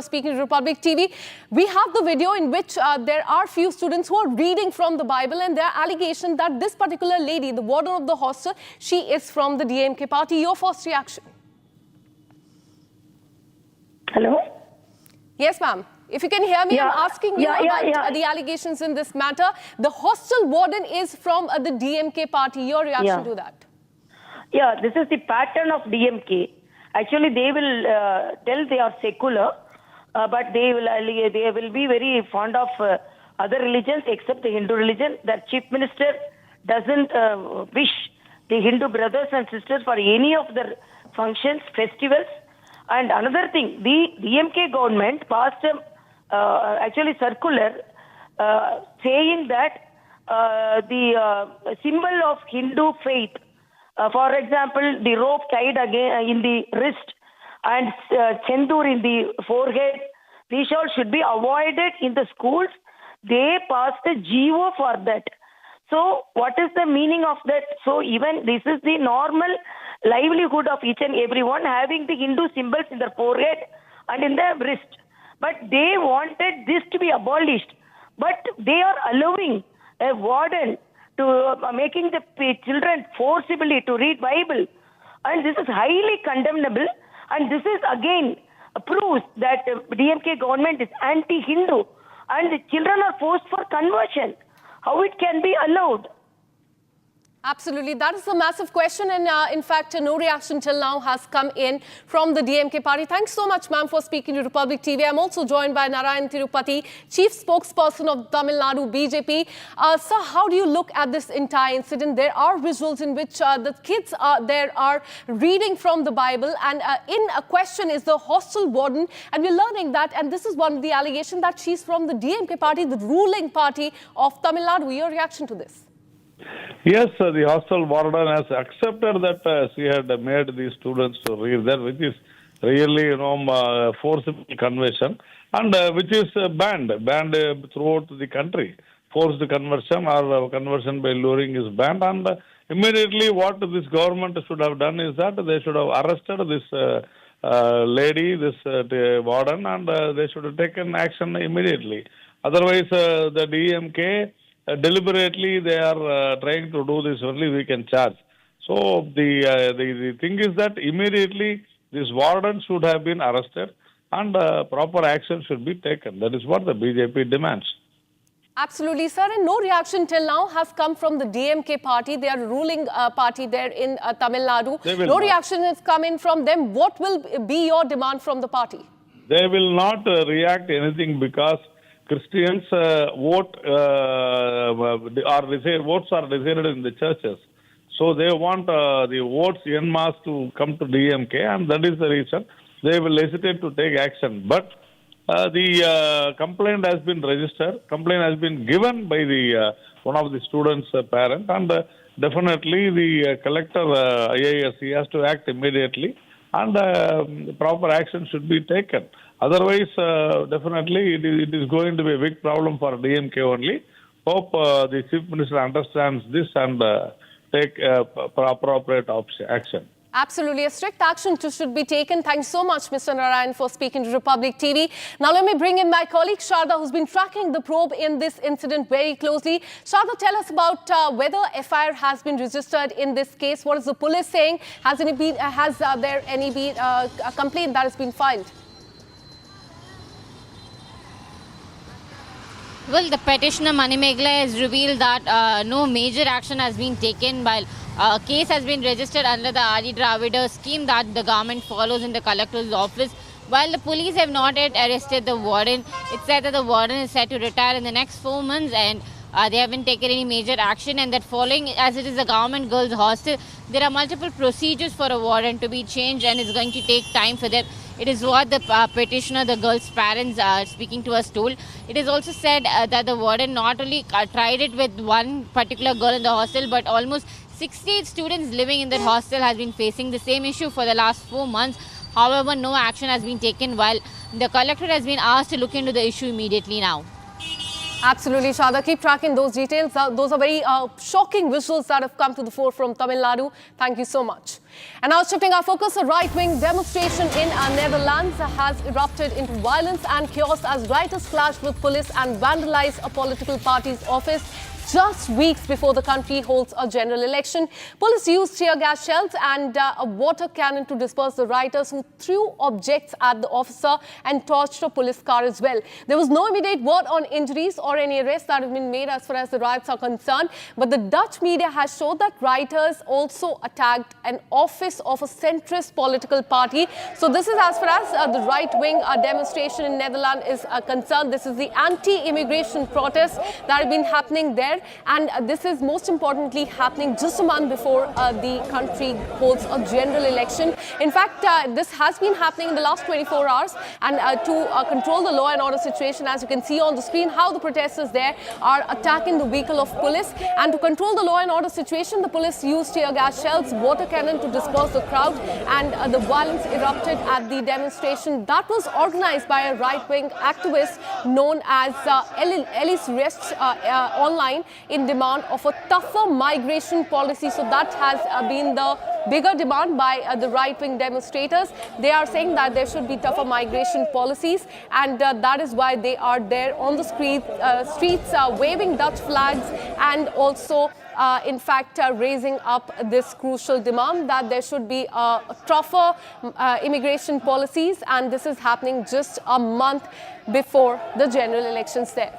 Speaking to Republic TV, we have the video in which there are few students who are reading from the Bible, and there are allegations that this particular lady, the warden of the hostel, she is from the DMK party. Your first reaction? Hello? Yes, ma'am. If you can hear me, I'm asking you about the allegations in this matter. The hostel warden is from the DMK party. Your reaction to that? Yeah, this is the pattern of DMK. Actually, they will tell they are secular. But they will be very fond of other religions except the Hindu religion. Their chief minister doesn't wish the Hindu brothers and sisters for any of their functions, festivals. And another thing, the DMK government passed actually circular saying that the symbol of Hindu faith, for example, the rope tied again in the wrist, and chendur in the forehead, these all should be avoided in the schools. They passed a GO for that. So what is the meaning of that? So even this is the normal livelihood of each and everyone, having the Hindu symbols in their forehead and in their wrist. But they wanted this to be abolished. But they are allowing a warden to making the children forcibly to read Bible. And this is highly condemnable. And this is again proves that DMK government is anti-Hindu, and the children are forced for conversion. How it can be allowed? Absolutely. That is a massive question, and in fact, no reaction till now has come in from the DMK party. Thanks so much, ma'am, for speaking to Republic TV. I'm also joined by Narayan Tirupati, chief spokesperson of Tamil Nadu BJP. Sir, how do you look at this entire incident? There are visuals in which the kids are reading from the Bible, and in a question is the hostel warden, and we're learning that, and this is one of the allegations, that she's from the DMK party, the ruling party of Tamil Nadu. Your reaction to this? Yes, the hostel warden has accepted that she had made the students to read there, which is really, forcible conversion, and which is banned throughout the country. Forced conversion or conversion by luring is banned, and immediately what this government should have done is that they should have arrested this lady, this warden, and they should have taken action immediately. Otherwise, the DMK deliberately they are trying to do this, only we can charge. So the thing is that immediately this warden should have been arrested, and proper action should be taken. That is what the BJP demands. Absolutely, sir. And no reaction till now has come from the DMK party. They are a ruling party there in Tamil Nadu. No reaction has come in from them. What will be your demand from the party? They will not react anything, because Christians votes are decided in the churches. So they want the votes en masse to come to DMK, and that is the reason they will hesitate to take action. But the complaint has been registered, complaint has been given by the one of the students' parent, and definitely the collector IAS, he has to act immediately, and proper action should be taken. Otherwise, definitely it is going to be a big problem for DMK only. Hope the Chief Minister understands this and take appropriate action. Absolutely. A strict action should be taken. Thanks so much, Mr. Narayan, for speaking to Republic TV. Now let me bring in my colleague Sharda, who's been tracking the probe in this incident very closely. Sharda, tell us about whether FIR has been registered in this case. What is the police saying? Has there been a complaint that has been filed? Well, the petitioner Manimegla has revealed that no major action has been taken, while a case has been registered under the Adi Dravida scheme that the government follows in the collector's office. While the police have not yet arrested the warden, it's said that the warden is set to retire in the next 4 months, and they haven't taken any major action, and that following, as it is a government girls' hostel, there are multiple procedures for a warden to be changed, and it's going to take time for them. It is what the petitioner, the girl's parents, speaking to us told. It is also said that the warden not only tried it with one particular girl in the hostel, but almost 68 students living in that hostel has been facing the same issue for the last 4 months. However, no action has been taken, while the collector has been asked to look into the issue immediately now. Absolutely, Shada. Keep tracking those details. Those are very shocking visuals that have come to the fore from Tamil Nadu. Thank you so much. And now shifting our focus, a right-wing demonstration in Netherlands has erupted into violence and chaos as rioters clashed with police and vandalized a political party's office just weeks before the country holds a general election. Police used tear gas shells and a water cannon to disperse the rioters who threw objects at the officer and torched a police car as well. There was no immediate word on injuries or any arrests that have been made as far as the riots are concerned. But the Dutch media has showed that rioters also attacked an office of a centrist political party. So this is as far as the right-wing demonstration in Netherlands is concerned. This is the anti-immigration protests that have been happening there. And this is most importantly happening just a month before the country holds a general election. In fact, this has been happening in the last 24 hours. And to control the law and order situation, as you can see on the screen, how the protesters there are attacking the vehicle of police. And to control the law and order situation, the police used tear gas shells, water cannon to disperse the crowd. And the violence erupted at the demonstration that was organized by a right-wing activist known as Ellis Rests online, in demand of a tougher migration policy. So that has been the bigger demand by the right-wing demonstrators. They are saying that there should be tougher migration policies, and that is why they are there on the streets waving Dutch flags and also in fact, raising up this crucial demand that there should be tougher immigration policies, and this is happening just a month before the general elections there.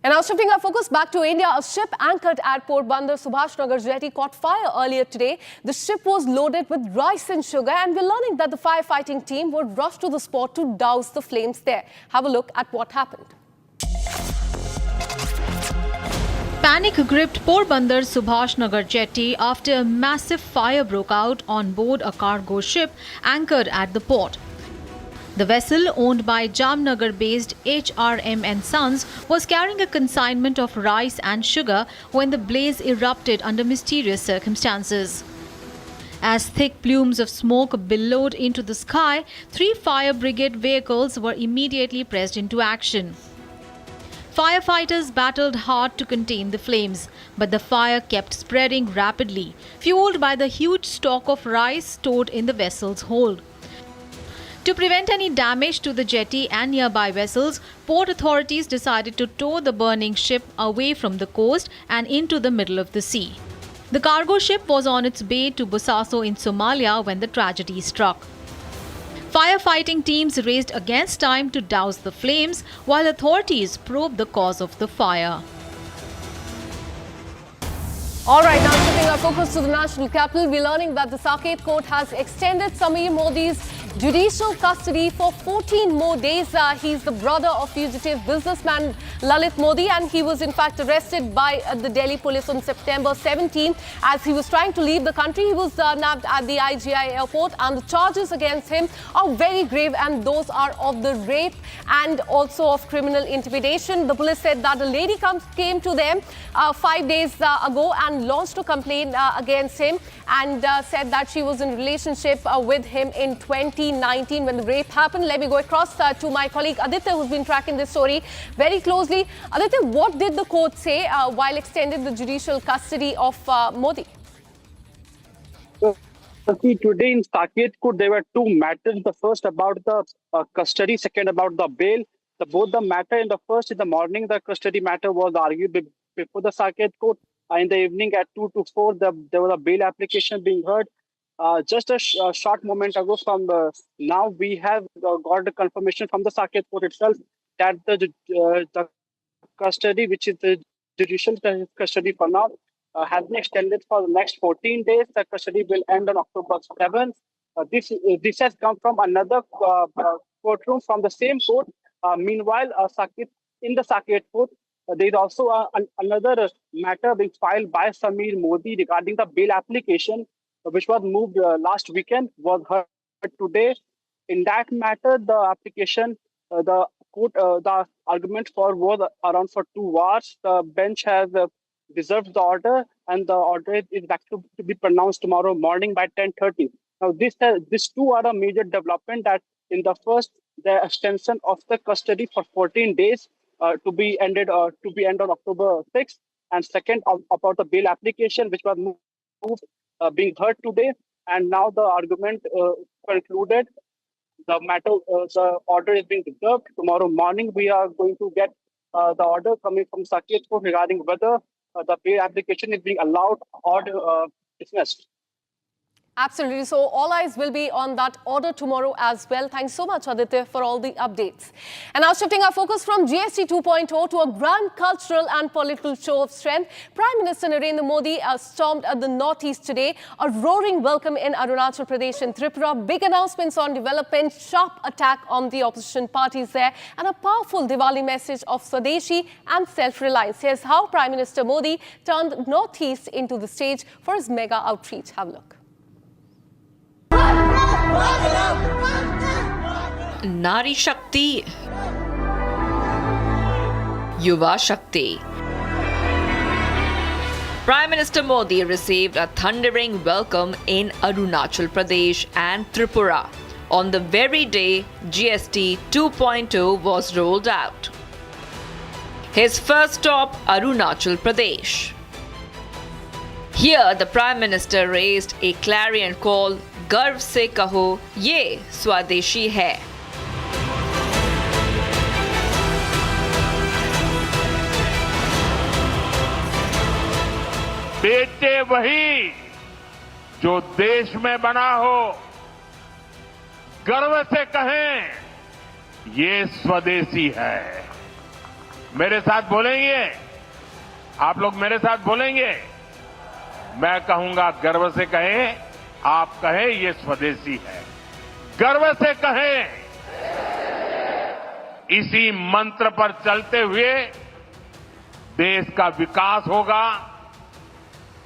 And now shifting our focus back to India, a ship anchored at Port Bandar Subhash Nagar jetty caught fire earlier today. The ship was loaded with rice and sugar, and we're learning that the firefighting team would rush to the spot to douse the flames there. Have a look at what happened. Panic gripped Port Bandar Subhash Nagar jetty after a massive fire broke out on board a cargo ship anchored at the port. The vessel, owned by Jamnagar-based HRM & Sons, was carrying a consignment of rice and sugar when the blaze erupted under mysterious circumstances. As thick plumes of smoke billowed into the sky, 3 fire brigade vehicles were immediately pressed into action. Firefighters battled hard to contain the flames, but the fire kept spreading rapidly, fueled by the huge stock of rice stored in the vessel's hold. To prevent any damage to the jetty and nearby vessels, port authorities decided to tow the burning ship away from the coast and into the middle of the sea. The cargo ship was on its way to Bosaso in Somalia when the tragedy struck. Firefighting teams raced against time to douse the flames, while authorities probed the cause of the fire. All right, now shifting our focus to the national capital, we're learning that the Saket court has extended Samir Modi's judicial custody for 14 more days. He's the brother of fugitive businessman Lalit Modi, and he was in fact arrested by the Delhi police on September 17 as he was trying to leave the country. He was nabbed at the IGI airport, and the charges against him are very grave, and those are of the rape and also of criminal intimidation. The police said that a lady came to them 5 days ago and launched a complaint against him, and said that she was in relationship with him in 2019 when the rape happened. Let me go across to my colleague Aditya, who's been tracking this story very closely. Aditya, what did the court say while extending the judicial custody of Modi? Today in Saket court, there were 2 matters. The first about the custody, second about the bail. Both the matter in the first in the morning, the custody matter was argued before the Saket court. In the evening at 2 to 4, there was a bail application being heard. Just a short moment ago from now, we have got the confirmation from the Saket court itself that the custody, which is the judicial custody for now, has been extended for the next 14 days. The custody will end on October 7th. This has come from another courtroom from the same court. Meanwhile, in the Saket court, there is also another matter being filed by Samir Modi regarding the bail application, which was moved last weekend, was heard today. In that matter, the application, the court, the argument was around for 2 hours. The bench has reserved the order, and the order is expected to be pronounced tomorrow morning by 10:30. Now, these 2 are a major development. That in the first, the extension of the custody for 14 days. to be ended on October 6th, and second about the bail application which was moved being heard today, and now the argument concluded. The matter, the order is being reserved. Tomorrow morning, we are going to get the order coming from Saket Court regarding whether the bail application is being allowed or dismissed. Absolutely. So all eyes will be on that order tomorrow as well. Thanks so much, Aditya, for all the updates. And now shifting our focus from GST 2.0 to a grand cultural and political show of strength. Prime Minister Narendra Modi stormed at the northeast today. A roaring welcome in Arunachal Pradesh and Tripura. Big announcements on development, sharp attack on the opposition parties there, and a powerful Diwali message of Swadeshi and self-reliance. Here's how Prime Minister Modi turned northeast into the stage for his mega outreach. Have a look. Nari Shakti, Yuva Shakti. Prime Minister Modi received a thundering welcome in Arunachal Pradesh and Tripura on the very day GST 2.0 was rolled out. His first stop, Arunachal Pradesh. Here, the Prime Minister raised a clarion call, गर्व से कहो ये स्वदेशी है. बेटे वही जो देश में बना हो, गर्व से कहें ये स्वदेशी है. मेरे साथ बोलेंगे? आप लोग मेरे साथ बोलेंगे? मैं कहूंगा गर्व से कहें, आप कहें ये स्वदेशी है. गर्व से कहें. इसी मंत्र पर चलते हुए देश का विकास होगा,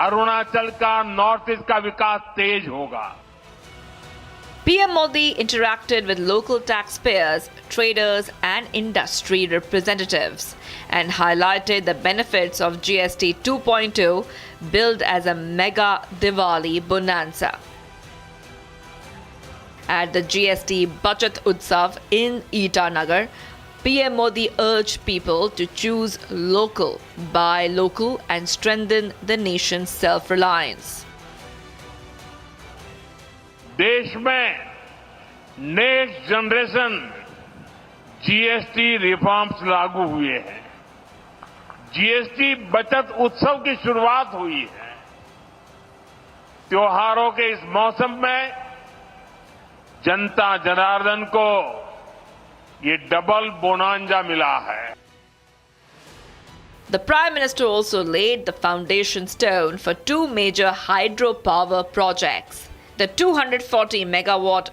अरुणाचल का, नॉर्थ ईस्ट का विकास तेज होगा. PM Modi interacted with local taxpayers, traders and industry representatives and highlighted the benefits of GST 2.0 billed as a mega Diwali bonanza. At the GST Bachat Utsav in Itanagar, PM Modi urged people to choose local, buy local and strengthen the nation's self-reliance. देश में next generation GST reforms लागू हुए हैं. GST बचत उत्सव की शुरुआत हुई है. त्योहारों के इस मौसम में जनता जनार्दन को ये डबल बोनांजा मिला है. The Prime Minister also laid the foundation stone for two major hydropower projects. The 240 megawatt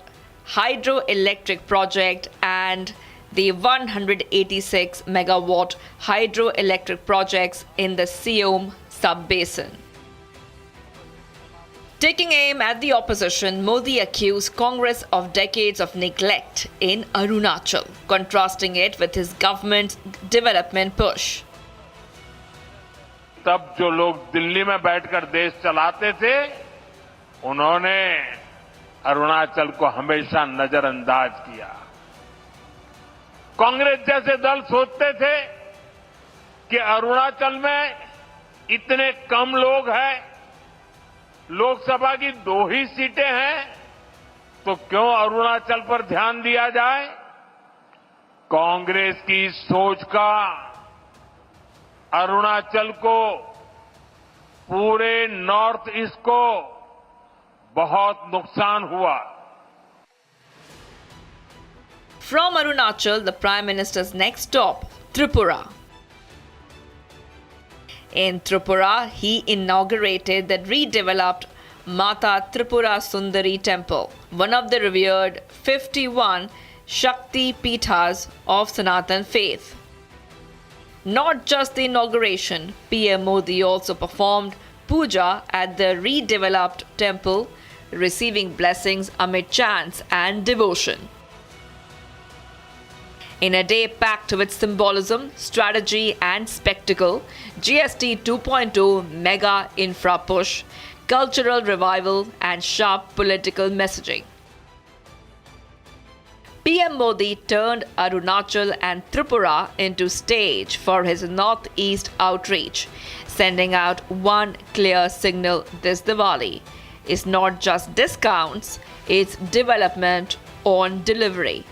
hydroelectric project and the 186 megawatt hydroelectric projects in the Siom sub-basin. Taking aim at the opposition, Modi accused Congress of decades of neglect in Arunachal, contrasting it with his government's development push. तब जो लोग दिल्ली में बैठकर देश चलाते थे, उन्होंने अरुणाचल को हमेशा नजरअंदाज किया. कांग्रेस जैसे दल सोचते थे कि अरुणाचल में इतने कम लोग हैं, लोकसभा की 2 ही सीटें हैं, तो क्यों अरुणाचल पर ध्यान दिया जाए. कांग्रेस की सोच का अरुणाचल को, पूरे नॉर्थ ईस्ट को बहुत नुकसान हुआ. From Arunachal, the Prime Minister's next stop, Tripura. In Tripura, he inaugurated the redeveloped Mata Tripura Sundari Temple, one of the revered 51 Shakti Pithas of Sanatan faith. Not just the inauguration, PM Modi also performed puja at the redeveloped temple, receiving blessings amid chants and devotion. In a day packed with symbolism, strategy and spectacle, GST 2.0 mega infra push, cultural revival and sharp political messaging. PM Modi turned Arunachal and Tripura into stage for his northeast outreach, sending out one clear signal this Diwali. It's not just discounts, it's development on delivery.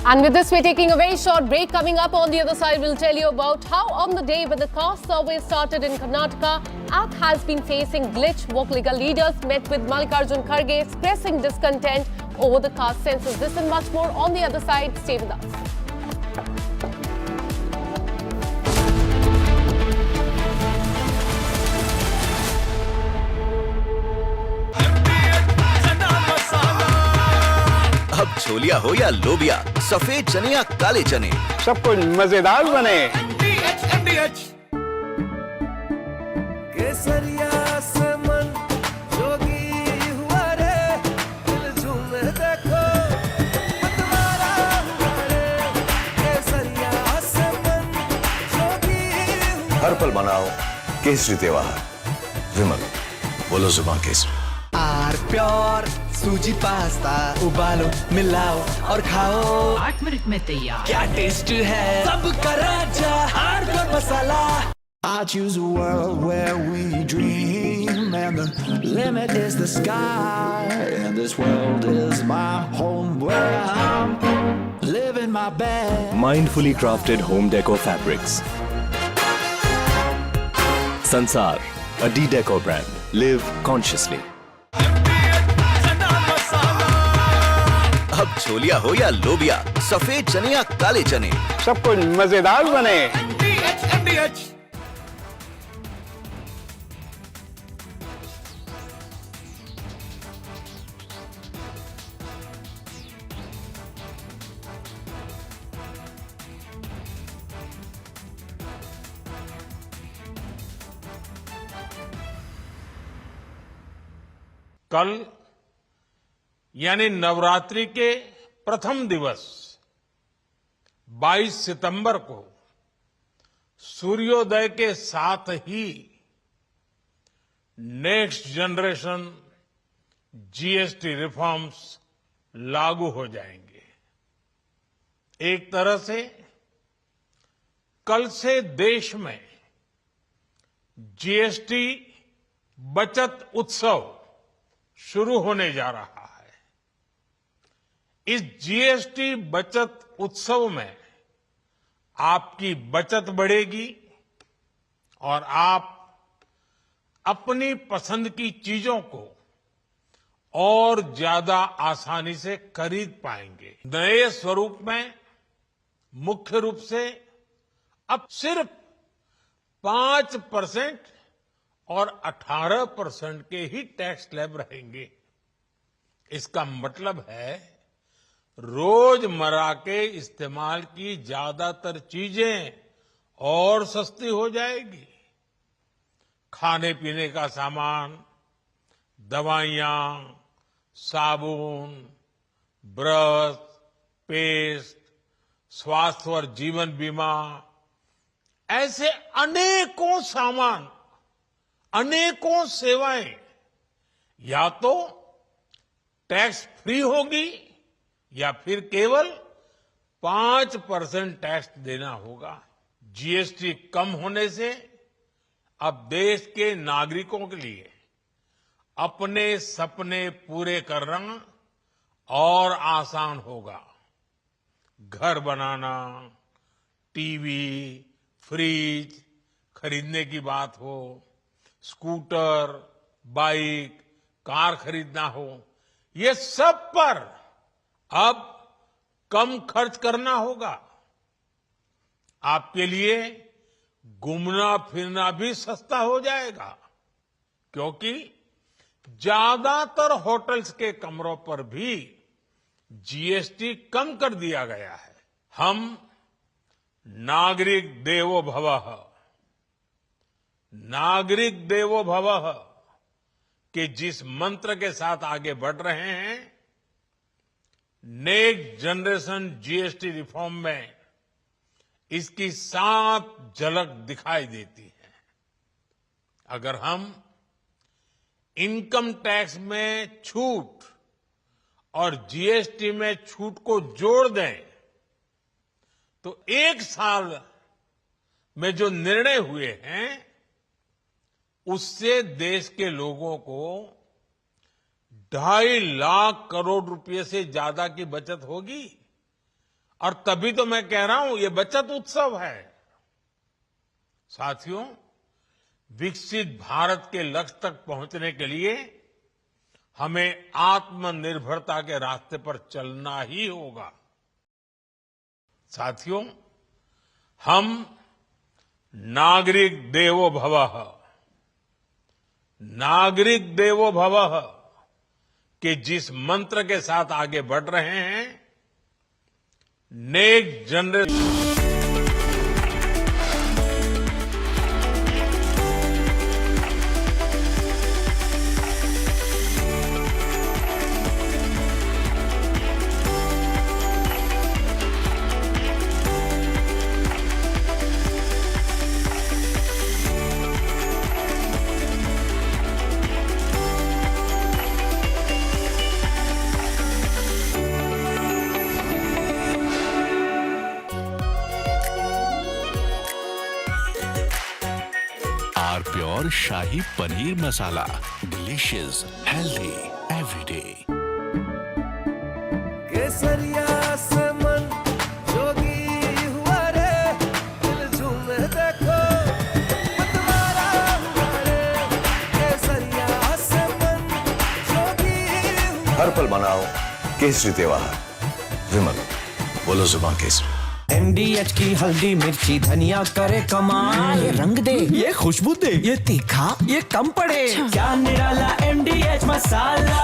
And with this, we're taking a very short break. Coming up on the other side, we'll tell you about how on the day when the caste survey started in Karnataka, app has been facing glitch. Vokaliga leaders met with Mallikarjun Kharge expressing discontent over the caste census. This and much more on the other side. Stay with us. अब छोलिया हो या लोबिया, सफेद चने या काले चने, सब कुछ मजेदार बने। केसरिया से मन जोगी हुआ रे, दिल झूमे देखो मतवारा हुआ रे। केसरिया से मन जोगी हुआ। हर पल मनाओ केसरी त्योहार। विमल, बोलो जुबान केसरी। आर प्योर सूजी पास्ता उबालो मिलाओ और खाओ 8 मिनट में तैयार। क्या टेस्ट है सबका राजा R pure masala. I choose a world where we dream and the limit is the sky, and this world is my home where I'm living my best. Mindfully crafted home decor fabrics. Sansar, a D-Decor brand. Live consciously. अब छोलिया हो या लोबिया, सफेद चने या काले चने, सब कुछ मजेदार बने। कल यानी नवरात्रि के प्रथम दिवस 22 सितंबर को सूर्योदय के साथ ही नेक्स्ट जनरेशन जीएसटी रिफॉर्म्स लागू हो जाएंगे। एक तरह से कल से देश में जीएसटी बचत उत्सव शुरू होने जा रहा है। इस जीएसटी बचत उत्सव में आपकी बचत बढ़ेगी और आप अपनी पसंद की चीजों को और ज्यादा आसानी से खरीद पाएंगे। नए स्वरूप में मुख्य रूप से अब सिर्फ 5% और 18% के ही टैक्स स्लैब रहेंगे। इसका मतलब है रोजमर्रा के इस्तेमाल की ज्यादातर चीजें और सस्ती हो जाएगी। खाने पीने का सामान, दवाइयां, साबुन, ब्रश, पेस्ट, स्वास्थ्य और जीवन बीमा, ऐसे अनेकों सामान, अनेकों सेवाएं या तो टैक्स फ्री होगी या फिर केवल 5% टैक्स देना होगा। जीएसटी कम होने से अब देश के नागरिकों के लिए अपने सपने पूरे करना और आसान होगा। घर बनाना, टीवी, फ्रिज खरीदने की बात हो, स्कूटर, बाइक, कार खरीदना हो, ये सब पर अब कम खर्च करना होगा। आपके लिए घूमना फिरना भी सस्ता हो जाएगा, क्योंकि ज्यादातर होटल्स के कमरों पर भी जीएसटी कम कर दिया गया है। हम नागरिक देवो भवः, नागरिक देवो भवः के जिस मंत्र के साथ आगे बढ़ रहे हैं, नेक्स्ट जनरेशन जीएसटी रिफॉर्म में इसकी साफ झलक दिखाई देती है। अगर हम इनकम टैक्स में छूट और जीएसटी में छूट को जोड़ दें तो 1 साल में जो निर्णय हुए हैं उससे देश के लोगों को 2.5 लाख करोड़ रुपए से ज्यादा की बचत होगी। और तभी तो मैं कह रहा हूं ये बचत उत्सव है। साथियों, विकसित भारत के लक्ष्य तक पहुंचने के लिए हमें आत्मनिर्भरता के रास्ते पर चलना ही होगा। साथियों, हम नागरिक देवो भवः, नागरिक देवो भवः के जिस मंत्र के साथ आगे बढ़ रहे हैं, next generation pure shahi paneer masala, delicious, healthy everyday. केसरिया से मन जोगी हुआ रे, दिल झूमे देखो मतवारा हुआ रे। केसरिया से मन जोगी हुआ। हर पल मनाओ केसरी त्योहार। विमल, बोलो जुबान केसरी। MDH की हल्दी मिर्ची धनिया करे कमाल। ये रंग दे, ये खुशबू दे, ये तीखा, ये कम पड़े। क्या निराला MDH मसाला।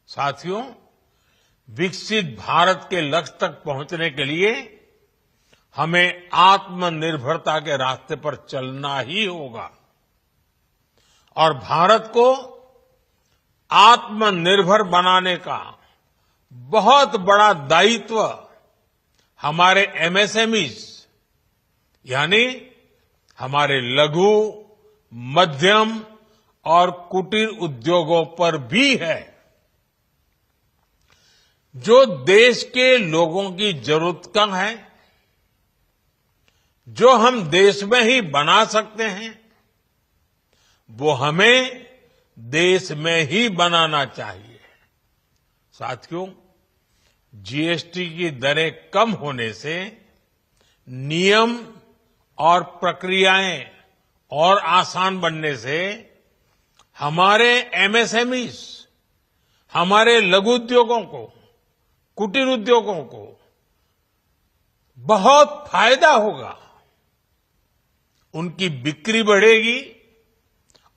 साथियों, विकसित भारत के लक्ष्य तक पहुंचने के लिए हमें आत्मनिर्भरता के रास्ते पर चलना ही होगा और भारत को आत्मनिर्भर बनाने का बहुत बड़ा दायित्व हमारे MSMEs यानी हमारे लघु, मध्यम और कुटीर उद्योगों पर भी है, जो देश के लोगों की जरूरत कम है, जो हम देश में ही बना सकते हैं, वो हमें देश में ही बनाना चाहिए। साथियों, जीएसटी की दरें कम होने से नियम और प्रक्रियाएं और आसान बनने से हमारे MSMEs, हमारे लघु उद्योगों को, कुटीर उद्योगों को बहुत फायदा होगा। उनकी बिक्री बढ़ेगी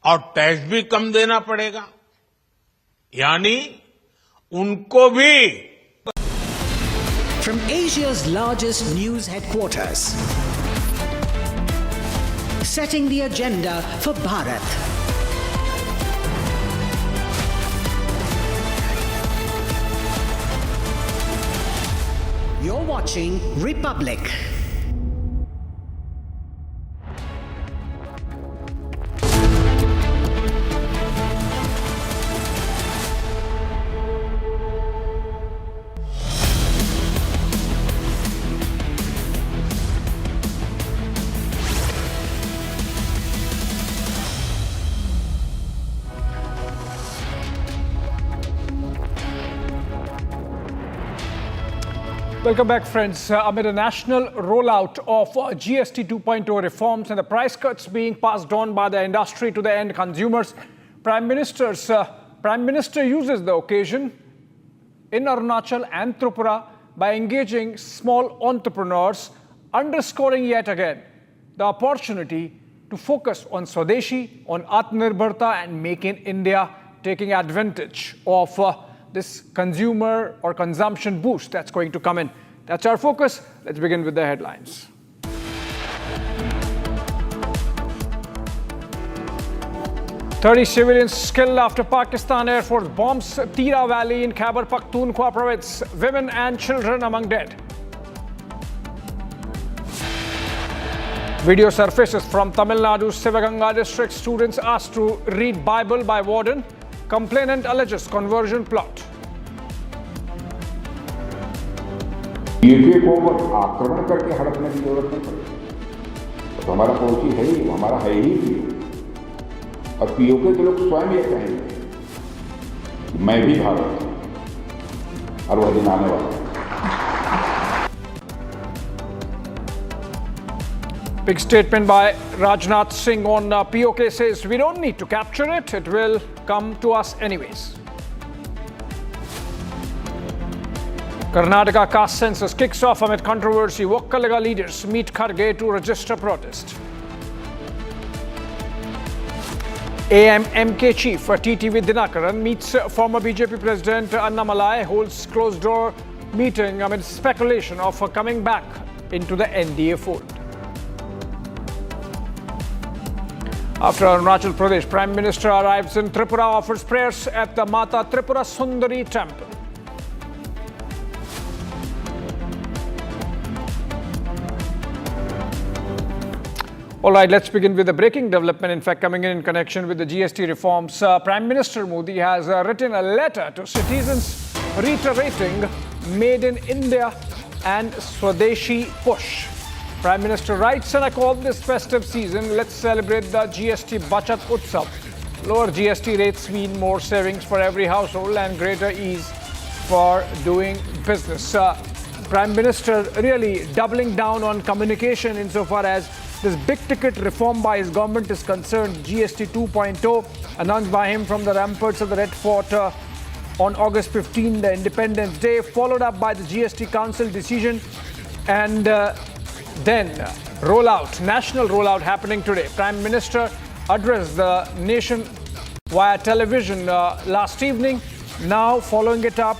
और टैक्स भी कम देना पड़ेगा, यानी उनको भी। From Asia's largest news headquarters, setting the agenda for Bharat. You're watching Republic. Welcome back, friends. Amid a national rollout of GST 2.0 reforms and the price cuts being passed on by the industry to the end consumers, Prime Minister uses the occasion in Arunachal and Tripura by engaging small entrepreneurs, underscoring yet again the opportunity to focus on Swadeshi, on Atmanirbharta and Make in India, taking advantage of this consumer or consumption boost that's going to come in. That's our focus. Let's begin with the headlines. 30 civilians killed after Pakistan Air Force bombs Tira Valley in Khyber Pakhtunkhwa province. Women and children among dead. Video surfaces from Tamil Nadu's Sivaganga district. Students asked to read Bible by warden. Complainant alleges conversion plot. PoK को आक्रमण करके हड़पने की जरूरत नहीं पड़ती। तो हमारा पड़ोसी है ही, हमारा है ही पीओके। और पीओके के लोग स्वयं ये कहेंगे कि मैं भी भारत हूं और वह दिन आने वाला है। Big statement by Rajnath Singh on POK says we don't need to capture it. It will come to us anyways. Karnataka caste census kicks off amid controversy. Vokkalaga leaders meet Kharge to register protest. AMMK chief TTV Dinakaran meets former BJP president Annamalai, holds closed door meeting amid speculation of coming back into the NDA fold. After Arunachal Pradesh, Prime Minister arrives in Tripura, offers prayers at the Mata Tripura Sundari temple. All right, let's begin with the breaking development. In fact, coming in connection with the GST reforms, Prime Minister Modi has written a letter to citizens reiterating Made in India and Swadeshi push. Prime Minister writes, and I call this festive season, let's celebrate the GST Bachat Utsav. Lower GST rates mean more savings for every household and greater ease for doing business. Prime Minister really doubling down on communication insofar as this big-ticket reform by his government is concerned. GST 2.0 announced by him from the ramparts of the Red Fort on August 15, the Independence Day, followed up by the GST Council decision, and then national rollout happening today. Prime Minister addressed the nation via television last evening, now following it up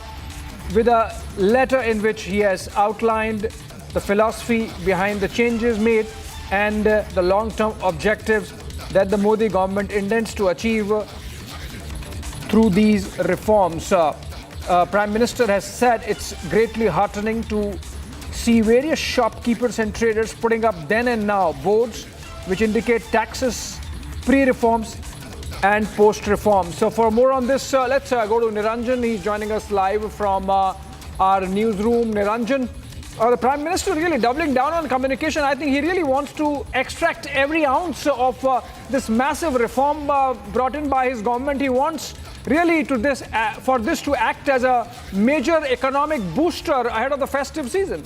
with a letter in which he has outlined the philosophy behind the changes made and the long-term objectives that the Modi government intends to achieve through these reforms. Prime Minister has said it's greatly heartening to see various shopkeepers and traders putting up then and now boards which indicate taxes, pre-reforms and post-reforms. So for more on this, let's go to Niranjan. He's joining us live from our newsroom. Niranjan, the Prime Minister really doubling down on communication. I think he really wants to extract every ounce of this massive reform brought in by his government. He wants really for this to act as a major economic booster ahead of the festive season.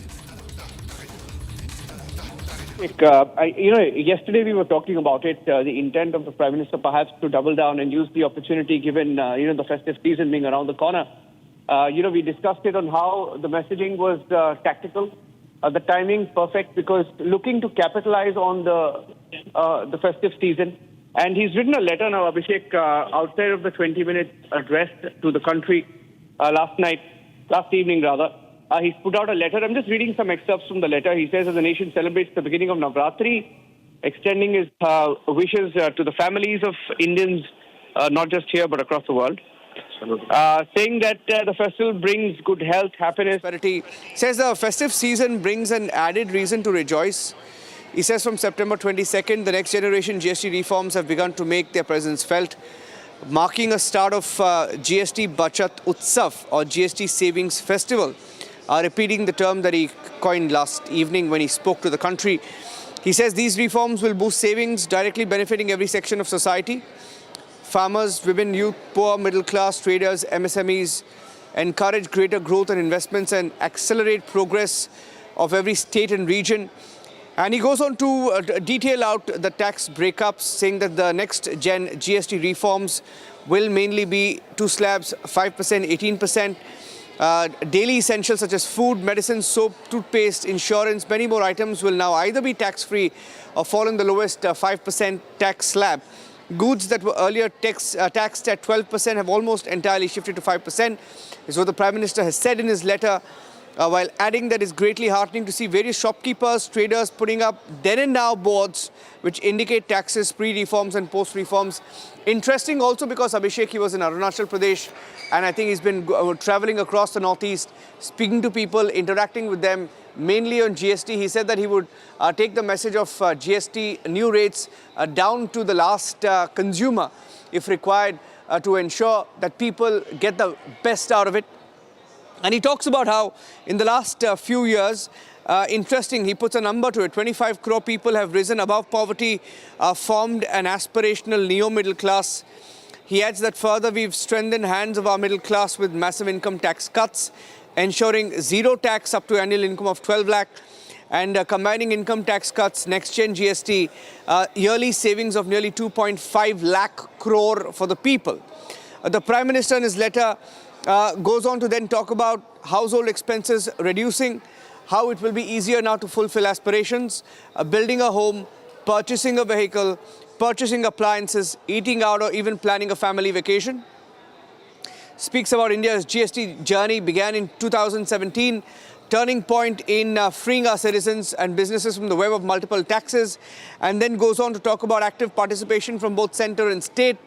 Yesterday we were talking about it, the intent of the Prime Minister perhaps to double down and use the opportunity given, the festive season being around the corner. We discussed it on how the messaging was tactical, the timing perfect, because looking to capitalize on the festive season. And he's written a letter now, Abhishek, outside of the 20-minute address to the country last evening. He's put out a letter. I'm just reading some excerpts from the letter. He says, as the nation celebrates the beginning of Navratri, extending his wishes to the families of Indians, not just here, but across the world. Saying that the festival brings good health, happiness. Says the festive season brings an added reason to rejoice. He says from September 22nd, the next generation GST reforms have begun to make their presence felt, marking a start of GST Bachat Utsav or GST Savings Festival, repeating the term that he coined last evening when he spoke to the country. He says these reforms will boost savings, directly benefiting every section of society. Farmers, women, youth, poor, middle class, traders, MSMEs, encourage greater growth and investments and accelerate progress of every state and region. And he goes on to detail out the tax breakups, saying that the next gen GST reforms will mainly be two slabs, 5%, 18%. Daily essentials such as food, medicine, soap, toothpaste, insurance, many more items will now either be tax-free or fall in the lowest 5% tax slab. Goods that were earlier taxed at 12% have almost entirely shifted to 5%, is what the Prime Minister has said in his letter while adding that it's greatly heartening to see various shopkeepers, traders putting up then and now boards which indicate taxes, pre-reforms and post-reforms. Interesting also because Abhishek, he was in Arunachal Pradesh, and I think he's been traveling across the northeast, speaking to people, interacting with them, mainly on GST. He said that he would take the message of GST new rates down to the last consumer, if required, to ensure that people get the best out of it. And he talks about how in the last few years, interesting, he puts a number to it, 25 crore people have risen above poverty, formed an aspirational neo-middle class. He adds that further we've strengthened hands of our middle class with massive income tax cuts, ensuring zero tax up to annual income of 12 lakh, and combining income tax cuts, next-gen GST, yearly savings of nearly 2.5 lakh crore for the people. The Prime Minister in his letter goes on to then talk about household expenses reducing, how it will be easier now to fulfill aspirations, building a home, purchasing a vehicle, purchasing appliances, eating out, or even planning a family vacation. Speaks about India's GST journey began in 2017, turning point in freeing our citizens and businesses from the web of multiple taxes, and then goes on to talk about active participation from both centre and state.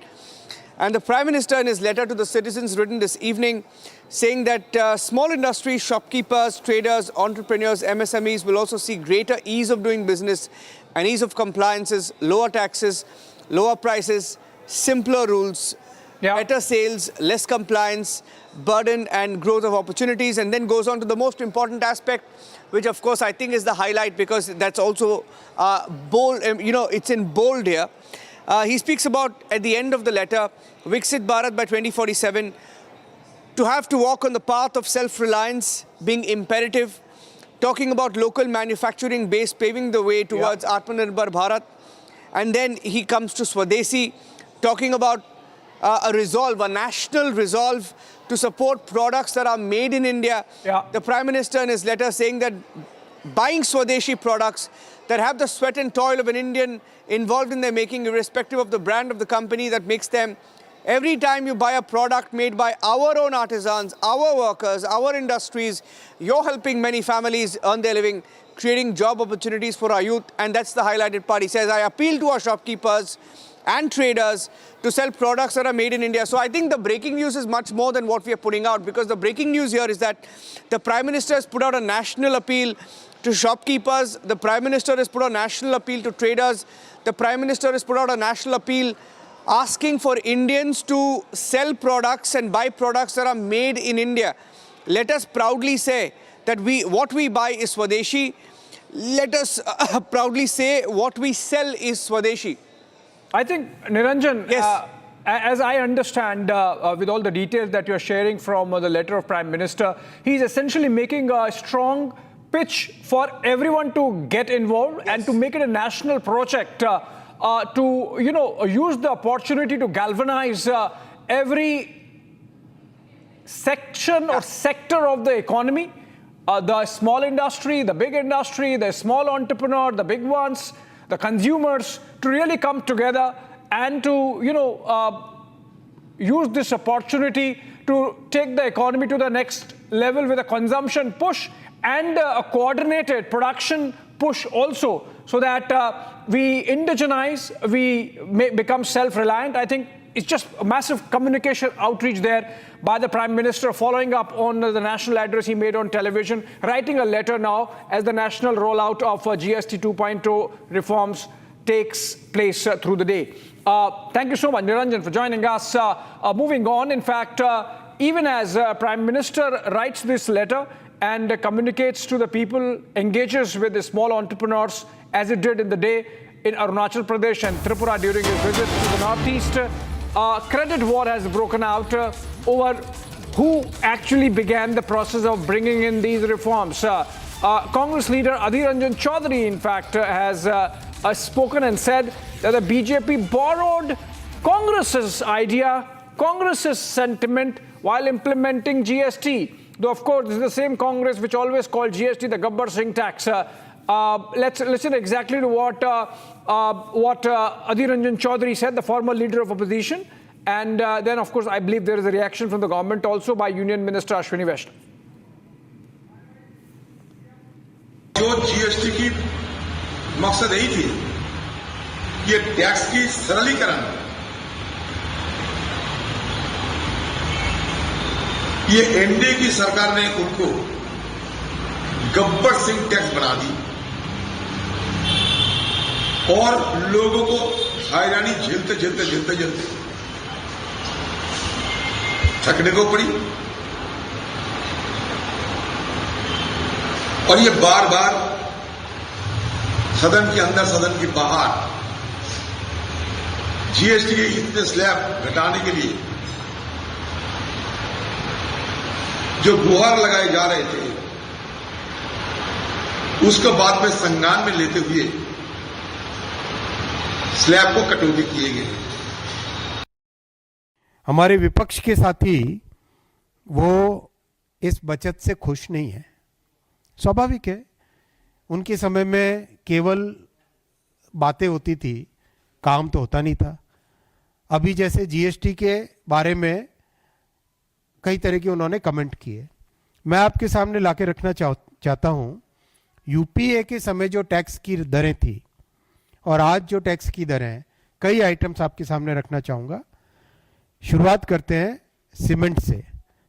And the Prime Minister in his letter to the citizens written this evening saying that small industries, shopkeepers, traders, entrepreneurs, MSMEs will also see greater ease of doing business and ease of compliances, lower taxes, lower prices, simpler rules, better sales, less compliance, burden and growth of opportunities, and then goes on to the most important aspect, which of course I think is the highlight because that's also bold, it's in bold here. He speaks about, at the end of the letter, Viksit Bharat by 2047, to have to walk on the path of self-reliance being imperative, talking about local manufacturing base paving the way towards Atmanirbhar Bharat. And then he comes to Swadeshi, talking about a resolve, a national resolve to support products that are made in India. The Prime Minister in his letter saying that buying Swadeshi products that have the sweat and toil of an Indian involved in their making, irrespective of the brand of the company that makes them. Every time you buy a product made by our own artisans, our workers, our industries, you're helping many families earn their living, creating job opportunities for our youth. And that's the highlighted part. He says, I appeal to our shopkeepers and traders to sell products that are made in India. So I think the breaking news is much more than what we are putting out, because the breaking news here is that the Prime Minister has put out a national appeal to shopkeepers. The Prime Minister has put out a national appeal to traders. The Prime Minister has put out a national appeal asking for Indians to sell products and buy products that are made in India. Let us proudly say that what we buy is Swadeshi. Let us proudly say what we sell is Swadeshi. I think, Niranjan, as I understand, with all the details that you're sharing from the letter of Prime Minister, he's essentially making a strong pitch for everyone to get involved and to make it a national project, to use the opportunity to galvanize every section or sector of the economy, the small industry, the big industry, the small entrepreneur, the big ones, the consumers, to really come together and to use this opportunity to take the economy to the next level with a consumption push and a coordinated production push also, so that we indigenize, we become self-reliant. I think it's just a massive communication outreach there by the Prime Minister, following up on the national address he made on television, writing a letter now as the national rollout of GST 2.0 reforms takes place through the day. Thank you so much, Niranjan, for joining us. Moving on, in fact, even as Prime Minister writes this letter and communicates to the people, engages with the small entrepreneurs, as it did in the day in Arunachal Pradesh and Tripura during his visit to the northeast, credit war has broken out over who actually began the process of bringing in these reforms. Congress leader Adhir Ranjan Chaudhary, in fact, has spoken and said that the BJP borrowed Congress's idea, Congress's sentiment while implementing GST. Though, of course, this is the same Congress which always called GST the Gabbar Singh tax. Let's listen exactly to what Adhir Ranjan Chaudhary said, the former leader of opposition. And then, of course, I believe there is a reaction from the government also by Union Minister Ashwini Vaishnaw. जो GST की मकसद यही थी कि tax की सरलीकरण, ये NDA की सरकार ने उनको गब्बर सिंह टैक्स बना दी और लोगों को हैरानी झेलते झेलते झेलते झेलते थकने को पड़ी। और ये बार बार सदन के अंदर सदन के बाहर जीएसटी के इतने स्लैब घटाने के लिए जो गुहार लगाए जा रहे थे, उसको बाद में संज्ञान में लेते हुए स्लैब को कटौती किए गए। हमारे विपक्ष के साथी वो इस बचत से खुश नहीं है, स्वाभाविक है। उनके समय में केवल बातें होती थी, काम तो होता नहीं था। अभी जैसे जीएसटी के बारे में कई तरह के उन्होंने कमेंट किए, मैं आपके सामने लाके रखना चाहता हूं। यूपीए के समय जो टैक्स की दरें थी और आज जो टैक्स की दरें, कई आइटम्स आपके सामने रखना चाहूंगा। शुरुआत करते हैं सीमेंट से।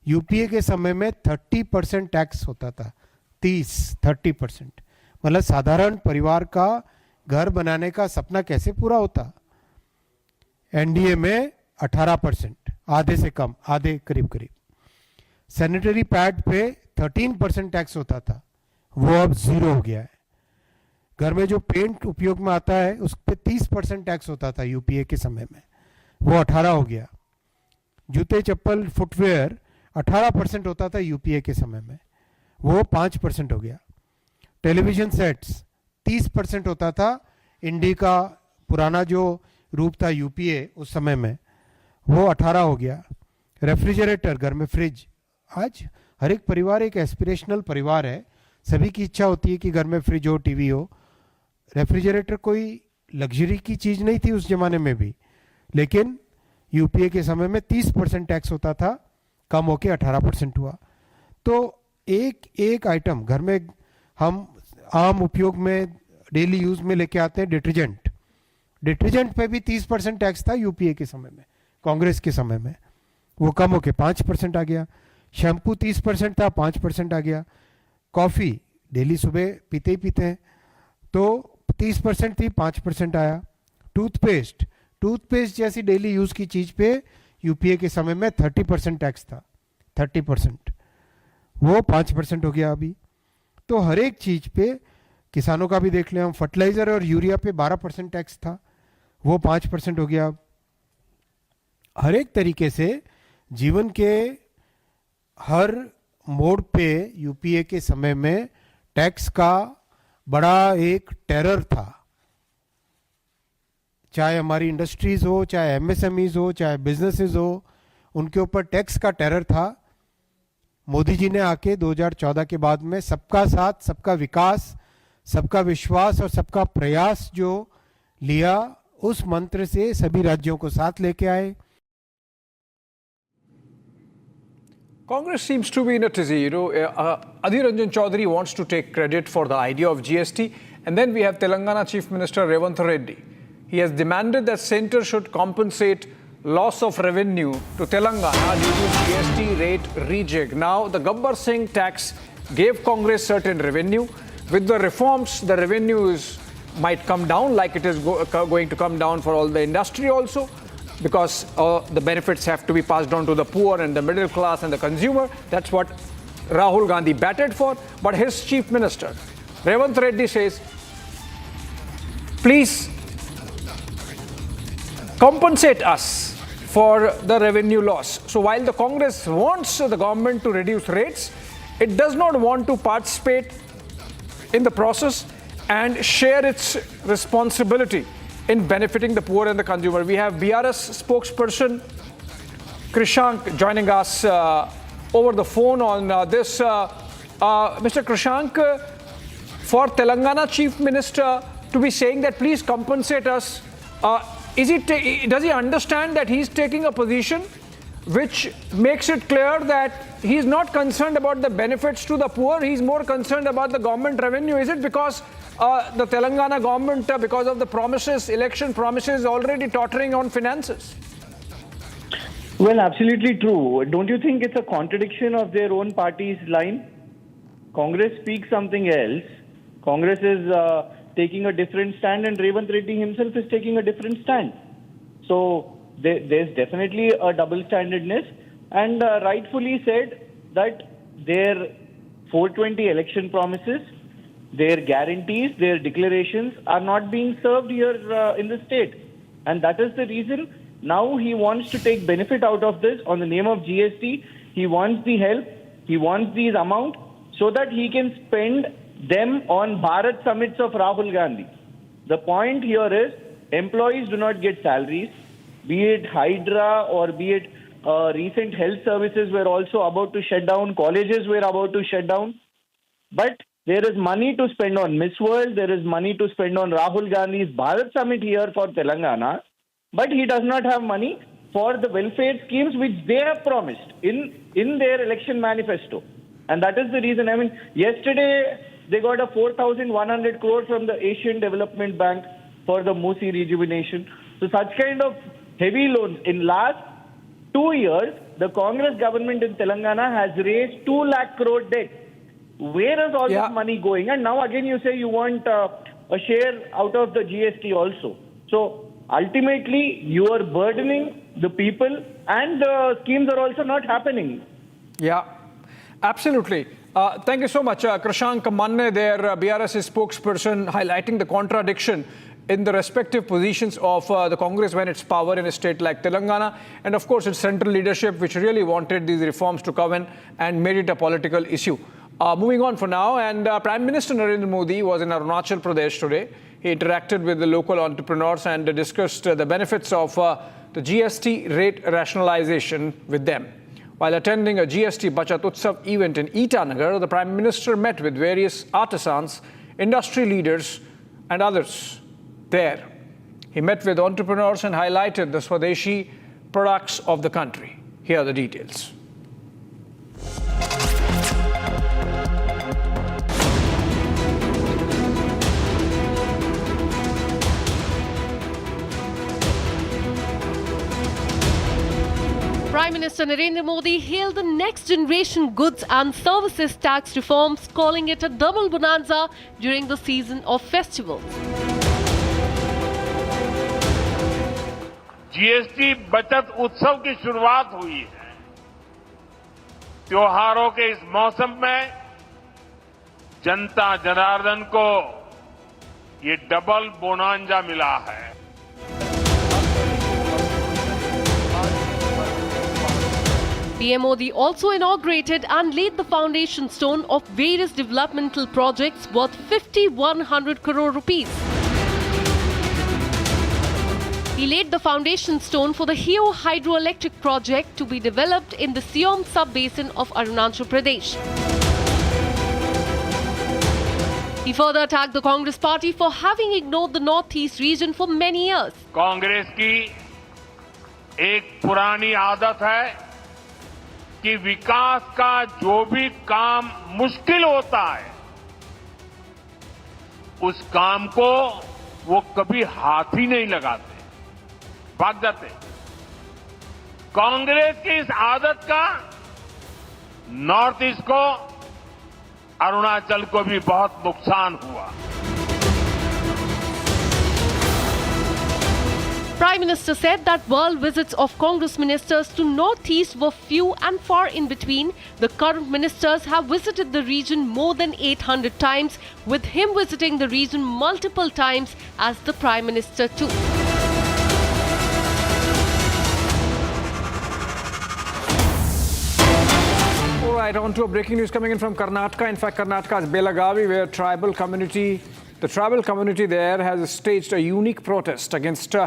यूपीए के समय में 30% टैक्स होता था, 30% मतलब साधारण परिवार का घर बनाने का सपना कैसे पूरा होता। एनडीए में 18%, आधे से कम, आधे करीब करीब। सैनिटरी पैड पे 13% टैक्स होता था, वो अब 0 हो गया है। घर में जो पेंट उपयोग में आता है उस पर 30% टैक्स होता था यूपीए के समय में, वो 18 हो गया। जूते चप्पल फुटवेयर 18% होता था यूपीए के समय में, वो 5% हो गया। टेलीविजन सेट्स 30% होता था, इंडी का पुराना जो रूप था यूपीए उस समय में, वो 18 हो गया। रेफ्रिजरेटर, घर में फ्रिज, आज हर एक परिवार एक एस्पिरेशनल परिवार है, सभी की इच्छा होती है कि घर में फ्रिज हो, टीवी हो। रेफ्रिजरेटर कोई लग्जरी की चीज नहीं थी उस जमाने में भी, लेकिन यूपीए के समय में 30% टैक्स होता था, कम होके 18% हुआ। तो एक एक आइटम घर में हम आम उपयोग में डेली यूज में लेके आते हैं, डिटर्जेंट पे भी 30% टैक्स था यूपीए के समय में, कांग्रेस के समय में, वो कम होके 5% आ गया। शैम्पू 30% था, 5% आ गया। कॉफी डेली सुबह पीते ही पीते हैं, तो 30% थी, 5% आया। टूथपेस्ट जैसी डेली यूज की चीज पे यूपीए के समय में 30% टैक्स था, 30%, वो 5% हो गया अभी। तो हर एक चीज पे, किसानों का भी देख लें हम, फर्टिलाइजर और यूरिया पे 12% टैक्स था, वो 5% हो गया। हर एक तरीके से जीवन के हर मोड़ पे यूपीए के समय में टैक्स का बड़ा एक टेरर था। चाहे हमारी इंडस्ट्रीज हो, चाहे एमएसएमईज हो, चाहे बिजनेसेस हो, उनके ऊपर टैक्स का टेरर था। मोदी जी ने आके 2014 के बाद में सबका साथ, सबका विकास, सबका विश्वास और सबका प्रयास जो लिया, उस मंत्र से सभी राज्यों को साथ लेके आए। Congress seems to be in a tizzy. Adhir Ranjan Chaudhary wants to take credit for the idea of GST. And then we have Telangana Chief Minister Revant Reddy. He has demanded that centre should compensate loss of revenue to Telangana due to GST rate rejig. Now, the Gabbar Singh tax gave Congress certain revenue. With the reforms, the revenues might come down, like it is going to come down for all the industry also, because the benefits have to be passed on to the poor and the middle class and the consumer. That's what Rahul Gandhi batted for. But his chief minister, Revant Reddy, says, please compensate us for the revenue loss. So while the Congress wants the government to reduce rates, it does not want to participate in the process and share its responsibility in benefiting the poor and the consumer. We have BRS spokesperson Krishank joining us over the phone on this. Mr. Krishank, for Telangana Chief Minister to be saying that please compensate us, does he understand that he's taking a position which makes it clear that he's not concerned about the benefits to the poor, he's more concerned about the government revenue. Is it because the Telangana government, because of the promises, election promises, already tottering on finances? Well, absolutely true. Don't you think it's a contradiction of their own party's line? Congress speaks something else. Congress is taking a different stand, and Revant Reddy himself is taking a different stand. So there's definitely a double-standardness, and rightfully said that their 420 election promises, their guarantees, their declarations are not being served here in the state. And that is the reason now he wants to take benefit out of this on the name of GST. He wants the help, he wants these amount so that he can spend them on Bharat summits of Rahul Gandhi. The point here is employees do not get salaries, be it Hydra or be it recent health services were also about to shut down, colleges were about to shut down. But there is money to spend on Miss World, there is money to spend on Rahul Gandhi's Bharat Summit here for Telangana, but he does not have money for the welfare schemes which they have promised in their election manifesto. And that is the reason, I mean, yesterday they got a 4,100 crore from the Asian Development Bank for the Musi rejuvenation. So such kind of heavy loans. In last 2 years, the Congress government in Telangana has raised 2 lakh crore debt. Where is all this money going? And now again you say you want a share out of the GST also. So ultimately you are burdening the people, and the schemes are also not happening. Yeah, absolutely. Thank you so much. Krashank Manne there, BRS spokesperson, highlighting the contradiction in the respective positions of the Congress when it's power in a state like Telangana, and of course its central leadership which really wanted these reforms to come in and made it a political issue. Moving on for now, and Prime Minister Narendra Modi was in Arunachal Pradesh today. He interacted with the local entrepreneurs and discussed the benefits of the GST rate rationalization with them. While attending a GST Bachat Utsav event in Itanagar, the Prime Minister met with various artisans, industry leaders and others there. He met with entrepreneurs and highlighted the Swadeshi products of the country. Here are the details. Prime Minister Narendra Modi hailed the next generation goods and services tax reforms, calling it a double bonanza during the season of festivals. GST बचत उत्सव की शुरुआत हुई है। त्योहारों के इस मौसम में जनता जनार्दन को ये डबल बोनांजा मिला है। PM Modi also inaugurated and laid the foundation stone of various developmental projects worth 5,100 crore rupees. He laid the foundation stone for the Heo hydroelectric project to be developed in the Siom sub-basin of Arunachal Pradesh. He further attacked the Congress party for having ignored the northeast region for many years. Congress की एक पुरानी आदत है कि विकास का जो भी काम मुश्किल होता है उस काम को वो कभी हाथ ही नहीं लगाते, भाग जाते। कांग्रेस की इस आदत का नॉर्थ ईस्ट को, अरुणाचल को भी बहुत नुकसान हुआ। Prime Minister said that while visits of Congress ministers to Northeast were few and far in between, the current ministers have visited the region more than 800 times, with him visiting the region multiple times as the Prime Minister too. All right, on to a breaking news coming in from Karnataka. In fact, Karnataka's Belagavi, where the tribal community there has staged a unique protest against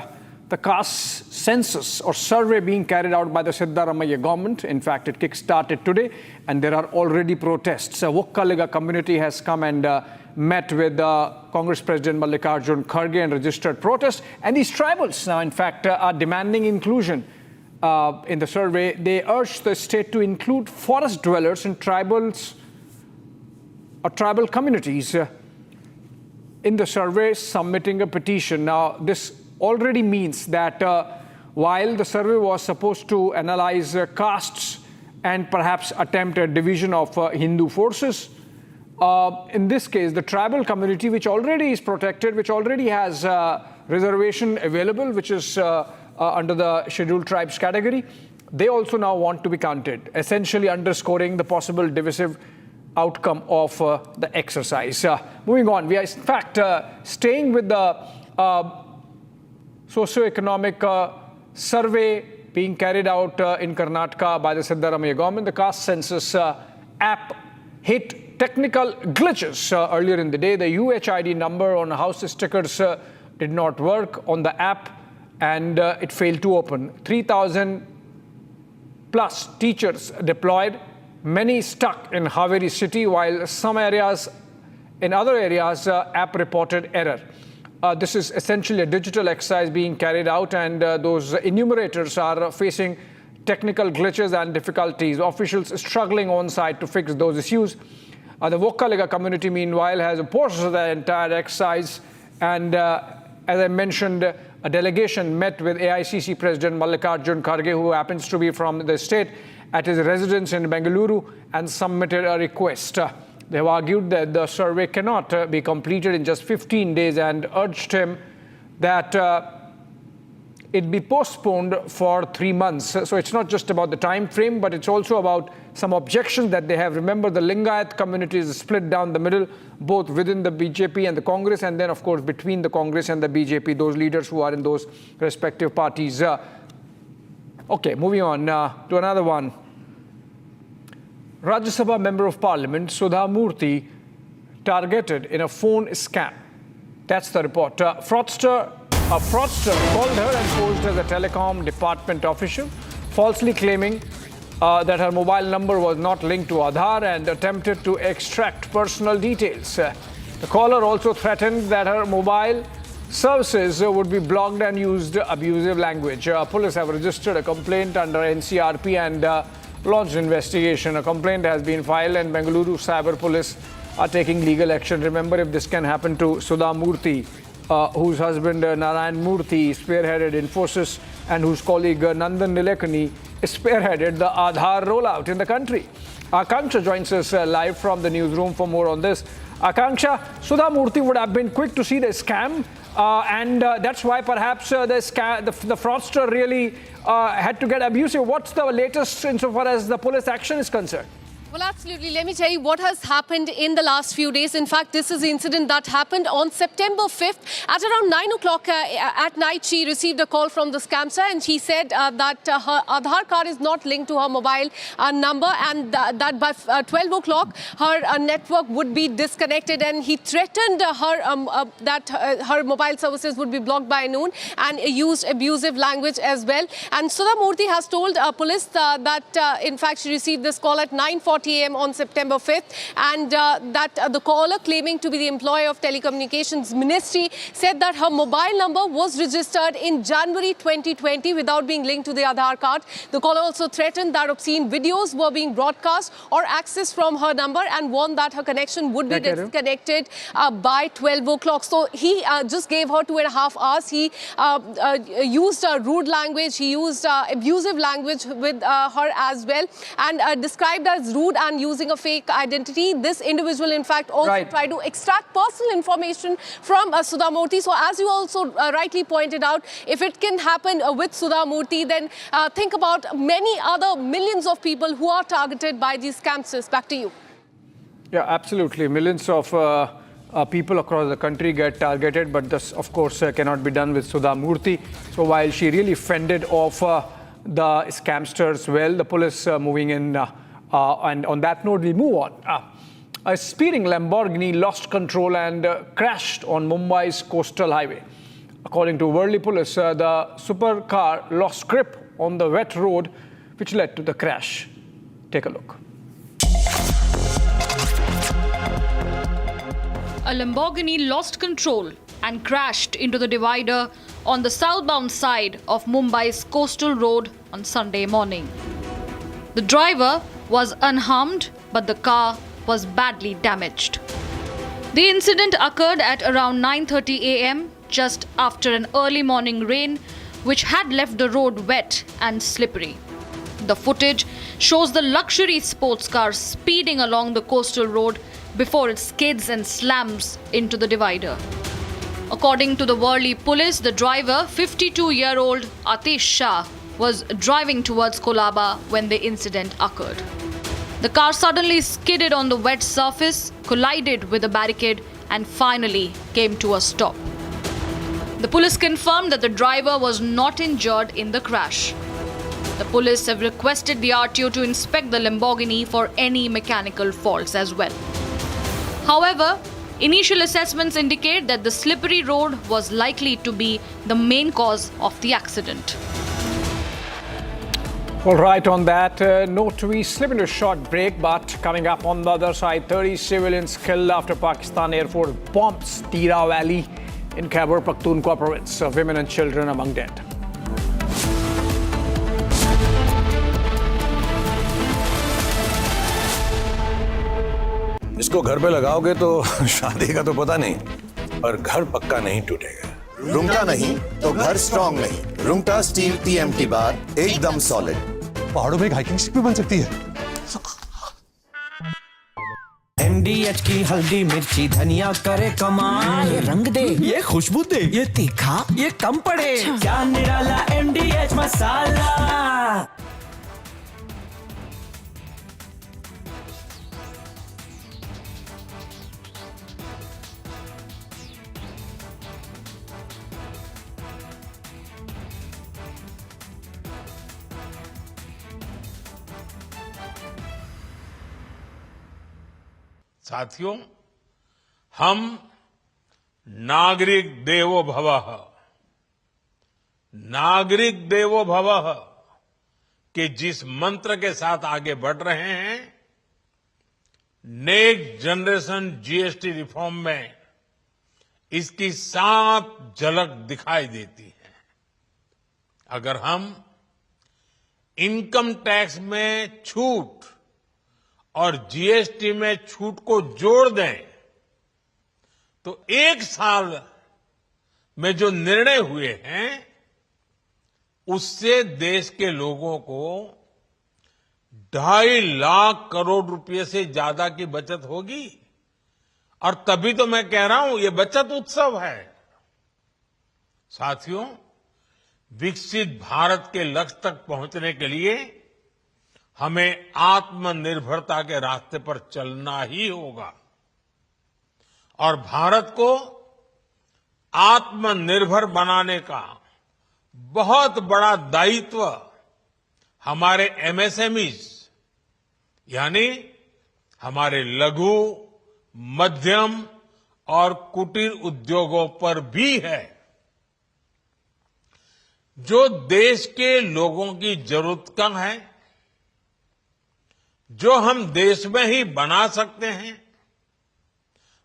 the caste census or survey being carried out by the Siddaramaiah government. In fact, it kick-started today and there are already protests. Vokkaliga community has come and met with Congress President Mallikarjun Kharge and registered protest. And these tribals now, in fact, are demanding inclusion in the survey, they urged the state to include forest dwellers in tribals or tribal communities in the survey submitting a petition. Now, this already means that while the survey was supposed to analyze castes and perhaps attempt a division of Hindu forces, in this case, the tribal community, which already is protected, which already has reservation available, which is under the scheduled tribes category, they also now want to be counted, essentially underscoring the possible divisive outcome of the exercise. Moving on, we are in fact staying with the socio-economic survey being carried out in Karnataka by the Siddaramaiah government. The caste census app hit technical glitches earlier in the day. The UHID number on house stickers did not work on the app, and it failed to open. 3,000 plus teachers deployed, many stuck in Haveri city, while some areas, in other areas, app reported error. This is essentially a digital exercise being carried out, and those enumerators are facing technical glitches and difficulties. Officials struggling on site to fix those issues. The Vokkaliga community, meanwhile, has opposed the entire exercise, and as I mentioned, a delegation met with AICC President Mallikarjun Kharge, who happens to be from the state, at his residence in Bengaluru, and submitted a request. They have argued that the survey cannot be completed in just 15 days and urged him that it be postponed for 3 months. So it's not just about the time frame, but it's also about some objections that they have. Remember, the Lingayat community is split down the middle, both within the BJP and the Congress, and then, of course, between the Congress and the BJP, those leaders who are in those respective parties. Okay, moving on to another one. Rajya Sabha Member of Parliament Sudha Murty targeted in a phone scam. That's the report. A fraudster called her and posed as a telecom department official, falsely claiming that her mobile number was not linked to Aadhaar and attempted to extract personal details. The caller also threatened that her mobile services would be blocked and used abusive language. Police have registered a complaint under NCRP and launched investigation. A complaint has been filed, and Bengaluru Cyber Police are taking legal action. Remember, if this can happen to Sudha Murty, whose husband Narayan Murthy spearheaded Infosys and whose colleague Nandan Nilekani spearheaded the Aadhaar rollout in the country. Akanksha joins us live from the newsroom for more on this. Akanksha, Sudha Murty would have been quick to see the scam, and that's why perhaps the fraudster really had to get abusive. What's the latest insofar as the police action is concerned? Well, absolutely. Let me tell you what has happened in the last few days. In fact, this is the incident that happened on September 5th. At around 9 o'clock at night, she received a call from the scamster, and she said that her Aadhaar card is not linked to her mobile number, and that by 12 o'clock, her network would be disconnected, and he threatened her that her mobile services would be blocked by noon, and used abusive language as well. And Sudha Murty has told police that, in fact, she received this call at 9:40 a.m. on September 5th, and that the caller, claiming to be the employee of Telecommunications Ministry, said that her mobile number was registered in January 2020 without being linked to the Aadhaar card. The caller also threatened that obscene videos were being broadcast or accessed from her number, and warned that her connection would be disconnected by 12 o'clock. So he just gave her 2.5 hours. He used rude language, he used abusive language with her as well, and described as rude and using a fake identity. This individual, in fact, also tried to extract personal information from Sudha Murty. So as you also rightly pointed out, if it can happen with Sudha Murty, then think about many other millions of people who are targeted by these scamsters. Back to you. Yeah, absolutely. Millions of people across the country get targeted, but this, of course, cannot be done with Sudha Murty. So while she really fended off the scamsters well, the police moving in. And on that note, we move on. A speeding Lamborghini lost control and crashed on Mumbai's coastal highway. According to Worli police, the supercar lost grip on the wet road, which led to the crash. Take a look. A Lamborghini lost control and crashed into the divider on the southbound side of Mumbai's coastal road on Sunday morning. The driver was unharmed, but the car was badly damaged. The incident occurred at around 9:30 a.m. just after an early morning rain which had left the road wet and slippery. The footage shows the luxury sports car speeding along the coastal road before it skids and slams into the divider. According to the Worli police, the driver, 52-year-old Atish Shah, was driving towards Kolaba when the incident occurred. The car suddenly skidded on the wet surface, collided with a barricade, and finally came to a stop. The police confirmed that the driver was not injured in the crash. The police have requested the RTO to inspect the Lamborghini for any mechanical faults as well. However, initial assessments indicate that the slippery road was likely to be the main cause of the accident. All right, on that note, we slip into a short break, but coming up on the other side, 30 civilians killed after Pakistan Air Force bombs Tira Valley in Khyber Pakhtunkhwa province. Women and children among dead. इसको घर पे लगाओगे तो शादी का तो पता नहीं, पर घर पक्का नहीं टूटेगा। रुंगटा नहीं तो घर स्ट्रॉन्ग नहीं। रुंगटा स्टील TMT बार एकदम सॉलिड। पहाड़ों में एक हाइकिंग स्टिक भी बन सकती है। MDH की हल्दी मिर्ची धनिया करे कमाल, ये रंग दे, ये खुशबू दे, ये तीखा, ये कम पड़े, क्या निराला MDH मसाला। साथियों, हम नागरिक देवो भवः, नागरिक देवो भवः के जिस मंत्र के साथ आगे बढ़ रहे हैं, नेक्स्ट जनरेशन जीएसटी रिफॉर्म में इसकी साफ झलक दिखाई देती है। अगर हम इनकम टैक्स में छूट और जीएसटी में छूट को जोड़ दें तो एक साल में जो निर्णय हुए हैं उससे देश के लोगों को 2.5 लाख करोड़ रुपए से ज्यादा की बचत होगी। और तभी तो मैं कह रहा हूं ये बचत उत्सव है। साथियों, विकसित भारत के लक्ष्य तक पहुंचने के लिए हमें आत्मनिर्भरता के रास्ते पर चलना ही होगा और भारत को आत्मनिर्भर बनाने का बहुत बड़ा दायित्व हमारे एमएसएमईज यानी हमारे लघु, मध्यम और कुटीर उद्योगों पर भी है, जो देश के लोगों की जरूरत का है, जो हम देश में ही बना सकते हैं,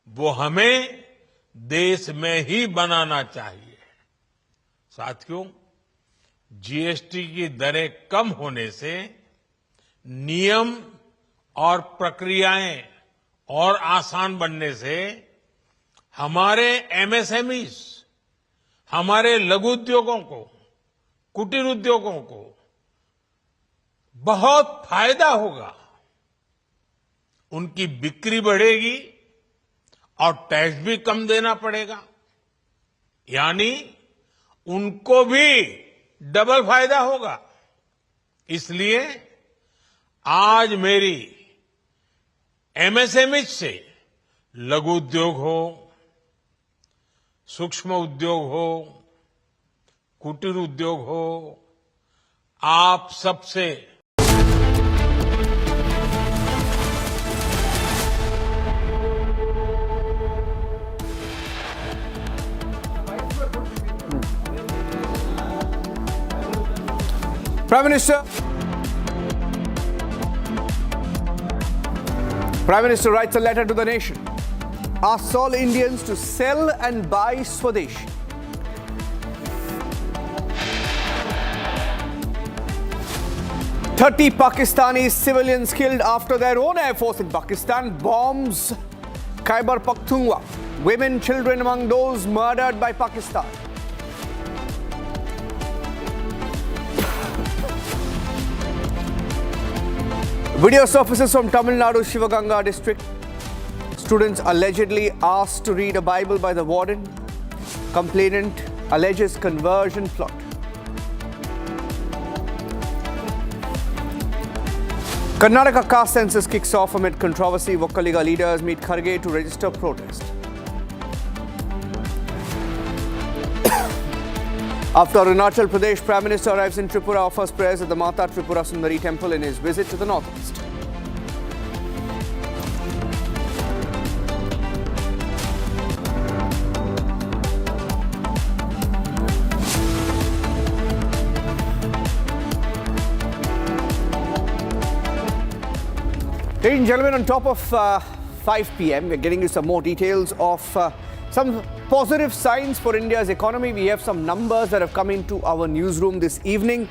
वो हमें देश में ही बनाना चाहिए। साथियों, जीएसटी की दरें कम होने से नियम और प्रक्रियाएं और आसान बनने से हमारे एमएसएमईज, हमारे लघु उद्योगों को, कुटीर उद्योगों को बहुत फायदा होगा। उनकी बिक्री बढ़ेगी और टैक्स भी कम देना पड़ेगा, यानी उनको भी डबल फायदा होगा। इसलिए आज मेरी एमएसएमई से लघु उद्योग हो, सूक्ष्म उद्योग हो, कुटीर उद्योग हो, आप सबसे Prime Minister writes a letter to the nation, asks all Indians to sell and buy Swadeshi. 30 Pakistani civilians killed after their own air force in Pakistan bombs Khyber Pakhtunkhwa. Women, children among those murdered by Pakistan. Video surfaces from Tamil Nadu Shivaganga district. Students allegedly asked to read a Bible by the warden. Complainant alleges conversion plot. Karnataka caste census kicks off amid controversy. Vokkaliga leaders meet Kharge to register protest. After Arunachal Pradesh, Prime Minister arrives in Tripura, offers prayers at the Mata Tripura Sundari temple in his visit to the northeast. Ladies and gentlemen, on top of 5 p.m., we're getting you some more details of some positive signs for India's economy. We have some numbers that have come into our newsroom this evening.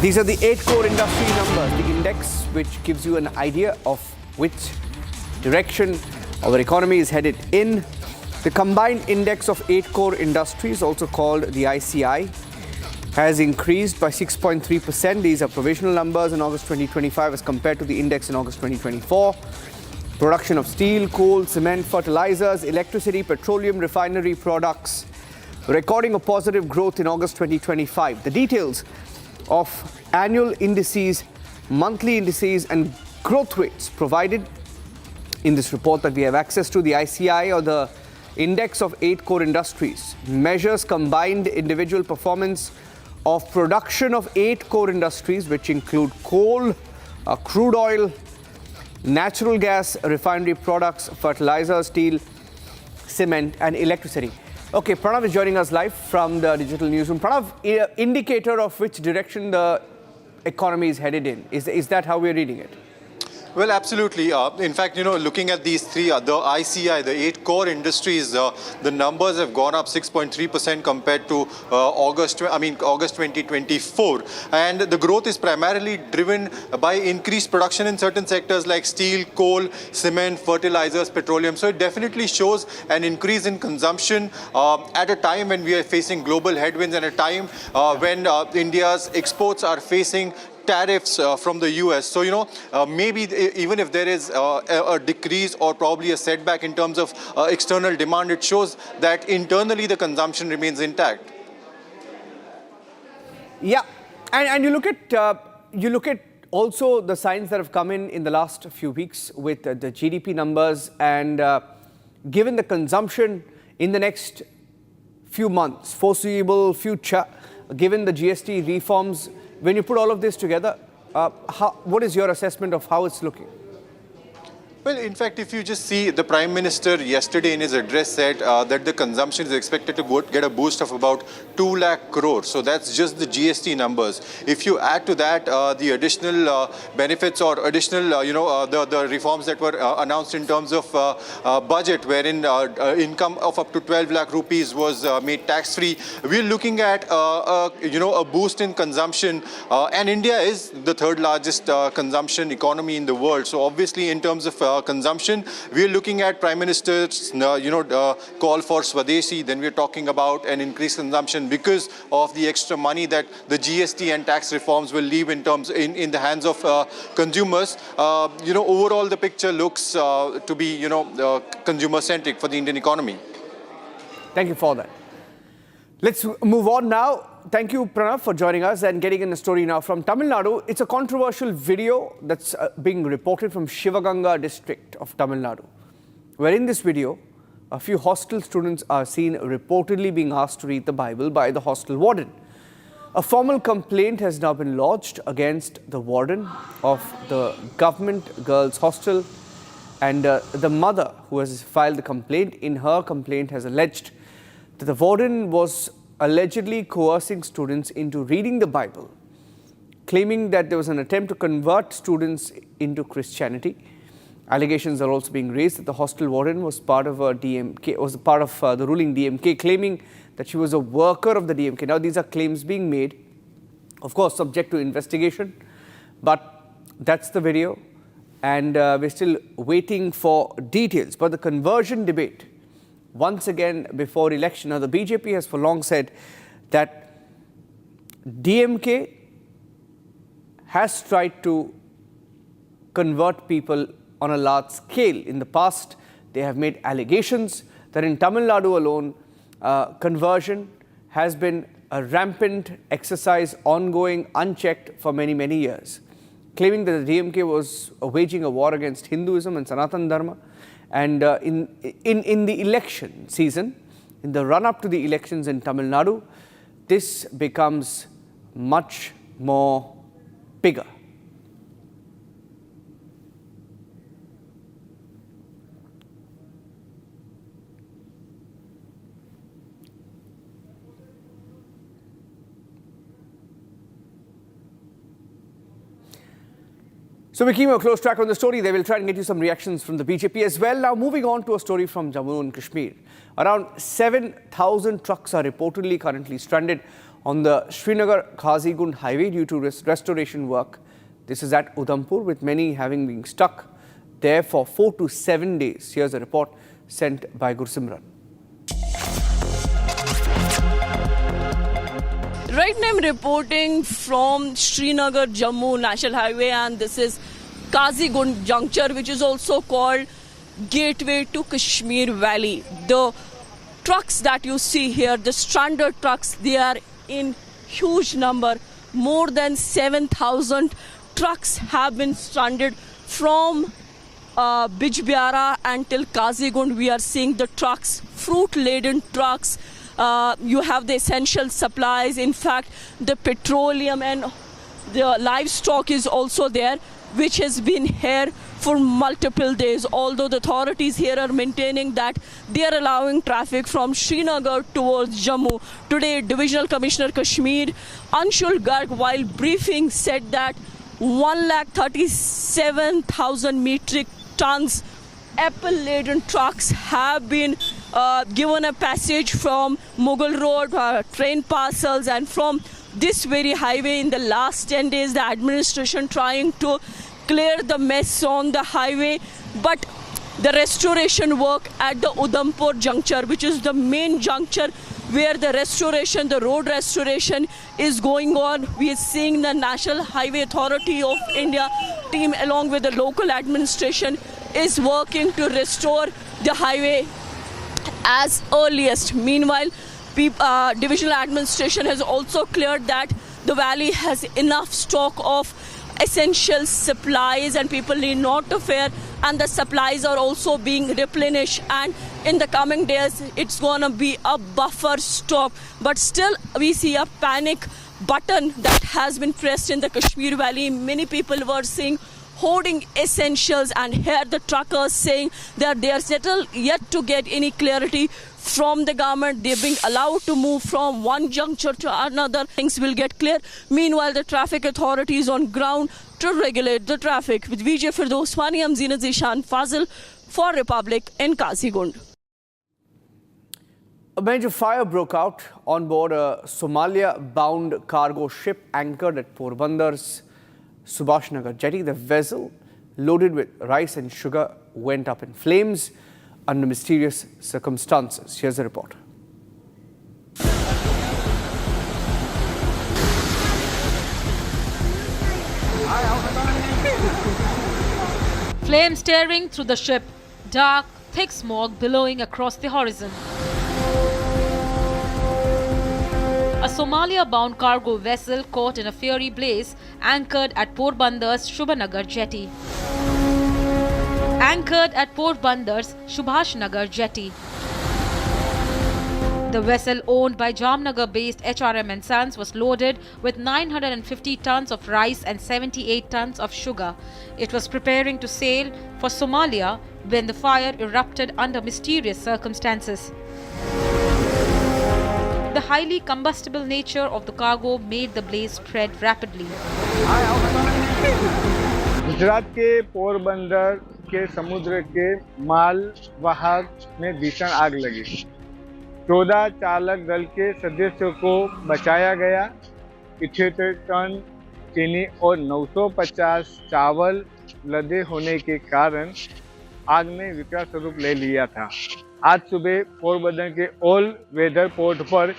These are the 8 core industry numbers, the index which gives you an idea of which direction our economy is headed in. The combined index of 8 core industries, also called the ICI, has increased by 6.3%. These are provisional numbers in August 2025 as compared to the index in August 2024. Production of steel, coal, cement, fertilizers, electricity, petroleum, refinery products, recording a positive growth in August 2025. The details of annual indices, monthly indices and growth rates provided in this report that we have access to. The ICI, or the index of 8 core industries, measures combined individual performance of production of 8 core industries, which include coal, crude oil, natural gas, refinery products, fertilizer, steel, cement and electricity. Okay, Pranav is joining us live from the digital newsroom. Pranav, indicator of which direction the economy is headed in. Is that how we're reading it? Well, absolutely. In fact, looking at these three, the ICI, the 8 core industries, the numbers have gone up 6.3% compared to August 2024. And the growth is primarily driven by increased production in certain sectors like steel, coal, cement, fertilizers, petroleum. So it definitely shows an increase in consumption at a time when we are facing global headwinds and a time when India's exports are facing tariffs from the US. So, maybe even if there is a decrease or probably a setback in terms of external demand, it shows that internally the consumption remains intact. Yeah, and you look at also the signs that have come in the last few weeks with the GDP numbers, and given the consumption in the next few months, foreseeable future, given the GST reforms, when you put all of this together, what is your assessment of how it's looking? Well, in fact, if you just see, the Prime Minister yesterday in his address said that the consumption is expected to get a boost of about 2 lakh crore. So that's just the GST numbers. If you add to that the additional benefits or additional, the reforms that were announced in terms of budget, wherein income of up to 12 lakh rupees was made tax-free, we're looking at, a boost in consumption. And India is the third largest consumption economy in the world. So obviously, in terms of consumption, we are looking at Prime Minister's call for Swadeshi. Then we're talking about an increased consumption because of the extra money that the GST and tax reforms will leave in the hands of consumers. Overall the picture looks to be consumer centric for the Indian economy. Thank you for that. Let's move on now. Thank you, Pranav, for joining us and getting in the story now from Tamil Nadu. It's a controversial video that's being reported from Shivaganga district of Tamil Nadu, where in this video, a few hostel students are seen reportedly being asked to read the Bible by the hostel warden. A formal complaint has now been lodged against the warden of the government girls' hostel, and the mother who has filed the complaint, in her complaint, has alleged that the warden was allegedly coercing students into reading the Bible, claiming that there was an attempt to convert students into Christianity. Allegations are also being raised that the hostel warden was part of the ruling DMK, claiming that she was a worker of the DMK. Now, these are claims being made, of course, subject to investigation. But that's the video, and we're still waiting for details. But the conversion debate, once again before election, now the BJP has for long said that DMK has tried to convert people on a large scale. In the past, they have made allegations that in Tamil Nadu alone, conversion has been a rampant exercise, ongoing, unchecked for many, many years, claiming that the DMK was waging a war against Hinduism and Sanatan Dharma. And in the election season, in the run-up to the elections in Tamil Nadu, this becomes much more bigger. So we're keeping a close track on the story. They will try and get you some reactions from the BJP as well. Now moving on to a story from Jammu and Kashmir. Around 7,000 trucks are reportedly currently stranded on the Srinagar-Khazigund highway due to restoration work. This is at Udhampur, with many having been stuck there for 4 to 7 days. Here's a report sent by Gursimran. Right now I'm reporting from Srinagar Jammu National Highway, and this is Khazigund juncture, which is also called gateway to Kashmir Valley. The trucks that you see here, the stranded trucks, they are in huge number. More than 7,000 trucks have been stranded from Bijbihara until Khazigund. We are seeing the trucks, fruit-laden trucks. You have the essential supplies. In fact, the petroleum and the livestock is also there, which has been here for multiple days. Although the authorities here are maintaining that they are allowing traffic from Srinagar towards Jammu. Today, Divisional Commissioner Kashmir, Zubeen Garg, while briefing, said that 137,000 metric tons apple-laden trucks have been given a passage from Mughal Road, train parcels, and from this very highway. In the last 10 days, the administration trying to clear the mess on the highway, but the restoration work at the Udhampur juncture, which is the main juncture where the restoration, the road restoration is going on. We are seeing the National Highway Authority of India team along with the local administration is working to restore the highway as earliest. Meanwhile, divisional administration has also cleared that the valley has enough stock of essential supplies and people need not to fear, and the supplies are also being replenished, and in the coming days it's going to be a buffer stop. But still we see a panic button that has been pressed in the Kashmir Valley. Many people were seeing hoarding essentials, and here the truckers saying that they are yet to get any clarity from the government. They're being allowed to move from one juncture to another. Things will get clear. Meanwhile, the traffic authorities on ground to regulate the traffic. With Vijay Firdoswani, I'm Zina Zishan Fazil for Republic in Khazigund. A major fire broke out on board a Somalia-bound cargo ship anchored at Porbandar's Subhash Nagar jetty. The vessel, loaded with rice and sugar, went up in flames under mysterious circumstances. Here's the report. Flames tearing through the ship, dark, thick smoke billowing across the horizon. A Somalia-bound cargo vessel caught in a fiery blaze anchored at Porbandar's Shubhanagar jetty. The vessel, owned by Jamnagar-based HRM & Sons, was loaded with 950 tons of rice and 78 tons of sugar. It was preparing to sail for Somalia when the fire erupted under mysterious circumstances. The highly combustible nature of the cargo made the blaze spread rapidly. Gujarat के पोरबंदर के समुद्र के माल वाहक में भीषण आग लगी। 14 चालक दल के सदस्यों को बचाया गया। 78 टन चीनी और 950 चावल लदे होने के कारण आग ने विकराल स्वरूप ले लिया था। आज सुबह पोरबंदर के ऑल वेदर पोर्ट पर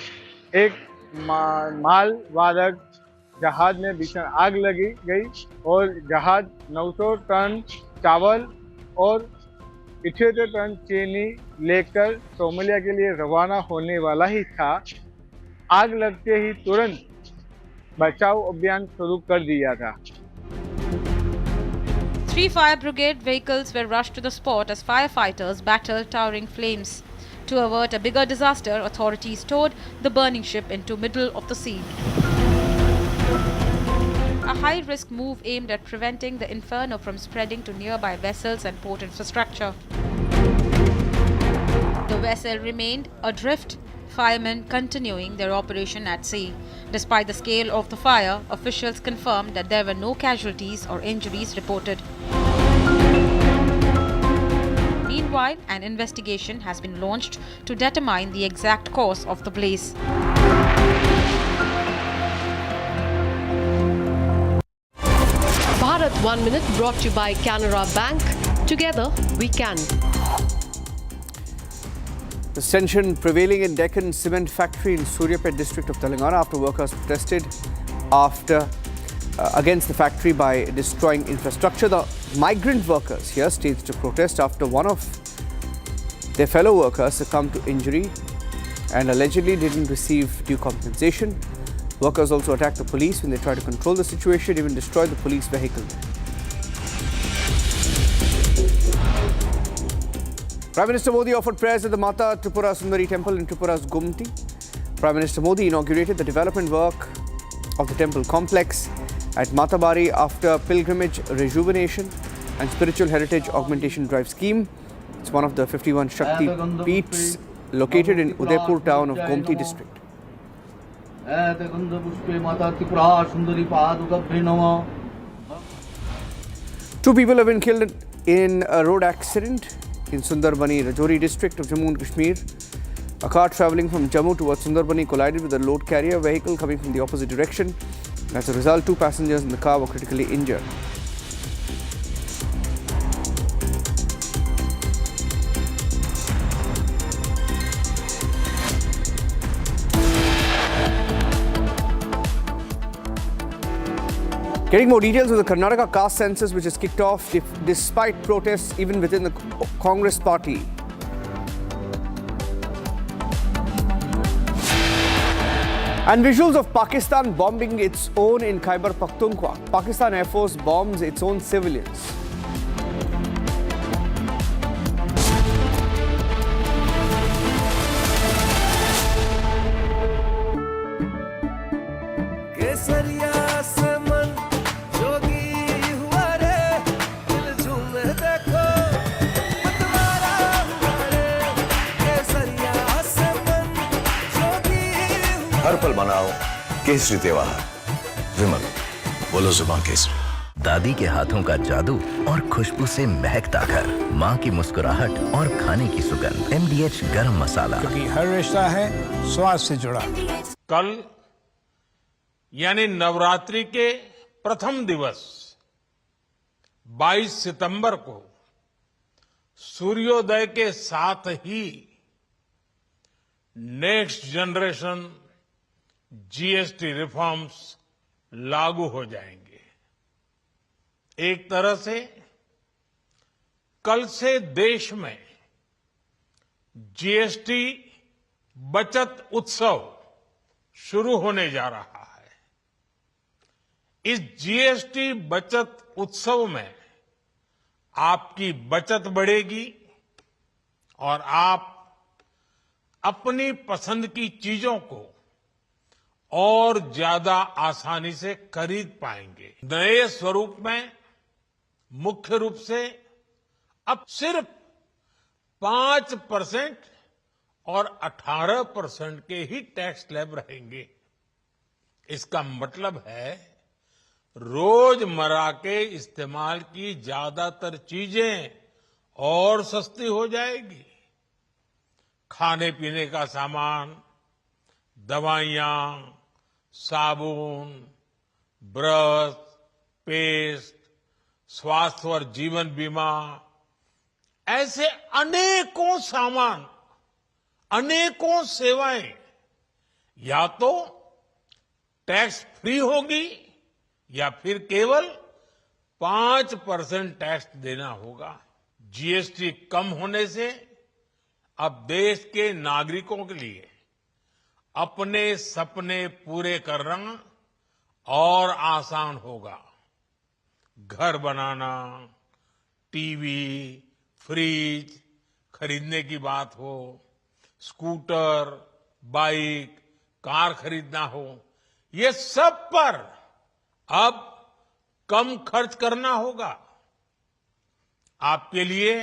एक माल वाहक जहाज में भीषण आग लगी गई और जहाज 900 टन चावल और 78 टन चीनी लेकर सोमालिया के लिए रवाना होने वाला ही था। आग लगते ही तुरंत बचाव अभियान शुरू कर दिया था। 3 fire brigade vehicles were rushed to the spot as firefighters battled towering flames. To avert a bigger disaster, authorities towed the burning ship into middle of the sea. A high-risk move aimed at preventing the inferno from spreading to nearby vessels and port infrastructure. The vessel remained adrift, firemen continuing their operation at sea. Despite the scale of the fire, officials confirmed that there were no casualties or injuries reported. Meanwhile, an investigation has been launched to determine the exact cause of the blaze. Bharat 1 Minute brought to you by Canara Bank. Together we can. The tension prevailing in Deccan Cement Factory in Suryapet district of Telangana after workers protested against the factory by destroying infrastructure. The migrant workers here staged a protest after one of their fellow workers succumbed to injury and allegedly didn't receive due compensation. Workers also attacked the police when they tried to control the situation, even destroyed the police vehicle. Prime Minister Modi offered prayers at the Mata Tripura Sundari temple in Tripura's Gumti. Prime Minister Modi inaugurated the development work of the temple complex at Matabari after pilgrimage rejuvenation and spiritual heritage augmentation drive scheme. It's one of the 51 Shakti Peeths located in Udaipur town of Gomti district. Two people have been killed in a road accident in Sundarbani, Rajouri district of Jammu and Kashmir. A car travelling from Jammu towards Sundarbani collided with a load carrier vehicle coming from the opposite direction. As a result, 2 passengers in the car were critically injured. Getting more details of the Karnataka caste census, which has kicked off despite protests even within the Congress party. And visuals of Pakistan bombing its own in Khyber Pakhtunkhwa. Pakistan Air Force bombs its own civilians. हर पल मनाओ केसरी त्योहार। विमल, बोलो जुबान केसरी। दादी के हाथों का जादू और खुशबू से महकता घर, माँ की मुस्कुराहट और खाने की सुगंध। MDH गरम मसाला, क्योंकि हर रिश्ता है स्वाद से जुड़ा। कल यानी नवरात्रि के प्रथम दिवस 22 सितंबर को सूर्योदय के साथ ही नेक्स्ट जनरेशन GST रिफॉर्म्स लागू हो जाएंगे। एक तरह से कल से देश में GST बचत उत्सव शुरू होने जा रहा है। इस GST बचत उत्सव में आपकी बचत बढ़ेगी और आप अपनी पसंद की चीजों को और ज्यादा आसानी से खरीद पाएंगे। नए स्वरूप में मुख्य रूप से अब सिर्फ 5% और 18% के ही टैक्स स्लैब रहेंगे। इसका मतलब है रोजमर्रा के इस्तेमाल की ज्यादातर चीजें और सस्ती हो जाएगी। खाने पीने का सामान, दवाइयां, साबुन, ब्रश, पेस्ट, स्वास्थ्य और जीवन बीमा, ऐसे अनेकों सामान, अनेकों सेवाएं या तो टैक्स फ्री होगी या फिर केवल 5% टैक्स देना होगा। जीएसटी कम होने से अब देश के नागरिकों के लिए अपने सपने पूरे करना और आसान होगा। घर बनाना, टीवी, फ्रिज खरीदने की बात हो, स्कूटर, बाइक, कार खरीदना हो, ये सब पर अब कम खर्च करना होगा। आपके लिए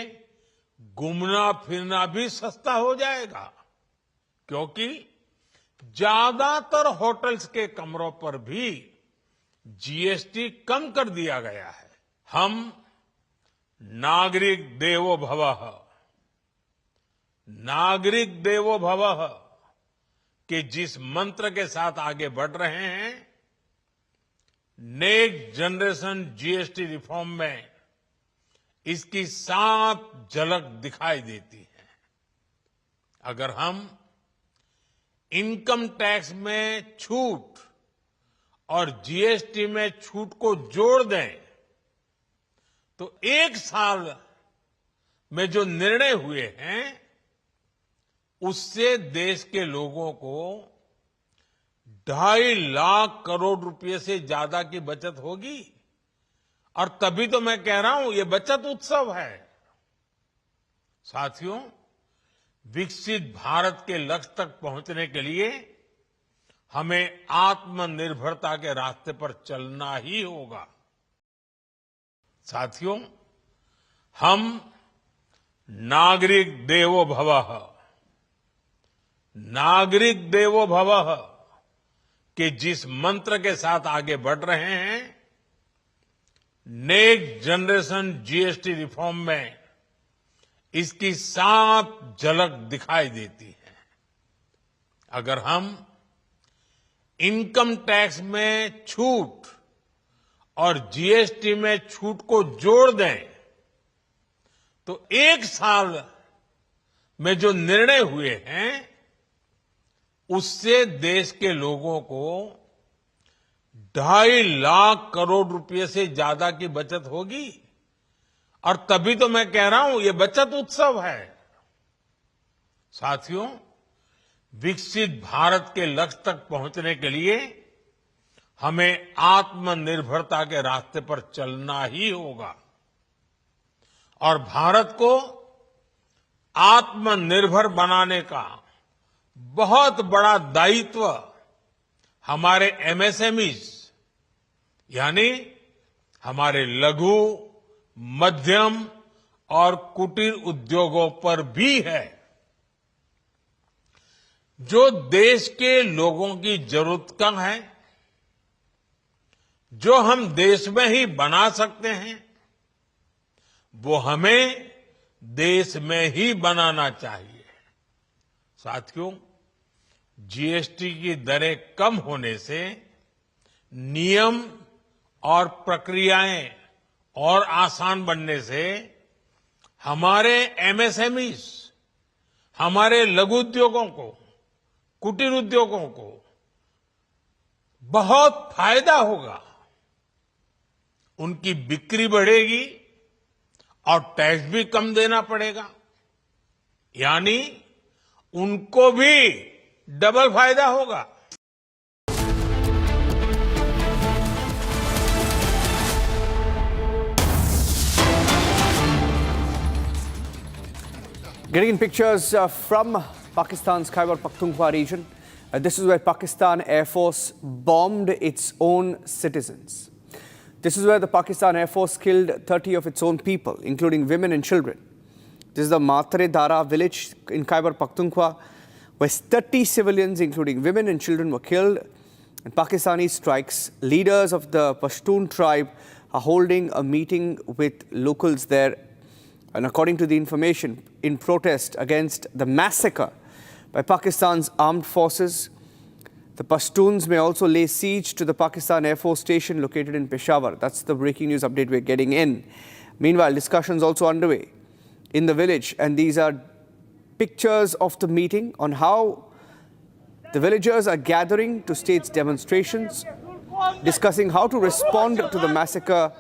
घूमना फिरना भी सस्ता हो जाएगा, क्योंकि ज्यादातर होटल्स के कमरों पर भी जीएसटी कम कर दिया गया है। हम नागरिक देवो भवः, नागरिक देवो भवः के जिस मंत्र के साथ आगे बढ़ रहे हैं, नेक्स्ट जनरेशन जीएसटी रिफॉर्म में इसकी साफ झलक दिखाई देती है। अगर हम इनकम टैक्स में छूट और जीएसटी में छूट को जोड़ दें तो एक साल में जो निर्णय हुए हैं उससे देश के लोगों को 2.5 लाख करोड़ रुपए से ज्यादा की बचत होगी। और तभी तो मैं कह रहा हूं ये बचत उत्सव है। साथियों, विकसित भारत के लक्ष्य तक पहुंचने के लिए हमें आत्मनिर्भरता के रास्ते पर चलना ही होगा। साथियों, हम नागरिक देवो भवः, नागरिक देवो भवः के जिस मंत्र के साथ आगे बढ़ रहे हैं, नेक्स्ट जनरेशन जीएसटी रिफॉर्म में इसकी साफ झलक दिखाई देती है। अगर हम इनकम टैक्स में छूट और जीएसटी में छूट को जोड़ दें तो एक साल में जो निर्णय हुए हैं उससे देश के लोगों को 2.5 लाख करोड़ रुपए से ज्यादा की बचत होगी। और तभी तो मैं कह रहा हूं ये बचत उत्सव है। साथियों, विकसित भारत के लक्ष्य तक पहुंचने के लिए हमें आत्मनिर्भरता के रास्ते पर चलना ही होगा। और भारत को आत्मनिर्भर बनाने का बहुत बड़ा दायित्व हमारे एमएसएमईज यानी हमारे लघु, मध्यम और कुटीर उद्योगों पर भी है, जो देश के लोगों की जरूरत का है, जो हम देश में ही बना सकते हैं, वो हमें देश में ही बनाना चाहिए। साथियों, जीएसटी की दरें कम होने से नियम और प्रक्रियाएं और आसान बनने से हमारे एमएसएमईज, हमारे लघु उद्योगों को, कुटीर उद्योगों को बहुत फायदा होगा। उनकी बिक्री बढ़ेगी और टैक्स भी कम देना पड़ेगा, यानी उनको भी डबल फायदा होगा। Getting in pictures from Pakistan's Khyber Pakhtunkhwa region. This is where Pakistan Air Force bombed its own citizens. This is where the Pakistan Air Force killed 30 of its own people, including women and children. This is the Matre Dara village in Khyber Pakhtunkhwa, where 30 civilians, including women and children, were killed. And Pakistani strikes. Leaders of the Pashtun tribe are holding a meeting with locals there. And according to the information, in protest against the massacre by Pakistan's armed forces, The Pashtuns may also lay siege to the Pakistan Air Force station located in Peshawar. That's the breaking news update we're getting in. Meanwhile, discussions also underway in the village, and these are pictures of the meeting on how the villagers are gathering to stage demonstrations, discussing how to respond to the massacre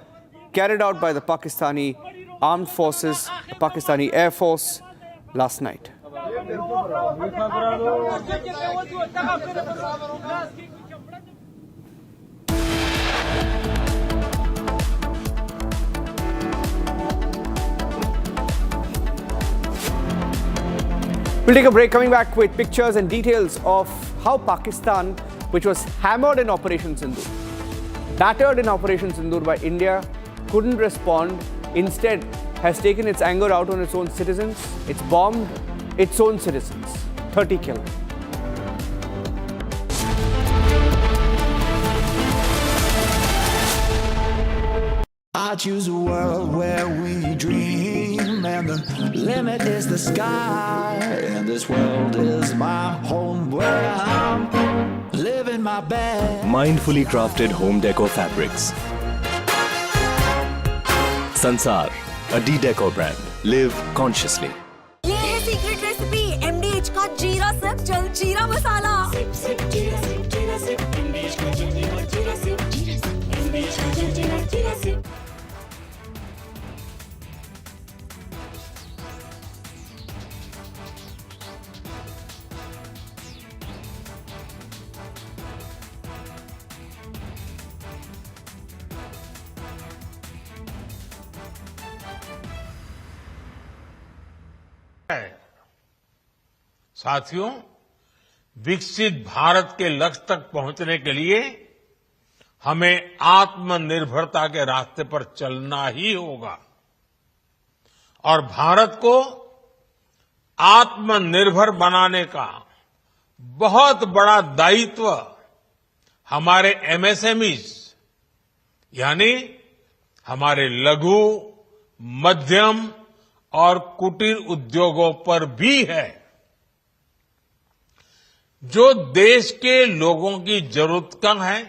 carried out by the Pakistani armed forces, the Pakistani Air Force, last night. We'll take a break, coming back with pictures and details of how Pakistan, which was hammered in Operation Sindoor, battered in Operation Sindoor by India, couldn't respond, instead has taken its anger out on its own citizens. It's bombed its own citizens. 30 killed. I choose a world where we dream, and the limit is the sky. And this world is my home where I'm living my best. Mindfully crafted home decor fabrics. Sansar, a D-Decor brand. Live consciously. ये है secret recipe MDH का जीरा SIP जल जीरा मसाला। SIP SIP जीरा SIP जीरा SIP MDH का जल जीरा सिप MDH का जल जीरा सिप। साथियों, विकसित भारत के लक्ष्य तक पहुंचने के लिए हमें आत्मनिर्भरता के रास्ते पर चलना ही होगा और भारत को आत्मनिर्भर बनाने का बहुत बड़ा दायित्व हमारे एमएसएमईज यानी हमारे लघु, मध्यम और कुटीर उद्योगों पर भी है, जो देश के लोगों की जरूरत कम है,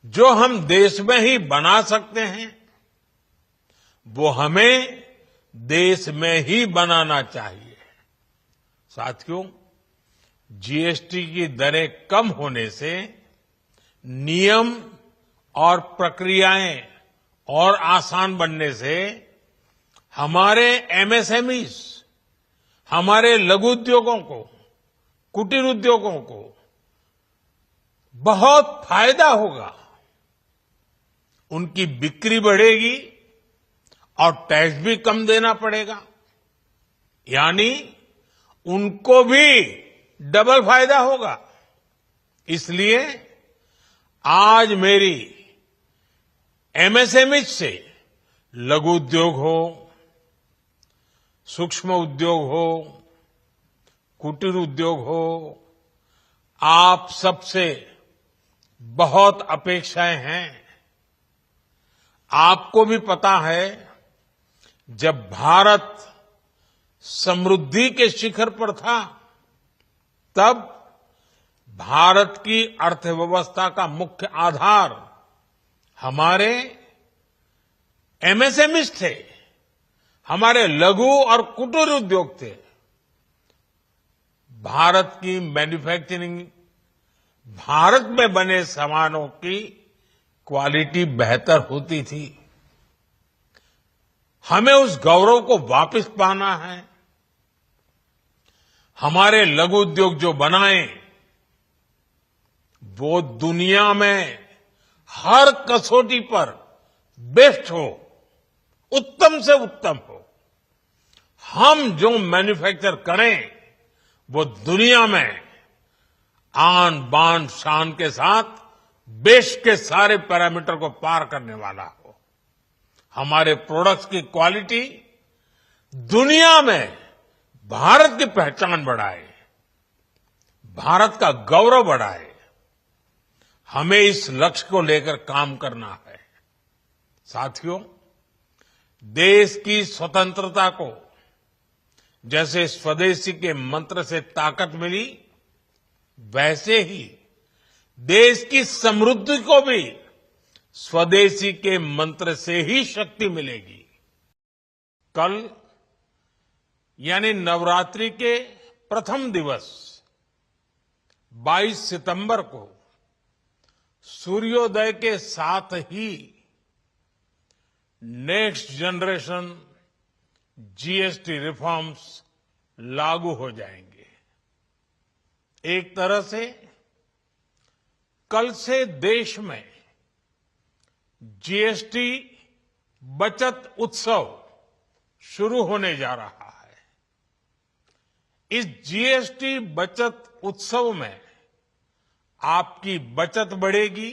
जो हम देश में ही बना सकते हैं, वो हमें देश में ही बनाना चाहिए। साथियों, जीएसटी की दरें कम होने से नियम और प्रक्रियाएं और आसान बनने से हमारे एमएसएमईज, हमारे लघु उद्योगों को, कुटीर उद्योगों को बहुत फायदा होगा। उनकी बिक्री बढ़ेगी और टैक्स भी कम देना पड़ेगा, यानी उनको भी डबल फायदा होगा। इसलिए आज मेरी एमएसएमई से लघु उद्योग हो, सूक्ष्म उद्योग हो, कुटीर उद्योग हो, आप सबसे बहुत अपेक्षाएं हैं। आपको भी पता है, जब भारत समृद्धि के शिखर पर था, तब भारत की अर्थव्यवस्था का मुख्य आधार हमारे एमएसएमईज थे, हमारे लघु और कुटीर उद्योग थे। भारत की मैन्युफैक्चरिंग, भारत में बने सामानों की क्वालिटी बेहतर होती थी। हमें उस गौरव को वापस पाना है। हमारे लघु उद्योग जो बनाए, वो दुनिया में हर कसौटी पर बेस्ट हो, उत्तम से उत्तम हो। हम जो मैन्युफैक्चर करें, वो दुनिया में आन बान शान के साथ बेस्ट के सारे पैरामीटर को पार करने वाला हो। हमारे प्रोडक्ट्स की क्वालिटी दुनिया में भारत की पहचान बढ़ाए, भारत का गौरव बढ़ाए। हमें इस लक्ष्य को लेकर काम करना है। साथियों, देश की स्वतंत्रता को जैसे स्वदेशी के मंत्र से ताकत मिली, वैसे ही देश की समृद्धि को भी स्वदेशी के मंत्र से ही शक्ति मिलेगी। कल यानी नवरात्रि के प्रथम दिवस 22 सितंबर को सूर्योदय के साथ ही नेक्स्ट जनरेशन जीएसटी रिफॉर्म्स लागू हो जाएंगे। एक तरह से कल से देश में जीएसटी बचत उत्सव शुरू होने जा रहा है। इस जीएसटी बचत उत्सव में आपकी बचत बढ़ेगी,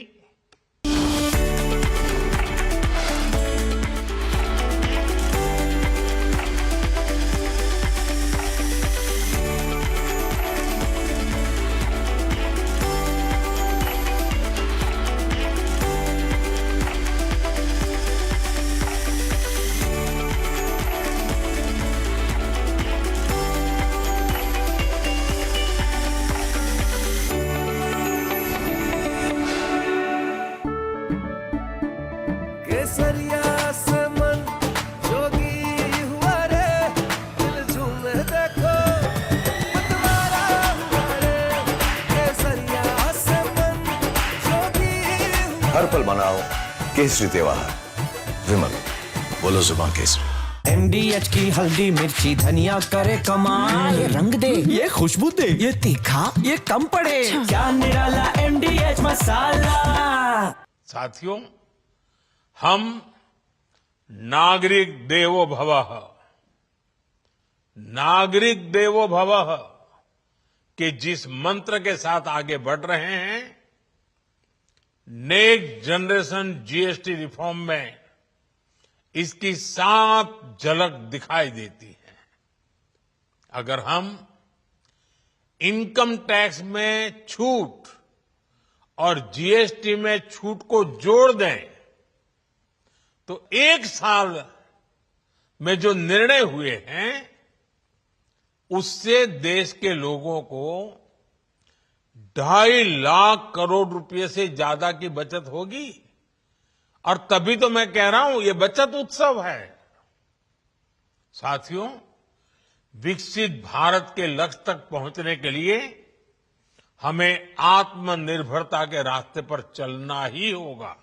हर पल मनाओ केसरी त्योहार। विमल, बोलो जुबान केसरी। MDH की हल्दी मिर्ची धनिया करे कमाल, ये रंग दे, ये खुशबू दे, ये तीखा, ये कम पड़े, क्या निराला MDH मसाला। साथियों, हम नागरिक देवो भवः, नागरिक देवो भवः के जिस मंत्र के साथ आगे बढ़ रहे हैं, नेक्स्ट जनरेशन जीएसटी रिफॉर्म में इसकी साफ झलक दिखाई देती है। अगर हम इनकम टैक्स में छूट और जीएसटी में छूट को जोड़ दें तो एक साल में जो निर्णय हुए हैं उससे देश के लोगों को 2.5 लाख करोड़ रुपए से ज्यादा की बचत होगी। और तभी तो मैं कह रहा हूं ये बचत उत्सव है। साथियों, विकसित भारत के लक्ष्य तक पहुंचने के लिए हमें आत्मनिर्भरता के रास्ते पर चलना ही होगा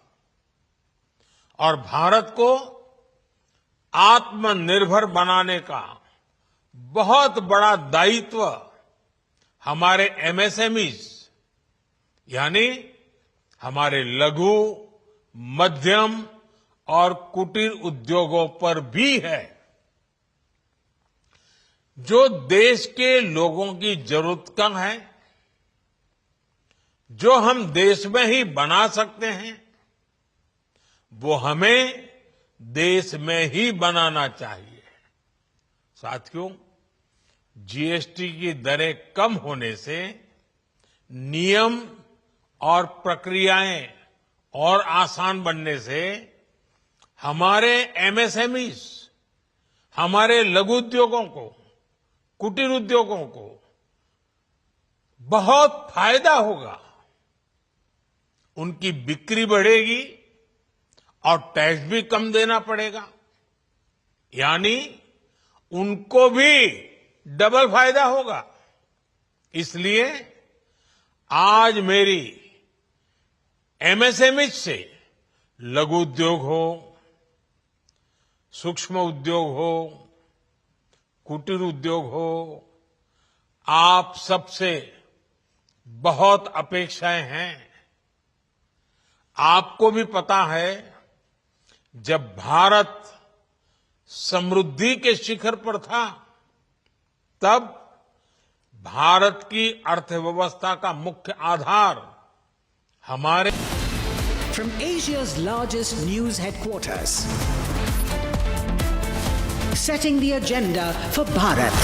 और भारत को आत्मनिर्भर बनाने का बहुत बड़ा दायित्व हमारे एमएसएमईज यानी हमारे लघु, मध्यम और कुटीर उद्योगों पर भी है, जो देश के लोगों की जरूरत कम है, जो हम देश में ही बना सकते हैं, वो हमें देश में ही बनाना चाहिए। साथियों, जीएसटी की दरें कम होने से नियम और प्रक्रियाएं और आसान बनने से हमारे एमएसएमईज, हमारे लघु उद्योगों को, कुटीर उद्योगों को बहुत फायदा होगा। उनकी बिक्री बढ़ेगी और टैक्स भी कम देना पड़ेगा, यानी उनको भी डबल फायदा होगा। इसलिए आज मेरी एमएसएमई से लघु उद्योग हो, सूक्ष्म उद्योग हो, कुटीर उद्योग हो, आप सबसे बहुत अपेक्षाएं हैं। आपको भी पता है, जब भारत समृद्धि के शिखर पर था, तब भारत की अर्थव्यवस्था का मुख्य आधार हमारे From Asia's largest news headquarters, setting the agenda for Bharat.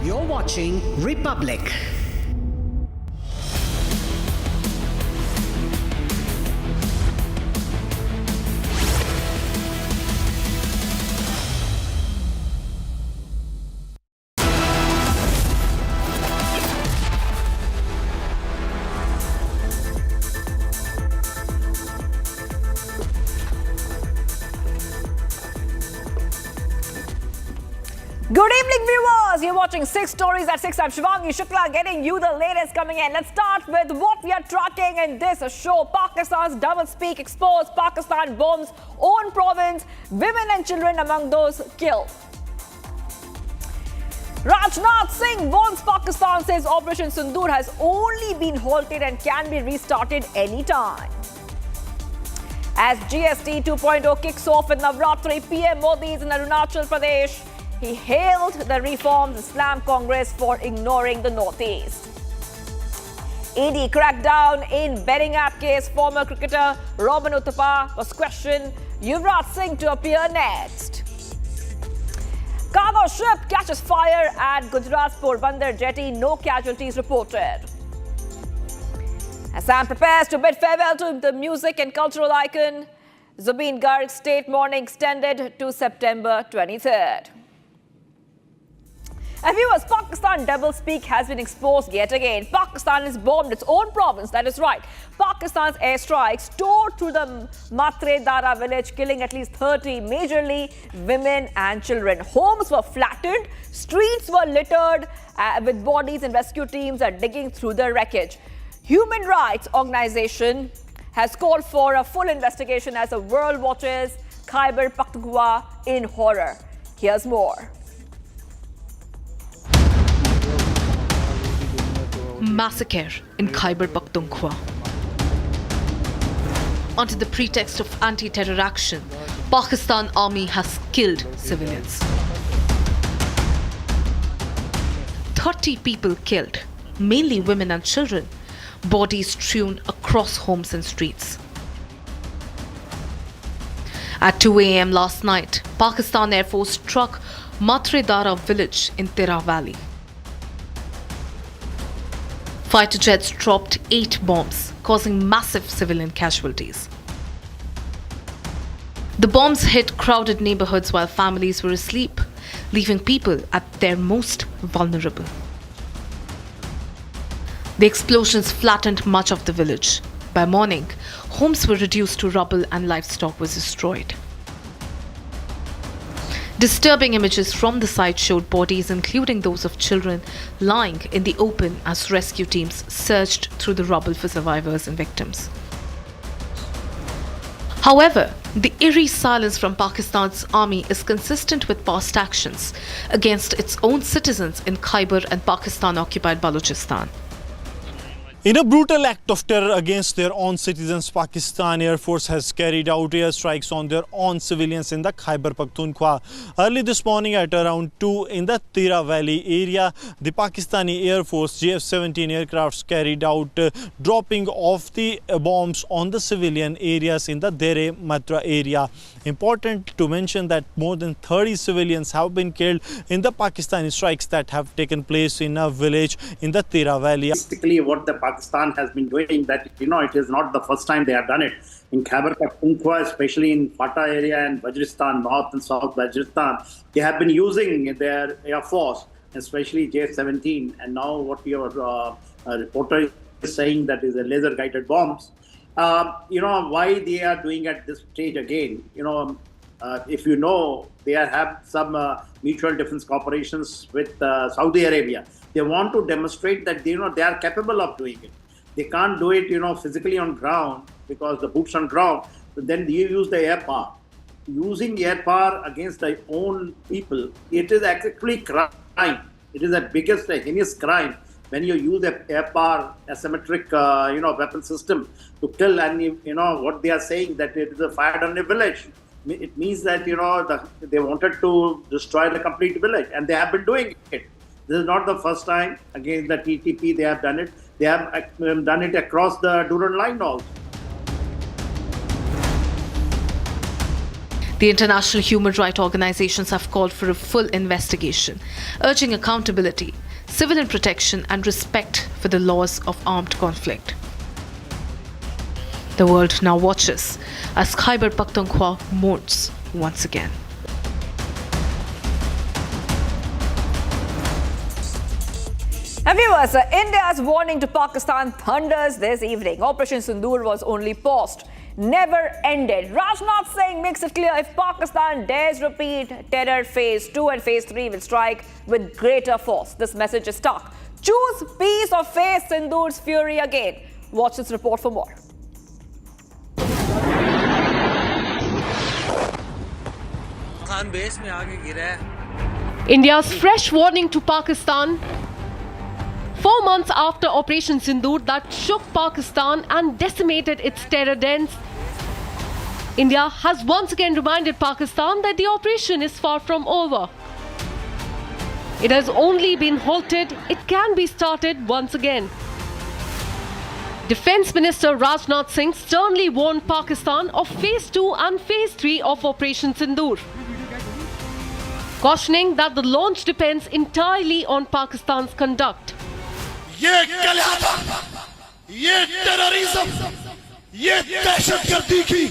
You're watching Republic. Good evening, viewers. You're watching 6 Stories at 6. I'm Shivangi Shukla, getting you the latest coming in. Let's start with what we are tracking in this show. Pakistan's double-speak exposed. Pakistan bombs own province. Women and children among those killed. Rajnath Singh warns Pakistan, says Operation Sindoor has only been halted and can be restarted anytime. As GST 2.0 kicks off in Navratri, PM Modi is in Arunachal Pradesh. He hailed the reforms and slammed Congress for ignoring the Northeast. ED crackdown in betting app case. Former cricketer Robin Uthappa was questioned. Yuvraj Singh to appear next. Cargo ship catches fire at Gujarat's Porbandar jetty. No casualties reported. Assam prepares to bid farewell to the music and cultural icon. Zubeen Garg's state mourning extended to September 23rd. And viewers, Pakistan double-speak has been exposed yet again. Pakistan has bombed its own province, that is right. Pakistan's airstrikes tore through the Matre Dara village, killing at least 30 majorly women and children. Homes were flattened, streets were littered with bodies, and rescue teams are digging through the wreckage. Human rights organization has called for a full investigation as the world watches Khyber Pakhtunkhwa in horror. Here's more. Massacre in Khyber Pakhtunkhwa. Under the pretext of anti-terror action, Pakistan Army has killed civilians. 30 people killed, mainly women and children, bodies strewn across homes and streets. At 2 a.m. last night, Pakistan Air Force struck Matre Dara village in Tira Valley. Fighter jets dropped 8 bombs, causing massive civilian casualties. The bombs hit crowded neighborhoods while families were asleep, leaving people at their most vulnerable. The explosions flattened much of the village. By morning, homes were reduced to rubble and livestock was destroyed. Disturbing images from the site showed bodies, including those of children, lying in the open as rescue teams searched through the rubble for survivors and victims. However, the eerie silence from Pakistan's army is consistent with past actions against its own citizens in Khyber and Pakistan-occupied Balochistan. In a brutal act of terror against their own citizens, Pakistan Air Force has carried out airstrikes on their own civilians in the Khyber Pakhtunkhwa. Early this morning at around 2 in the Tira Valley area, the Pakistani Air Force JF-17 aircrafts carried out dropping off the bombs on the civilian areas in the Dere Matra area. Important to mention that more than 30 civilians have been killed in the Pakistani strikes that have taken place in a village in the Tira Valley. Basically, what the Pakistan has been doing, that it is not the first time they have done it. In Khyber Pakhtunkhwa, especially in Fata area and Bajiristan, North and South Bajiristan, they have been using their air force, especially JF-17. And now what your reporter is saying, that is a laser-guided bombs. Why they are doing at this stage again? If you know, they have some mutual defense cooperations with Saudi Arabia. They want to demonstrate that they are capable of doing it. They can't do it, physically on ground because the boots on ground. But then you use the air power. Using air power against their own people, it is actually crime. It is the biggest heinous crime when you use a air power asymmetric, weapon system to kill. And what they are saying, that it is a fired on a village. It means that they wanted to destroy the complete village, and they have been doing it. This is not the first time against the TTP they have done it. They have done it across the Durand line also. The international human rights organizations have called for a full investigation, urging accountability, civilian protection and respect for the laws of armed conflict. The world now watches as Khyber Pakhtunkhwa mourns once again. And viewers, India's warning to Pakistan thunders this evening. Operation Sindoor was only paused never ended. Rajnath Singh makes it clear if Pakistan dares repeat terror, phase 2 and phase 3 will strike with greater force. This message is stuck. Choose peace or face Sindhur's fury again. Watch this report for more. India's fresh warning to Pakistan. 4 months after Operation Sindoor that shook Pakistan and decimated its terror dens, India has once again reminded Pakistan that the operation is far from over. It has only been halted. It can be started once again. Defence Minister Rajnath Singh sternly warned Pakistan of Phase 2 and Phase 3 of Operation Sindoor, cautioning that the launch depends entirely on Pakistan's conduct. ये कलह था, ये terrorism, ये दहशतगर्दी की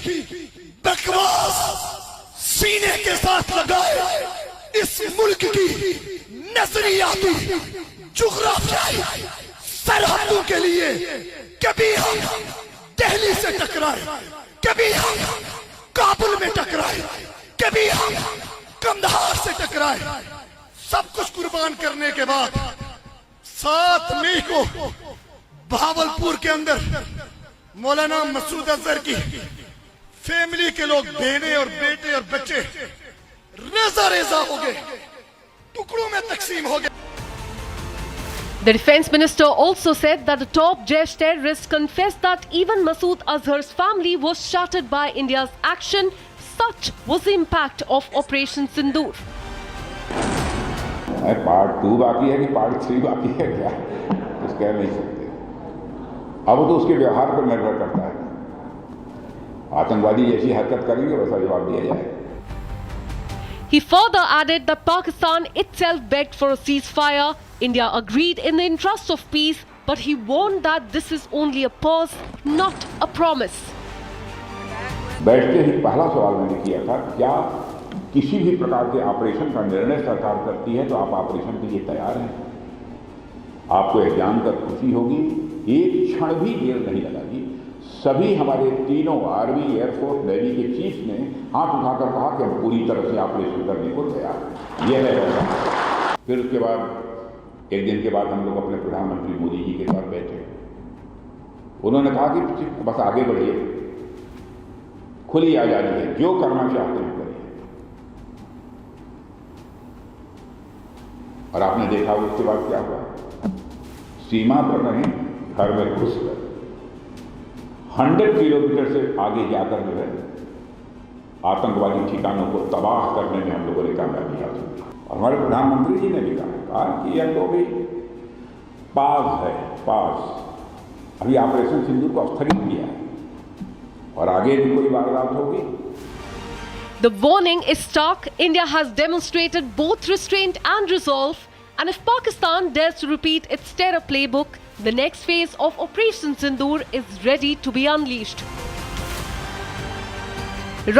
बकवास सीने के साथ लगाए इस मुल्क की नजरियाती जुग्राफियाई सरहदों के लिए कभी हम दिल्ली से टकराए, कभी हम काबुल में टकराए, कभी हम कंधार से टकराए। सब कुछ कुर्बान करने के बाद 7 मई को भावलपुर के अंदर मौलाना मसूद अजहर की फैमिली के लोग बहने और बेटे और बच्चे रेजा रेजा हो गए, टुकड़ों में तकसीम हो गए। The defence minister also said that the top Jaish terrorist confessed that even Masood Azhar's family was shattered by India's action. Such was the impact of Operation Sindoor. Part 2 बाकी है कि पार्ट 3 बाकी है क्या, कुछ कह नहीं सकते। अब वो तो उसके व्यवहार पर निर्भर करता है। आतंकवादी जैसी हरकत करेंगे वैसा जवाब दिया जाएगा। He further added that Pakistan itself begged for a ceasefire. India agreed in the interest of peace, but he warned that this is only a pause, not a promise. बैठते ही पहला सवाल मैंने किया था, क्या किसी भी प्रकार के ऑपरेशन का निर्णय सरकार करती है तो आप ऑपरेशन के लिए तैयार हैं? आपको यह जानकर खुशी होगी, एक क्षण भी देर नहीं लगाई। सभी हमारे तीनों आर्मी, एयरफोर्स, नेवी के चीफ ने हाथ उठाकर कहा कि हम पूरी तरह से ऑपरेशन करने को तैयार हैं। यह है। फिर उसके बाद एक दिन के बाद हम लोग अपने प्रधानमंत्री मोदी जी के साथ बैठे। उन्होंने कहा कि बस आगे बढ़िए, खुली आजादी है, जो करना चाहते हैं करिए। और आपने देखा उसके बाद क्या हुआ, सीमा पर नहीं, घर में घुसकर 100 किलोमीटर से आगे जाकर जो है आतंकवादी ठिकानों को तबाह करने में हम लोगों ने कामयाबी हासिल की। और हमारे प्रधानमंत्री जी ने भी कहा कि यह तो भी पास है, पास। अभी ऑपरेशन सिंदूर को स्थगित किया है और आगे भी कोई वारदात होगी। The warning is stark. India has demonstrated both restraint and resolve. And if Pakistan dares to repeat its terror playbook, the next phase of Operation Sindoor is ready to be unleashed.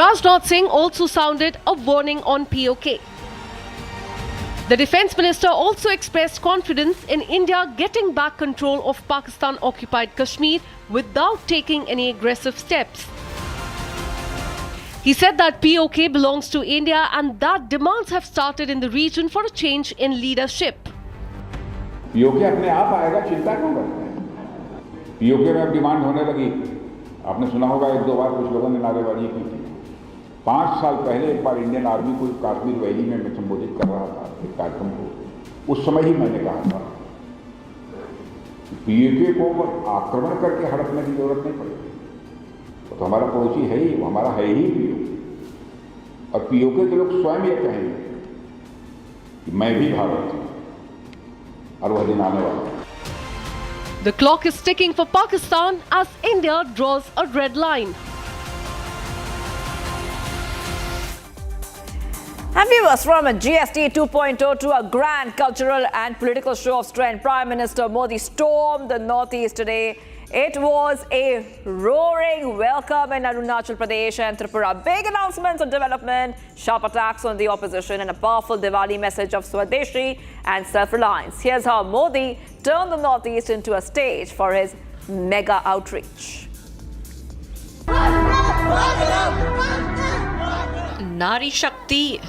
Rajnath Singh also sounded a warning on POK. The defence minister also expressed confidence in India getting back control of Pakistan-occupied Kashmir without taking any aggressive steps. He said that POK belongs to India and that demands have started in the region for a change in leadership. POK अपने आप आएगा, चिंता क्यों करते हैं? POK में अब demand होने लगी। आपने सुना होगा 1-2 बार कुछ लोगों ने नारेबाजी की थी। 5 साल पहले एक बार इंडियन आर्मी को कश्मीर वैली में मैं संबोधित कर रहा था एक कार्यक्रम को। उस समय ही मैंने कहा था POK को आक्रमण करके हड़पने की जरूरत नहीं पड़ेगी। तो हमारा पड़ोसी है ही, वो हमारा है ही POK। और POK के लोग स्वयं ये कहेंगे कि मैं भी भारत हूं, और वह दिन आने वाला है। The clock is ticking for Pakistan as India draws a red line. And viewers, from a GST 2.0 to a grand cultural and political show of strength, Prime Minister Modi stormed the Northeast today. It was a roaring welcome in Arunachal Pradesh and Tripura. Big announcements on development, sharp attacks on the opposition, and a powerful Diwali message of Swadeshi and self-reliance. Here's how Modi turned the Northeast into a stage for his mega outreach. Nari Shakti,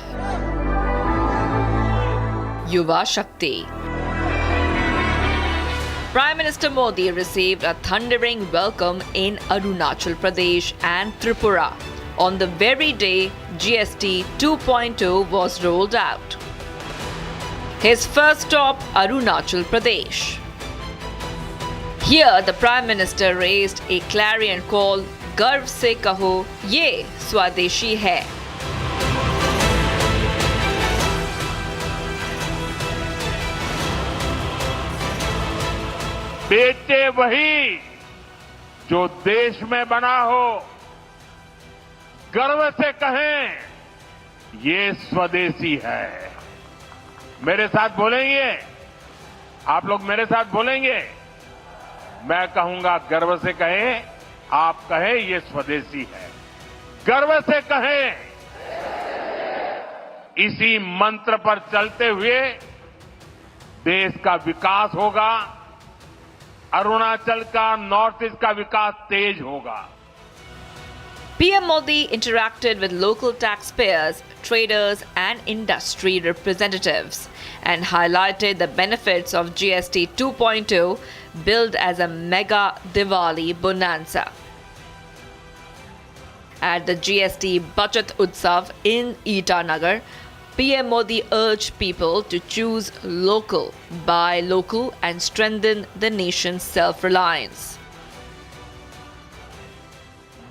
Yuva Shakti. Prime Minister Modi received a thundering welcome in Arunachal Pradesh and Tripura on the very day GST 2.0 was rolled out. His first stop, Arunachal Pradesh. Here, the Prime Minister raised a clarion call, Garv se kaho, ye Swadeshi hai. बेचे वही जो देश में बना हो, गर्व से कहें ये स्वदेशी है। मेरे साथ बोलेंगे, आप लोग मेरे साथ बोलेंगे, मैं कहूंगा गर्व से कहें, आप कहें ये स्वदेशी है। गर्व से कहें, इसी मंत्र पर चलते हुए देश का विकास होगा, अरुणाचल का, नॉर्थ ईस्ट का विकास तेज होगा। PM Modi interacted with local taxpayers, traders and industry representatives and highlighted the benefits of GST 2.0 billed as a mega Diwali bonanza. At the GST Bachat Utsav in Itanagar, PM Modi urged people to choose local, buy local and strengthen the nation's self-reliance.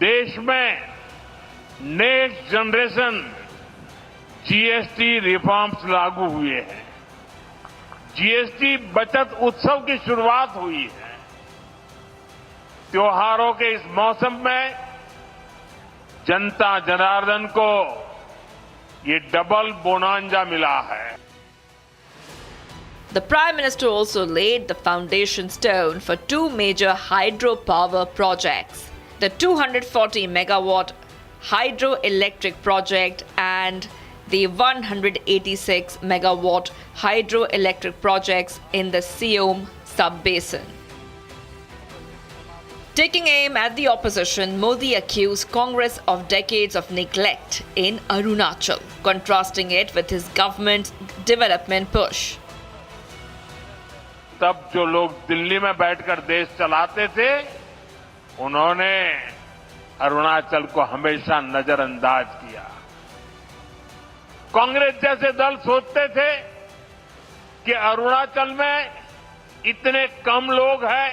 देश में next generation GST reforms लागू हुए हैं। GST बचत उत्सव की शुरुआत हुई है। त्योहारों के इस मौसम में जनता जनार्दन को ये डबल बोनांजा मिला है। The Prime Minister also laid the foundation stone for two major hydropower projects, the 240 megawatt hydroelectric project and the 186 megawatt hydroelectric projects in the Siom sub-basin. Taking aim at the opposition, Modi accused Congress of decades of neglect in Arunachal, contrasting it with his government's development push. तब जो लोग दिल्ली में बैठकर देश चलाते थे, उन्होंने अरुणाचल को हमेशा नजरअंदाज किया। कांग्रेस जैसे दल सोचते थे कि अरुणाचल में इतने कम लोग हैं,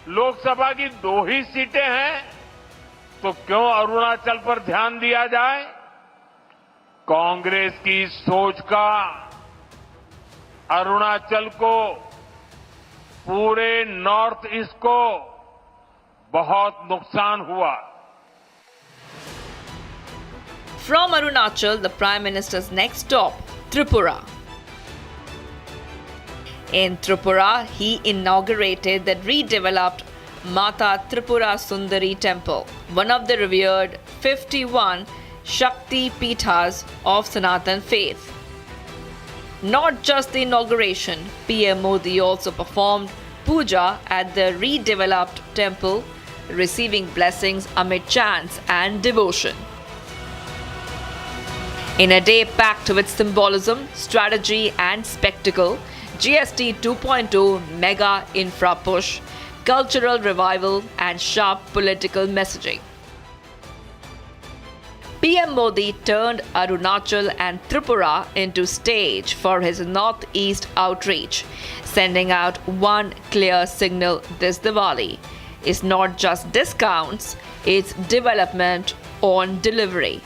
लोकसभा की 2 ही सीटें हैं, तो क्यों अरुणाचल पर ध्यान दिया जाए? कांग्रेस की सोच का अरुणाचल को, पूरे नॉर्थ ईस्ट को बहुत नुकसान हुआ। From Arunachal, the Prime Minister's next stop, Tripura. In Tripura, he inaugurated the redeveloped Mata Tripura Sundari Temple, one of the revered 51 Shakti Pithas of Sanatan faith. Not just the inauguration, PM Modi also performed puja at the redeveloped temple, receiving blessings amid chants and devotion. In a day packed with symbolism, strategy and spectacle, GST 2.0 mega infra push, cultural revival and sharp political messaging. PM Modi turned Arunachal and Tripura into stage for his northeast outreach, sending out one clear signal this Diwali. It's not just discounts, it's development on delivery.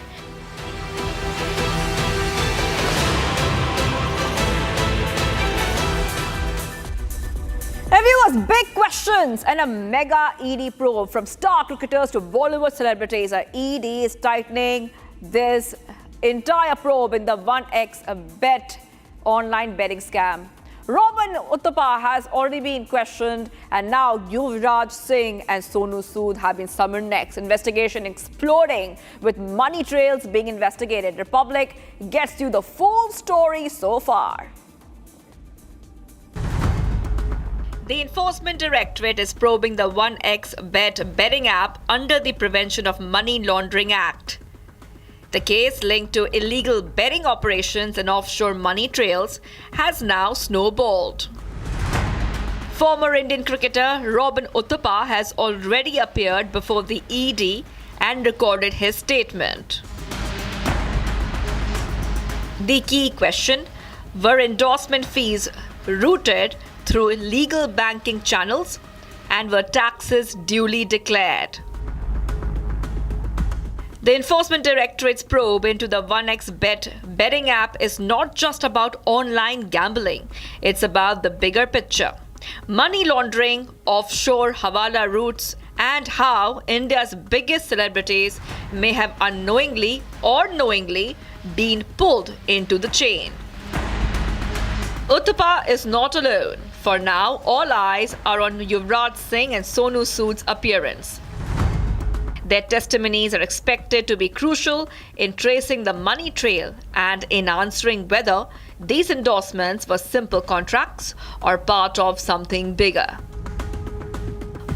Viewers, big questions and a mega ED probe from star cricketers to Bollywood celebrities. Our ED is tightening this entire probe in the 1x bet online betting scam. Robin Uttapa has already been questioned, and now Yuvraj Singh and Sonu Sood have been summoned next. Investigation exploding with money trails being investigated. Republic gets you the full story so far. The Enforcement Directorate is probing the 1xBet betting app under the Prevention of Money Laundering Act. The case linked to illegal betting operations and offshore money trails has now snowballed. Former Indian cricketer Robin Uthappa has already appeared before the ED and recorded his statement. The key question: were endorsement fees routed through legal banking channels, and were taxes duly declared? The Enforcement Directorate's probe into the 1xBet betting app is not just about online gambling, it's about the bigger picture. Money laundering, offshore hawala routes, and how India's biggest celebrities may have unknowingly or knowingly been pulled into the chain. Uthappa is not alone. For now, all eyes are on Rajnath Singh and Sonu Sood's appearance. Their testimonies are expected to be crucial in tracing the money trail and in answering whether these endorsements were simple contracts or part of something bigger.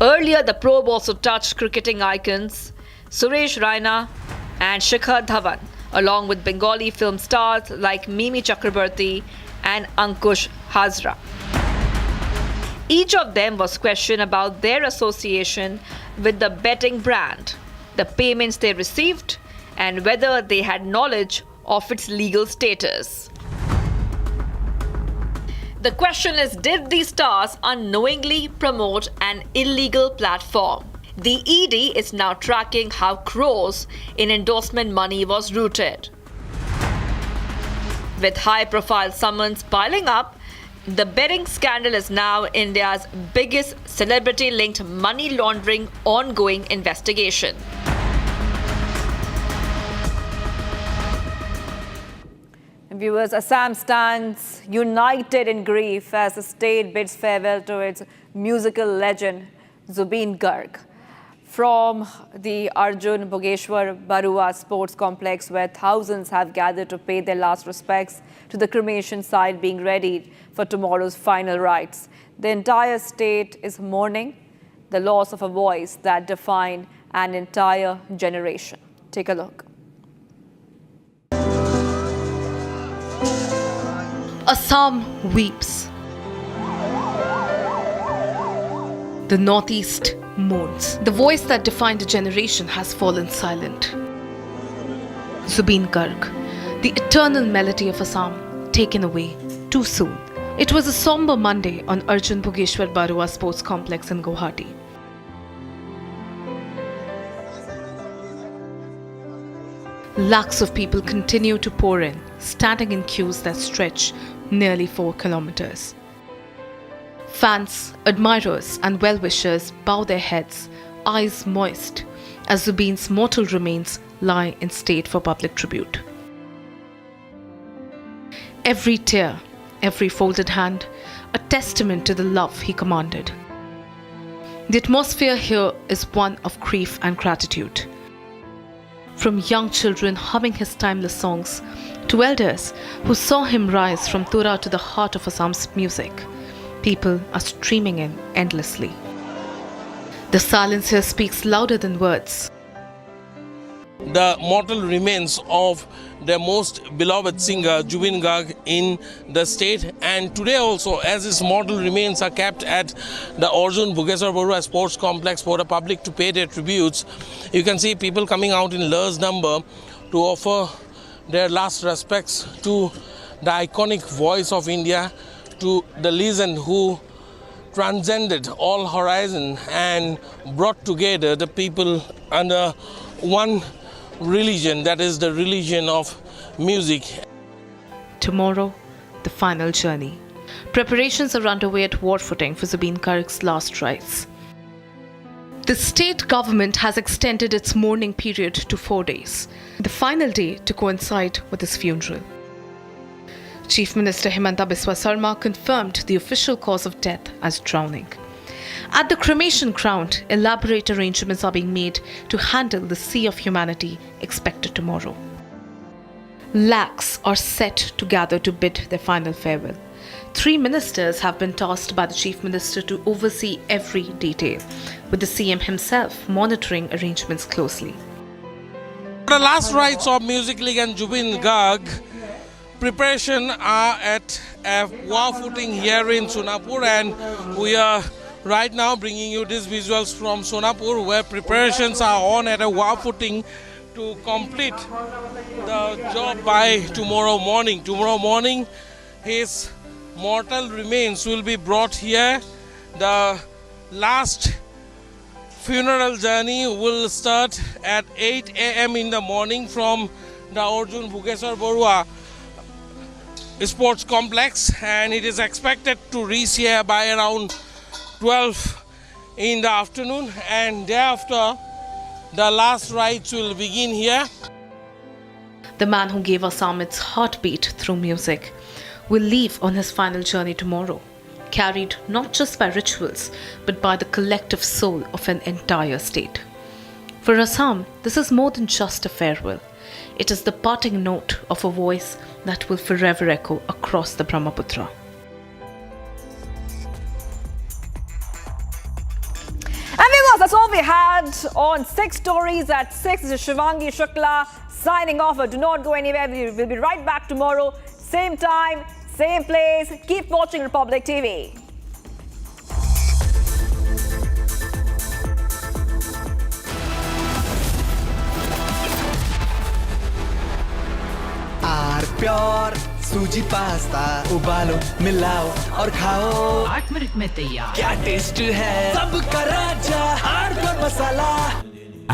Earlier, the probe also touched cricketing icons Suresh Raina and Shikhar Dhawan, along with Bengali film stars like Mimi Chakrabarti and Ankush Hazra. Each of them was questioned about their association with the betting brand, the payments they received, and whether they had knowledge of its legal status. The question is, did these stars unknowingly promote an illegal platform? The ED is now tracking how crores in endorsement money was routed. With high-profile summons piling up, the betting scandal is now India's biggest celebrity-linked money laundering ongoing investigation. Viewers, Assam stands united in grief as the state bids farewell to its musical legend, Zubeen Garg. From the Arjun Bhogeshwar Barua Sports Complex, where thousands have gathered to pay their last respects to the cremation site being readied for tomorrow's final rites. The entire state is mourning the loss of a voice that defined an entire generation. Take a look. Assam weeps. The Northeast mourns. The voice that defined a generation has fallen silent. Zubeen Garg, the eternal melody of Assam, taken away too soon. It was a somber Monday on Arjun Bhogeshwar Barua Sports Complex in Guwahati. Lakhs of people continue to pour in, standing in queues that stretch nearly 4 kilometers. Fans, admirers and well-wishers bow their heads, eyes moist, as Zubeen's mortal remains lie in state for public tribute. Every tear, every folded hand, a testament to the love he commanded. The atmosphere here is one of grief and gratitude. From young children humming his timeless songs to elders who saw him rise from Tura to the heart of Assam's music, people are streaming in endlessly. The silence here speaks louder than words. The mortal remains of their most beloved singer, Zubeen Garg, in the state. And today also, as his mortal remains are kept at the Arjun Bhogeshwar Barua Sports Complex for the public to pay their tributes, you can see people coming out in large number to offer their last respects to the iconic voice of India, to the legend who transcended all horizon and brought together the people under one religion, that is the religion of music. Tomorrow, the final journey. Preparations are underway at war footing for Zubeen Garg's last rites. The state government has extended its mourning period to 4 days, the final day to coincide with his funeral. Chief Minister Himanta Biswa Sarma confirmed the official cause of death as drowning. At the cremation ground, elaborate arrangements are being made to handle the sea of humanity expected tomorrow. Lakhs are set to gather to bid their final farewell. 3 ministers have been tasked by the Chief Minister to oversee every detail, with the CM himself monitoring arrangements closely. The last rites of Music League and Zubeen Garg preparation are at a war footing here in Sonapur, and we are right now bringing you these visuals from Sonapur, where preparations are on at a war footing to complete the job by tomorrow morning. Tomorrow morning, his mortal remains will be brought here. The last funeral journey will start at 8 a.m. in the morning from the Arjun Bhugeshwar Barua Sports Complex, and it is expected to reach here by around 12 in the afternoon, and thereafter the last rites will begin here. The man who gave Assam its heartbeat through music will leave on his final journey tomorrow, carried not just by rituals but by the collective soul of an entire state. For Assam, this is more than just a farewell. It is the parting note of a voice that will forever echo across the Brahmaputra. And viewers, that's all we had on 6 Stories at 6. This is Shivangi Shukla signing off. Do not go anywhere. We'll be right back tomorrow. Same time, same place. Keep watching Republic TV. Pure सूजी pasta उबालो मिलाओ और खाओ 8 minute में तैयार क्या taste है सबका राजा आर्नब मसाला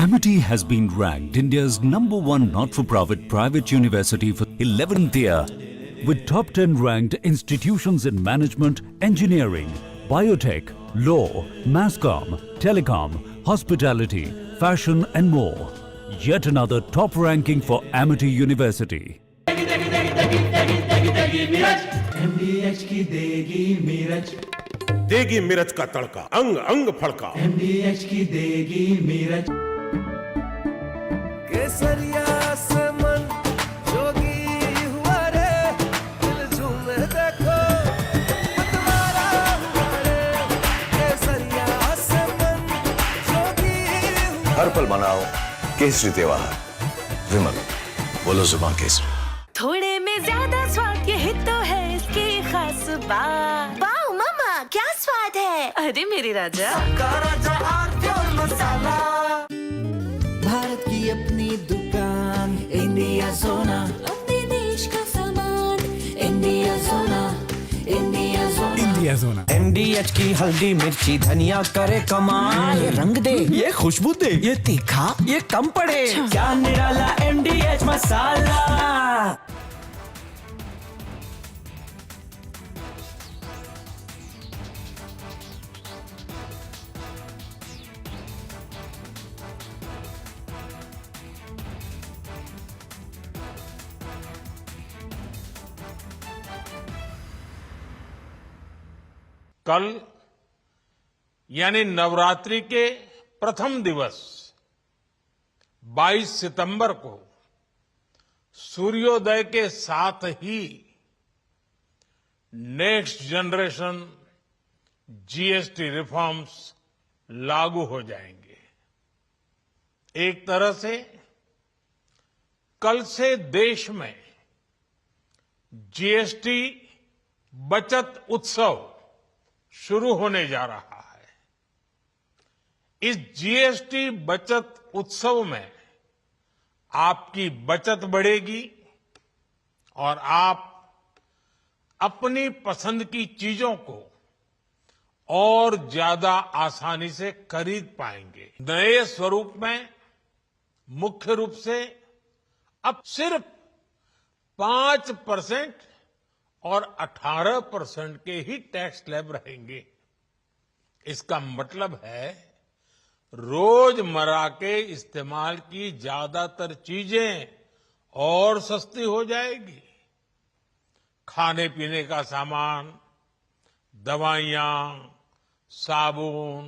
Amity has been ranked India's #1 not-for-profit private university for 11th year, with top 10 ranked institutions in management, engineering, biotech, law, masscom, telecom, hospitality, fashion and more. Yet another top ranking for Amity University. MDH की देगी मिर्च देगी मिर्च का तड़का अंग अंग फड़का MDH की देगी मिर्च केसरिया से मन जोगी हुआ रे दिल झूमे देखो तुम्हारा हुआ रे केसरिया से मन जोगी हर पल मनाओ केसरी त्योहार विमल बोलो जुबान केसरी थोड़े में ज्यादा स्वाद यही तो है इसकी खास बात। वाओ मामा क्या स्वाद है। अरे मेरे राजा मसाला। भारत की अपनी दुकान इंडिया सोना अपने देश का सामान इंडिया सोना इंडिया सोना इंडिया सोना MDH की हल्दी मिर्ची धनिया करे कमाल ये रंग दे ये खुशबू दे ये तीखा ये कम पड़े क्या निराला MDH मसाला। कल यानी नवरात्रि के प्रथम दिवस 22 सितंबर को सूर्योदय के साथ ही नेक्स्ट जनरेशन जीएसटी रिफॉर्म्स लागू हो जाएंगे। एक तरह से कल से देश में जीएसटी बचत उत्सव शुरू होने जा रहा है। इस जीएसटी बचत उत्सव में आपकी बचत बढ़ेगी और आप अपनी पसंद की चीजों को और ज्यादा आसानी से खरीद पाएंगे। नए स्वरूप में मुख्य रूप से अब सिर्फ 5% और 18% के ही टैक्स स्लैब रहेंगे। इसका मतलब है रोजमर्रा के इस्तेमाल की ज्यादातर चीजें और सस्ती हो जाएगी। खाने पीने का सामान, दवाइयां, साबुन,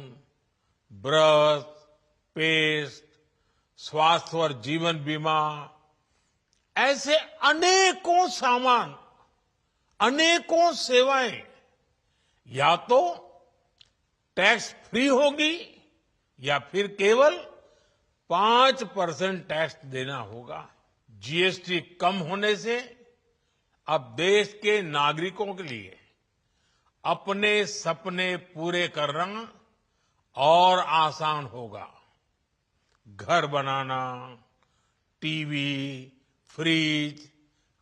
ब्रश, पेस्ट, स्वास्थ्य और जीवन बीमा, ऐसे अनेकों सामान, अनेकों सेवाएं या तो टैक्स फ्री होगी या फिर केवल 5% टैक्स देना होगा। जीएसटी कम होने से अब देश के नागरिकों के लिए अपने सपने पूरे करना और आसान होगा। घर बनाना, टीवी, फ्रिज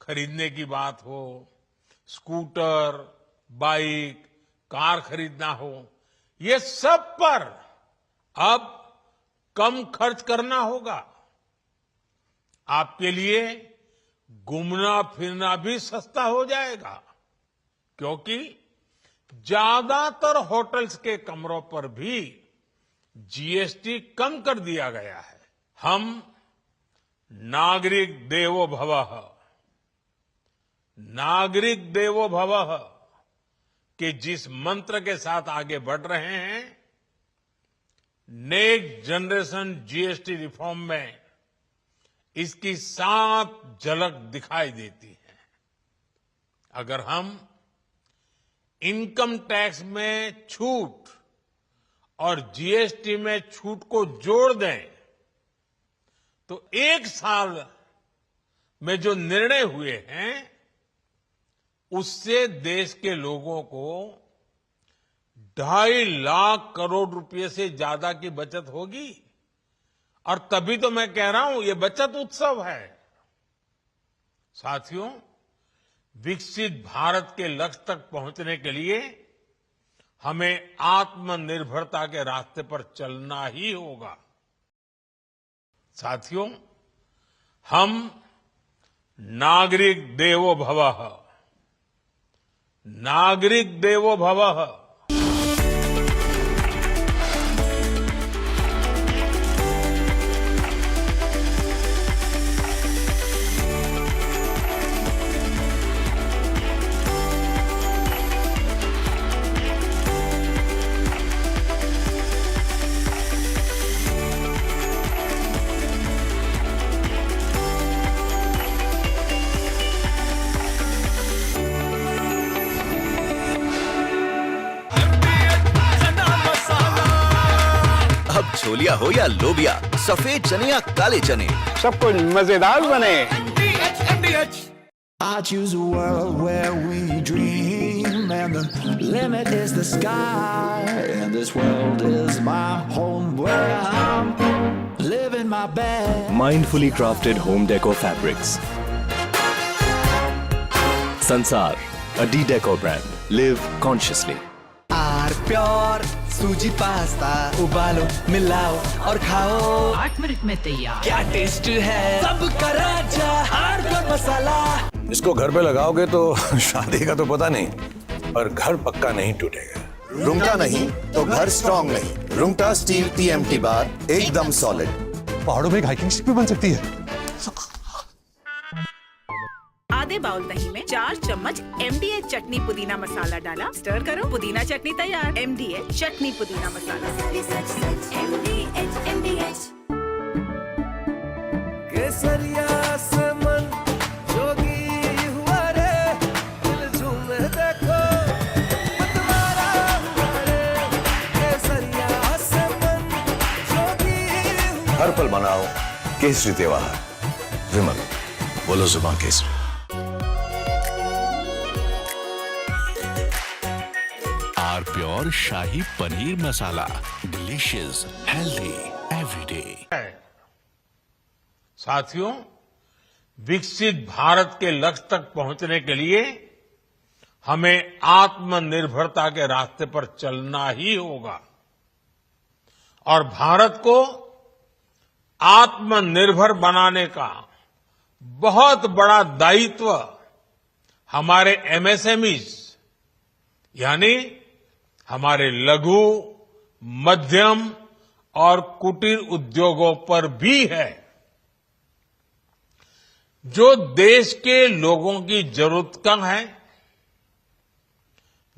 खरीदने की बात हो, स्कूटर, बाइक, कार खरीदना हो, ये सब पर अब कम खर्च करना होगा। आपके लिए घूमना फिरना भी सस्ता हो जाएगा, क्योंकि ज्यादातर होटल्स के कमरों पर भी जीएसटी कम कर दिया गया है। हम नागरिक देवो भवः, नागरिक देवो भवः के जिस मंत्र के साथ आगे बढ़ रहे हैं, नेक्स्ट जनरेशन जीएसटी रिफॉर्म में इसकी साफ झलक दिखाई देती है। अगर हम इनकम टैक्स में छूट और जीएसटी में छूट को जोड़ दें तो एक साल में जो निर्णय हुए हैं उससे देश के लोगों को 2.5 लाख करोड़ रुपए से ज्यादा की बचत होगी। और तभी तो मैं कह रहा हूं ये बचत उत्सव है। साथियों, विकसित भारत के लक्ष्य तक पहुंचने के लिए हमें आत्मनिर्भरता के रास्ते पर चलना ही होगा। साथियों, हम नागरिक देवो भवः, नागरिक देवो भवः छोलिया हो या लोबिया, सफेद चने या काले चने, सब कुछ मजेदार बने। I choose a world where we dream and the limit is the sky, and this world is my home where I'm living my best. Mindfully crafted home decor fabrics. Sansar, a D-Decor brand. Live consciously. Pure सूजी pasta उबालो, मिलाओ और खाओ, 8 minute में तैयार। क्या taste है, सबका राजा आर्नब मसाला। इसको घर पे लगाओगे तो शादी का तो पता नहीं, पर घर पक्का नहीं टूटेगा। रुंगटा नहीं तो घर स्ट्रॉन्ग नहीं। रुंगटा स्टील TMT बार एकदम सॉलिड। पहाड़ों में एक हाइकिंग स्टिक भी बन सकती है। आधे बाउल दही में 4 चम्मच MDH चटनी पुदीना मसाला डाला, स्टर करो, पुदीना चटनी तैयार। MDH चटनी पुदीना मसाला। MDH केसरिया से मन जोगी हुआ रे, दिल झूमे देखो मतवारा हुआ रे। केसरिया से मन जोगी हुआ। हर पल मनाओ केसरी त्योहार। विमल, बोलो जुबान Kesari. Pure shahi paneer masala, delicious, healthy everyday. साथियों, विकसित भारत के लक्ष्य तक पहुंचने के लिए हमें आत्मनिर्भरता के रास्ते पर चलना ही होगा और भारत को आत्मनिर्भर बनाने का बहुत बड़ा दायित्व हमारे MSMEs यानी हमारे लघु, मध्यम और कुटीर उद्योगों पर भी है, जो देश के लोगों की जरूरत कम है,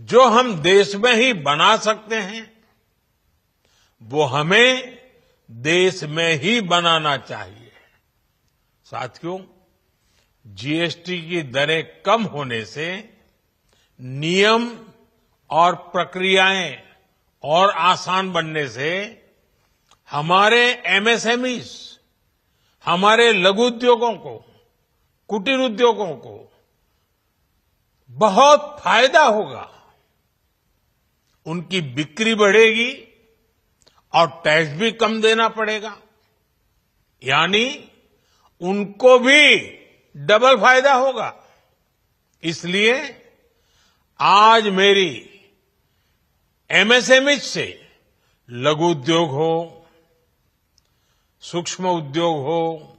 जो हम देश में ही बना सकते हैं, वो हमें देश में ही बनाना चाहिए। साथियों, जीएसटी की दरें कम होने से नियम और प्रक्रियाएं और आसान बनने से हमारे एमएसएमईज, हमारे लघु उद्योगों को, कुटीर उद्योगों को बहुत फायदा होगा। उनकी बिक्री बढ़ेगी और टैक्स भी कम देना पड़ेगा, यानी उनको भी डबल फायदा होगा। इसलिए आज मेरी एमएसएमई से लघु उद्योग हो, सूक्ष्म उद्योग हो,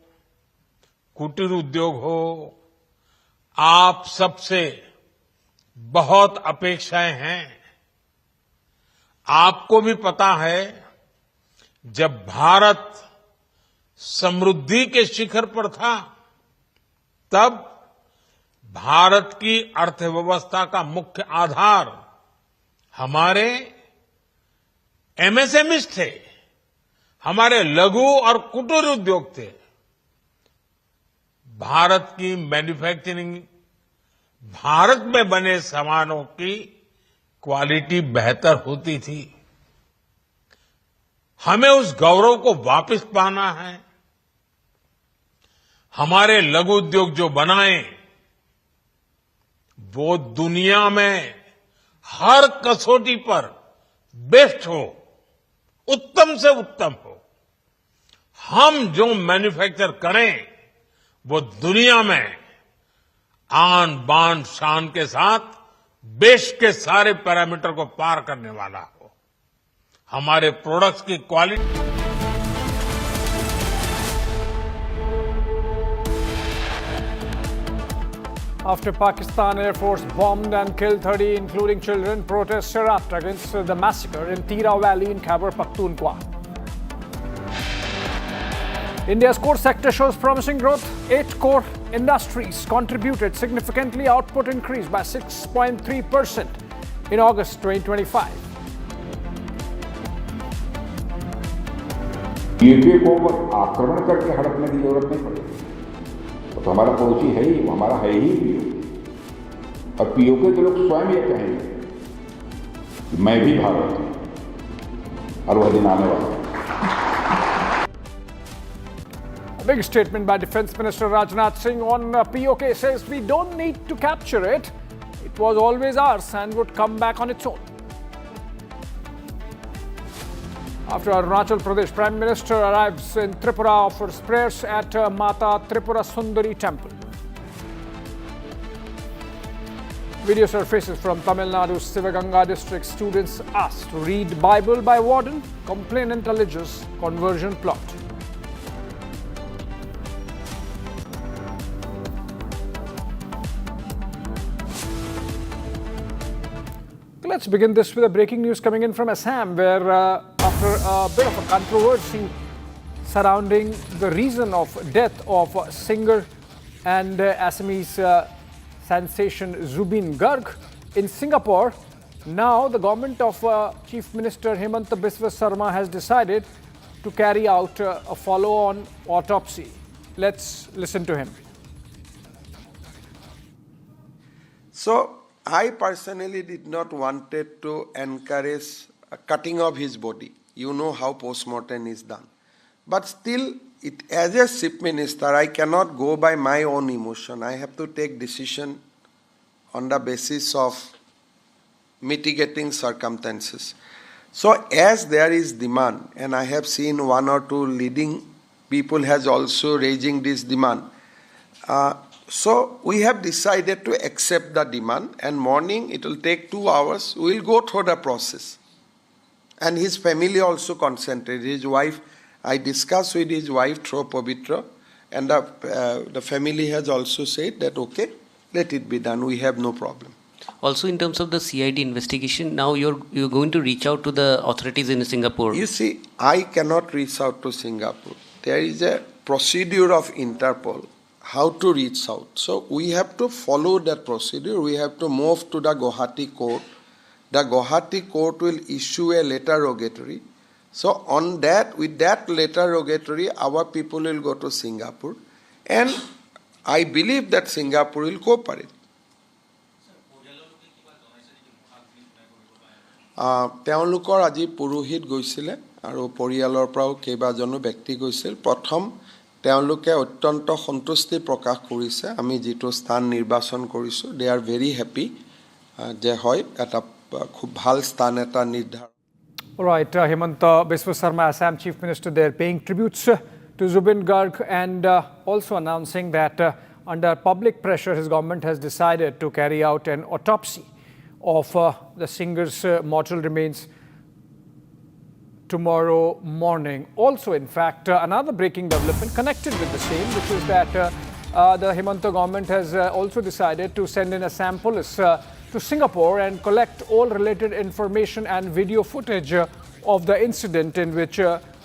कुटीर उद्योग हो, आप सबसे बहुत अपेक्षाएं हैं। आपको भी पता है, जब भारत समृद्धि के शिखर पर था, तब भारत की अर्थव्यवस्था का मुख्य आधार हमारे एमएसएमईज थे, हमारे लघु और कुटीर उद्योग थे। भारत की मैन्युफैक्चरिंग, भारत में बने सामानों की क्वालिटी बेहतर होती थी। हमें उस गौरव को वापस पाना है। हमारे लघु उद्योग जो बनाए, वो दुनिया में हर कसौटी पर बेस्ट हो, उत्तम से उत्तम हो। हम जो मैन्युफैक्चर करें, वो दुनिया में आन बान शान के साथ देश के सारे पैरामीटर को पार करने वाला हो। हमारे प्रोडक्ट्स की quality. After Pakistan Air Force bombed and killed 30, including children, protests erupt against the massacre in Tira Valley in Khyber Pakhtunkhwa. India's core sector shows promising growth. 8 core industries contributed significantly. Output increased by 6.3% in August 2025. PoK को आक्रमण करके हड़पने की जरूरत नहीं पड़ेगी। तो हमारा पड़ोसी है ही, वो हमारा है ही पीओके। और पीओके के लोग स्वयं ये कहेंगे कि मैं भी भारत हूं, और वह दिन आने वाला है। A big statement by Defence Minister Rajnath Singh on POK says we don't need to capture it. It was always ours and would come back on its own. After Arunachal Pradesh Prime Minister arrives in Tripura, offers prayers at Mata Tripura Sundari Temple. Video surfaces from Tamil Nadu's Sivaganga district. Students asked to read Bible by warden. Complainant alleges conversion plot. Let's begin this with a breaking news coming in from Assam, where after a bit of a controversy surrounding the reason of death of singer and Assamese sensation Zubeen Garg in Singapore, now the government of Chief Minister Hemanta Biswa Sarma has decided to carry out a follow-on autopsy. Let's listen to him. So, I personally did not wanted to encourage a cutting of his body. You know how post-mortem is done. But still, as a chief minister, I cannot go by my own emotion. I have to take decision on the basis of mitigating circumstances. So as there is demand, and I have seen one or two leading people has also raising this demand, so we have decided to accept the demand, and morning it will take 2 hours. We will go through the process. And his family also consented. His wife, I discussed with his wife through Pavitra, and the family has also said that okay, let it be done. We have no problem. Also, in terms of the CID investigation, now you're going to reach out to the authorities in Singapore. You see, I cannot reach out to Singapore. There is a procedure of Interpol how to reach out. So we have to follow that procedure. We have to move to the Guwahati court. The Guwahati court will issue a letter rogatory. So on that, with that letter rogatory, our people will go to Singapore. And I believe that Singapore will cooperate. তেওঁলোকৰ আজি পুৰোহিত গৈছিলে আৰু পৰিয়ালৰ পৰাও কেইবাজনো ব্যক্তি গৈছিল প্ৰথম তেওঁলোকে অত্যন্ত সন্তুষ্টি প্ৰকাশ কৰিছে আমি যেটো স্থান নিৰ্বাচন কৰিছো they are very happy যে হয় এটা খুব ভাল স্থান এটা নিৰ্ধাৰণ All right, Himanta Biswa Sarma, Assam Chief Minister, there paying tributes to Zubeen Garg and also announcing that under public pressure, his government has decided to carry out an autopsy of the singer's mortal remains tomorrow morning. Also, in fact, another breaking development connected with the same, which is that the Himanta government has also decided to send in Assam police to Singapore and collect all related information and video footage of the incident in which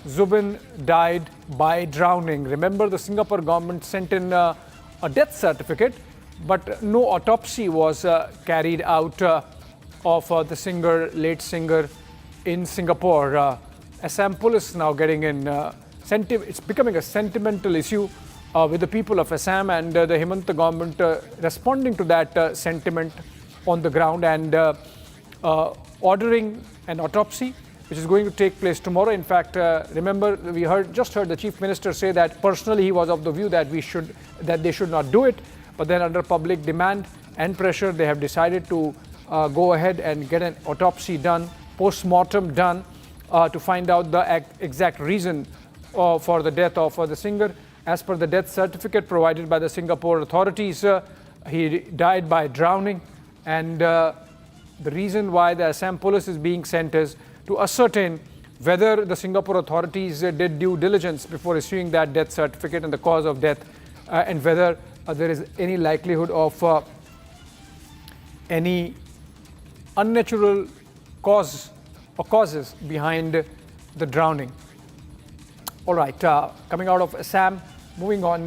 Zubeen died by drowning. Remember, the Singapore government sent in a death certificate, but no autopsy was carried out of the late singer in Singapore. Assam police now getting in, it's becoming a sentimental issue with the people of Assam, and the Himanta government responding to that sentiment on the ground and ordering an autopsy which is going to take place tomorrow. In fact, remember, we just heard the Chief Minister say that personally he was of the view that they should not do it, but then under public demand and pressure they have decided to go ahead and get an autopsy done, post-mortem done, to find out the exact reason for the death of the singer. As per the death certificate provided by the Singapore authorities, he died by drowning, and the reason why the Assam police is being sent is to ascertain whether the Singapore authorities did due diligence before issuing that death certificate and the cause of death, and whether there is any likelihood of any unnatural cause or causes behind the drowning. All right, coming out of Assam, moving on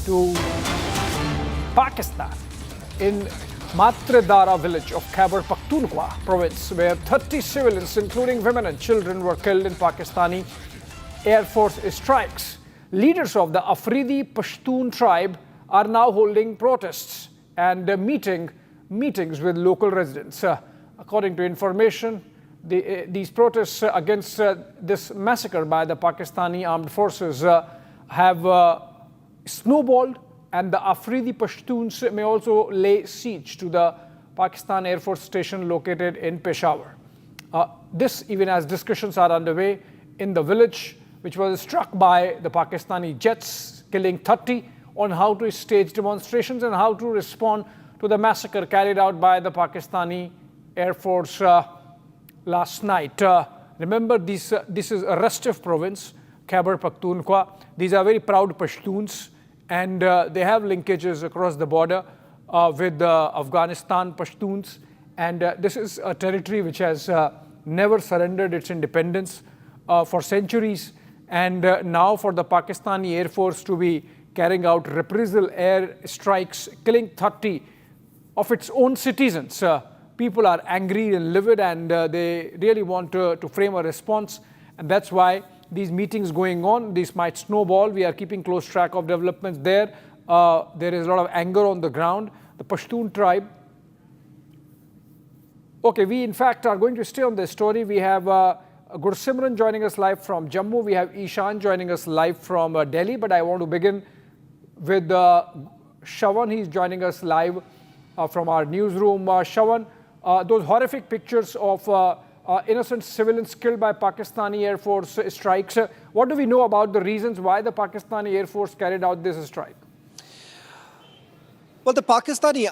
to Pakistan. In Matredara village of Khyber Pakhtunkhwa province, where 30 civilians, including women and children, were killed in Pakistani Air Force strikes. Leaders of the Afridi Pashtun tribe are now holding protests and meetings with local residents. According to information, these protests against this massacre by the Pakistani armed forces have snowballed, and the Afridi Pashtuns may also lay siege to the Pakistan Air Force station located in Peshawar. This even as discussions are underway in the village, which was struck by the Pakistani jets, killing 30, on how to stage demonstrations and how to respond to the massacre carried out by the Pakistani Air Force last night. Remember, this is a restive province, Khyber Pakhtunkhwa. These are very proud Pashtuns, and they have linkages across the border with Afghanistan Pashtuns, and this is a territory which has never surrendered its independence for centuries, and now for the Pakistani Air Force to be carrying out reprisal air strikes, killing 30 of its own citizens. People are angry and livid, and they really want to frame a response, and that's why these meetings going on. These might snowball. We are keeping close track of developments there. There is a lot of anger on the ground. The Pashtun tribe. Okay, we in fact are going to stay on this story. We have Gursimran joining us live from Jammu. We have Ishan joining us live from Delhi. But I want to begin with Shawan. He's joining us live from our newsroom. Shawan, those horrific pictures of innocent civilians killed by Pakistani Air Force strikes. What do we know about the reasons why the Pakistani Air Force carried out this strike? Well, the Pakistani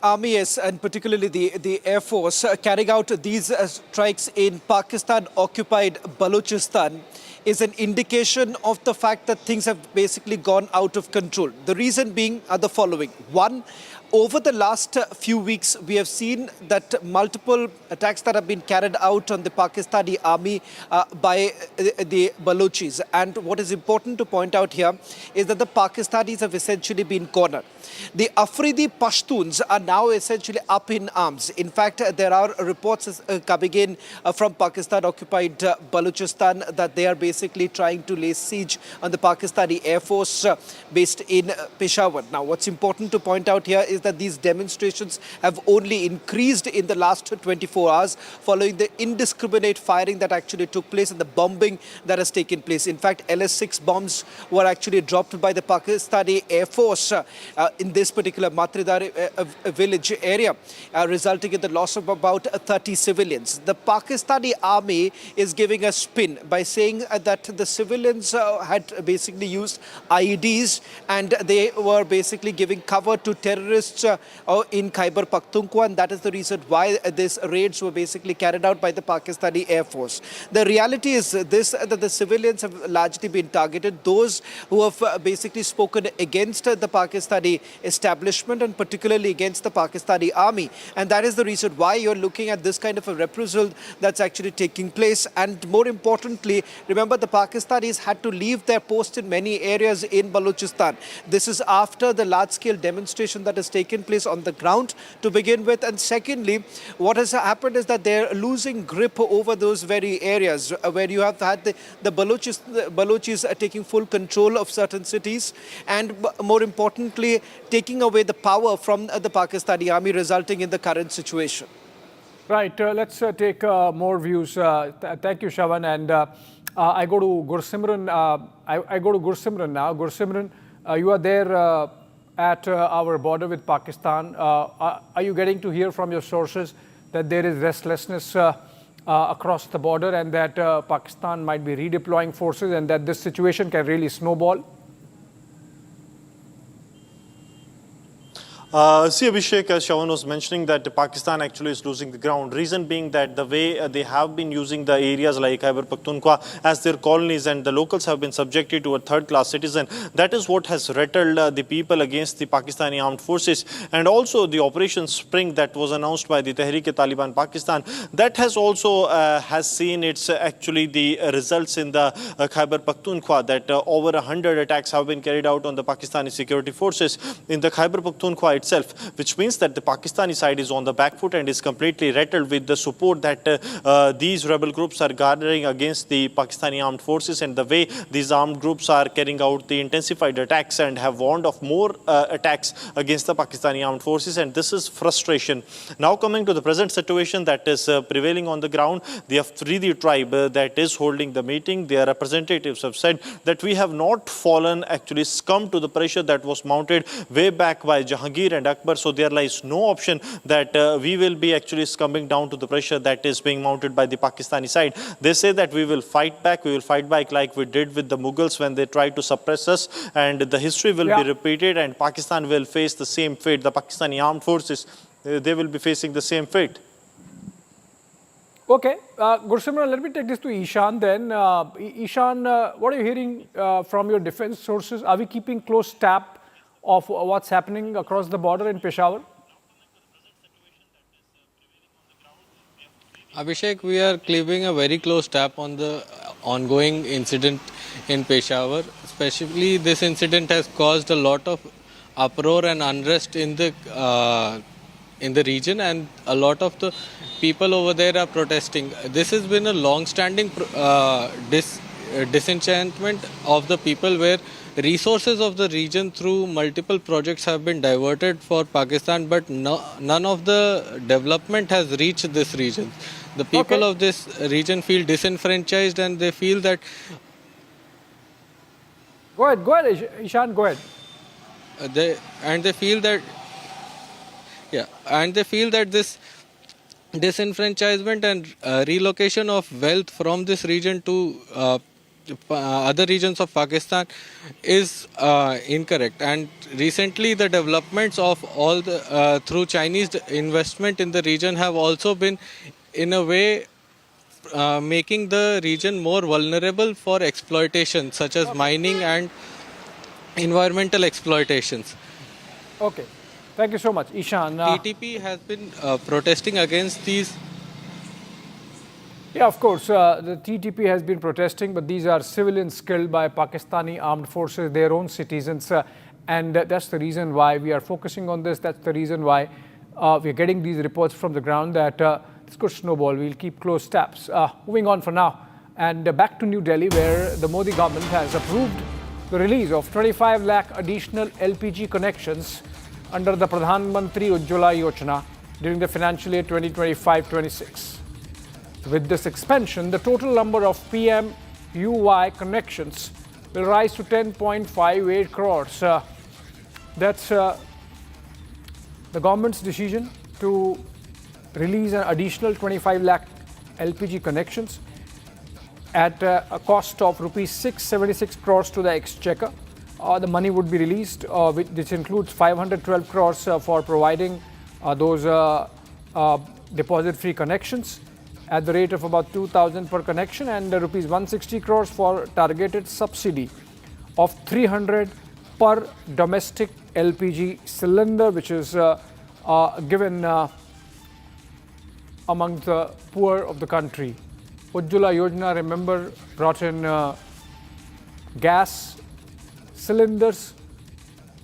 army and particularly the Air Force carrying out these strikes in Pakistan-occupied Balochistan is an indication of the fact that things have basically gone out of control. The reason being are the following. One, over the last few weeks, we have seen that multiple attacks that have been carried out on the Pakistani army by the Balochis. And what is important to point out here is that the Pakistanis have essentially been cornered. The Afridi Pashtuns are now essentially up in arms. In fact, there are reports coming in from Pakistan-occupied Balochistan that they are basically trying to lay siege on the Pakistani Air Force based in Peshawar. Now, what's important to point out here is that these demonstrations have only increased in the last 24 hours following the indiscriminate firing that actually took place and the bombing that has taken place. In fact, LS-6 bombs were actually dropped by the Pakistani Air Force in this particular Matridar village area, resulting in the loss of about 30 civilians. The Pakistani army is giving a spin by saying that the civilians had basically used IEDs and they were basically giving cover to terrorists in Khyber Pakhtunkhwa, and that is the reason why these raids were basically carried out by the Pakistani Air Force. The reality is this, that the civilians have largely been targeted. Those who have basically spoken against the Pakistani establishment and particularly against the Pakistani army. And that is the reason why you're looking at this kind of a reprisal that's actually taking place. And more importantly, remember the Pakistanis had to leave their post in many areas in Balochistan. This is after the large-scale demonstration that has taken place on the ground to begin with. And secondly, what has happened is that they're losing grip over those very areas where you have had the Balochis taking full control of certain cities and more importantly, taking away the power from the Pakistani army, resulting in the current situation. Right, let's take more views. Thank you, Shavan. And I go to Gursimran. I go to Gursimran now. Gursimran, you are there at our border with Pakistan. Are you getting to hear from your sources that there is restlessness across the border and that Pakistan might be redeploying forces and that this situation can really snowball? See, Abhishek, as Shawan was mentioning, that Pakistan actually is losing the ground. Reason being that the way they have been using the areas like Khyber Pakhtunkhwa as their colonies and the locals have been subjected to a third-class citizen. That is what has rattled the people against the Pakistani armed forces. And also the Operation Spring that was announced by the Tehreek-e-Taliban Pakistan, that has also has seen its actually the results in the Khyber Pakhtunkhwa, that over 100 attacks have been carried out on the Pakistani security forces in the Khyber Pakhtunkhwa itself, which means that the Pakistani side is on the back foot and is completely rattled with the support that these rebel groups are garnering against the Pakistani armed forces and the way these armed groups are carrying out the intensified attacks and have warned of more attacks against the Pakistani armed forces, and this is frustration. Now coming to the present situation that is prevailing on the ground, the Afridi tribe that is holding the meeting, their representatives have said that we have not fallen, actually succumbed to the pressure that was mounted way back by Jahangir and Akbar, so there lies no option that we will be actually succumbing down to the pressure that is being mounted by the Pakistani side. They say that we will fight back like we did with the Mughals when they tried to suppress us, and the history will be repeated and Pakistan will face the same fate. The Pakistani armed forces, they will be facing the same fate. Okay, Gursimran, let me take this to Ishan then. Ishan, what are you hearing from your defense sources? Are we keeping close tab of what's happening across the border in Peshawar? Abhishek, we are keeping a very close tab on the ongoing incident in Peshawar. Especially this incident has caused a lot of uproar and unrest in the region, and a lot of the people over there are protesting. This has been a long-standing disenchantment of the people, where resources of the region through multiple projects have been diverted for Pakistan, but none of the development has reached this region. The people of this region feel disenfranchised and they feel that... Go ahead, Ishan, go ahead. They feel that this disenfranchisement and relocation of wealth from this region to other regions of Pakistan is incorrect. And recently the developments of all the through Chinese investment in the region have also been in a way making the region more vulnerable for exploitation, such as mining and environmental exploitations. Okay. Thank you so much. Ishan. TTP has been protesting against these. Yeah, of course, the TTP has been protesting, but these are civilians killed by Pakistani armed forces, their own citizens. And that's the reason why we are focusing on this. That's the reason why we are getting these reports from the ground that this could snowball. We'll keep close tabs. Moving on for now. And back to New Delhi, where the Modi government has approved the release of 25 lakh additional LPG connections under the Pradhan Mantri Ujjwala Yojana during the financial year 2025-26. With this expansion, the total number of PMUY connections will rise to 10.58 crores. That's the government's decision to release an additional 25 lakh LPG connections at a cost of rupees 676 crores to the exchequer. The money would be released, which includes 512 crores for providing those deposit-free connections at the rate of about 2,000 per connection, and rupees 160 crores for targeted subsidy of 300 per domestic LPG cylinder, which is given among the poor of the country. Ujjwala Yojana, remember, brought in gas cylinders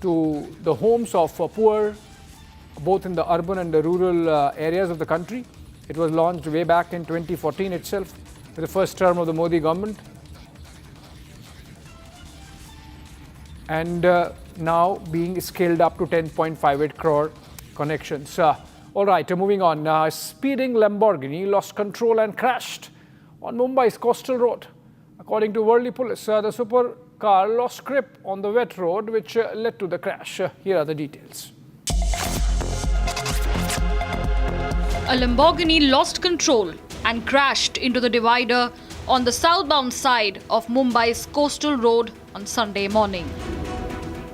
to the homes of poor, both in the urban and the rural areas of the country. It was launched way back in 2014 itself, with the first term of the Modi government. And now being scaled up to 10.58 crore connections. All right, moving on. A speeding Lamborghini lost control and crashed on Mumbai's coastal road. According to Worli police, the supercar lost grip on the wet road, which led to the crash. Here are the details. A Lamborghini lost control and crashed into the divider on the southbound side of Mumbai's coastal road on Sunday morning.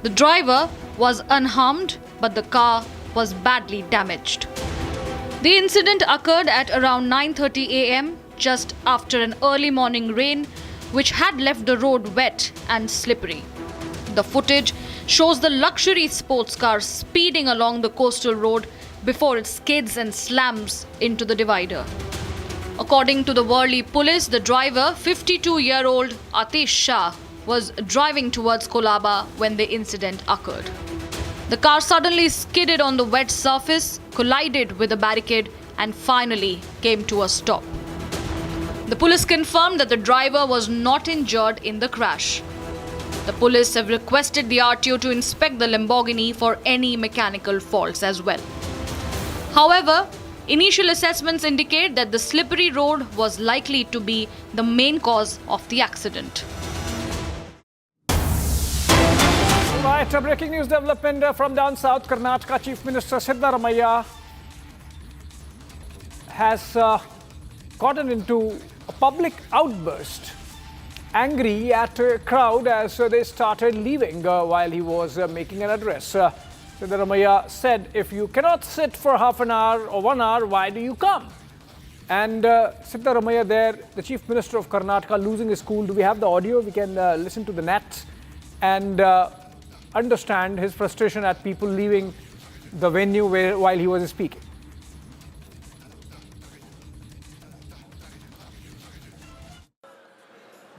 The driver was unharmed, but the car was badly damaged. The incident occurred at around 9:30 a.m. just after an early morning rain, which had left the road wet and slippery. The footage shows the luxury sports car speeding along the coastal road before it skids and slams into the divider. According to the Worli police, the driver, 52-year-old Atish Shah, was driving towards Kolaba when the incident occurred. The car suddenly skidded on the wet surface, collided with a barricade, and finally came to a stop. The police confirmed that the driver was not injured in the crash. The police have requested the RTO to inspect the Lamborghini for any mechanical faults as well. However, initial assessments indicate that the slippery road was likely to be the main cause of the accident. Right, a breaking news development from down south. Karnataka Chief Minister Sudha has gotten into a public outburst, angry at a crowd as they started leaving while he was making an address. Sudha said, if you cannot sit for half an hour or 1 hour, why do you come? And Sudha there, the Chief Minister of Karnataka, losing his cool. Do we have the audio? We can listen to the net and understand his frustration at people leaving the venue while he was speaking.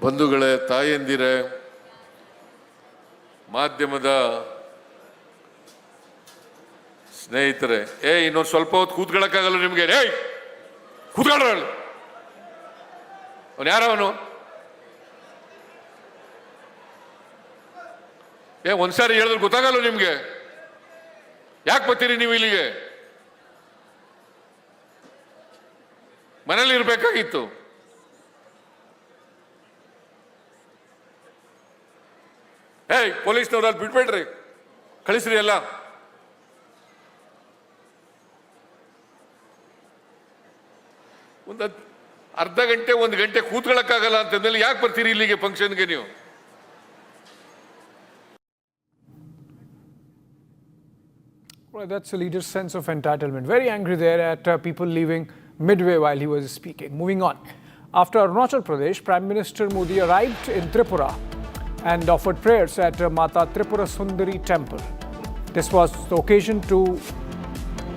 ಬಂಧುಗಳೇ, ತಾಯಂದಿರೇ, ಮಾಧ್ಯಮದ ಸ್ನೇಹಿತರೆ, ಇನ್ನೊಂದು ಸ್ವಲ್ಪ ಹೊತ್ತು ಕೂತ್ಕೊಳ್ಳೋಕ್ಕಾಗಲ್ಲ ನಿಮಗೆ? ಕೂತ್ಕೊಳ್ಳ, ಅವನು ಯಾರವನು? ಒಂದ್ಸಾರಿ ಹೇಳಿದ್ರೆ ಗೊತ್ತಾಗಲ್ಲ ನಿಮ್ಗೆ? ಯಾಕೆ ಬರ್ತೀರಿ ನೀವು ಇಲ್ಲಿಗೆ? ಮನೇಲಿ ಇರ್ಬೇಕಾಗಿತ್ತು. ಪೊಲೀಸ್ನವ್ರು ಅಲ್ಲಿ ಬಿಟ್ಬೇಡ್ರಿ, ಕಳಿಸ್ರಿ ಎಲ್ಲ. ಒಂದು ಅರ್ಧ ಗಂಟೆ 1 ಗಂಟೆ ಕೂತ್ಕೊಳ್ಳೋಕ್ಕಾಗಲ್ಲ ಅಂತಂದ್ರೆ ಯಾಕೆ ಬರ್ತೀರಿ ಇಲ್ಲಿಗೆ ಫಂಕ್ಷನ್ಗೆ ನೀವು? Well, that's a leader's sense of entitlement. Very angry there at people leaving midway while he was speaking. Moving on. After Arunachal Pradesh, Prime Minister Modi arrived in Tripura and offered prayers at Mata Tripura Sundari temple. This was the occasion to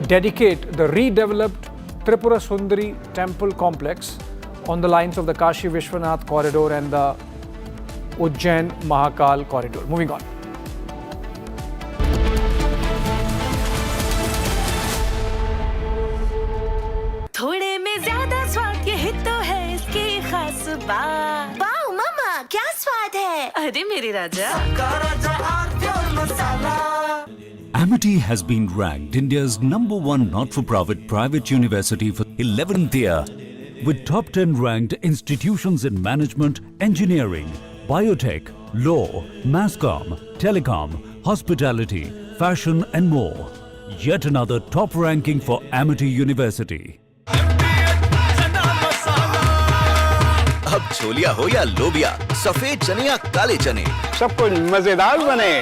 dedicate the redeveloped Tripura Sundari temple complex on the lines of the Kashi Vishwanath corridor and the Ujjain Mahakal corridor. Moving on. थोड़े में ज्यादा स्वाद ये तो है इसकी खास बात। वाओ मामा क्या स्वाद है? अरे मेरे राजा। Amity has been ranked India's #1 not-for-profit private university for 11th year, with top 10 ranked institutions in management, engineering, biotech, law, mass comm, telecom, hospitality, fashion and more. Yet another top ranking for Amity University. अब छोलिया हो या लोबिया, सफेद चने या काले चने, सब कुछ मजेदार बने।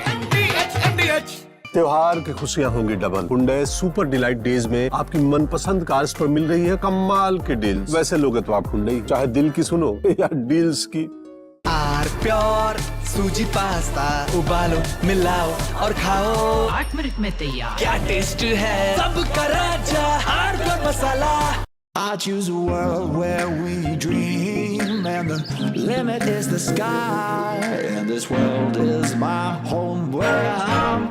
त्योहार की खुशियां होंगी double. Hyundai super delight days में आपकी मनपसंद कार्स पर मिल रही है कमाल के डील्स। वैसे लोगे तो आप हुंडई, चाहे दिल की सुनो या डील्स की। आर प्योर सूजी पास्ता उबालो मिलाओ और खाओ 8 मिनट में तैयार। क्या टेस्ट है सबका राजा R pure masala. I choose a world where we dream and the limit is the sky, and this world is my home where I'm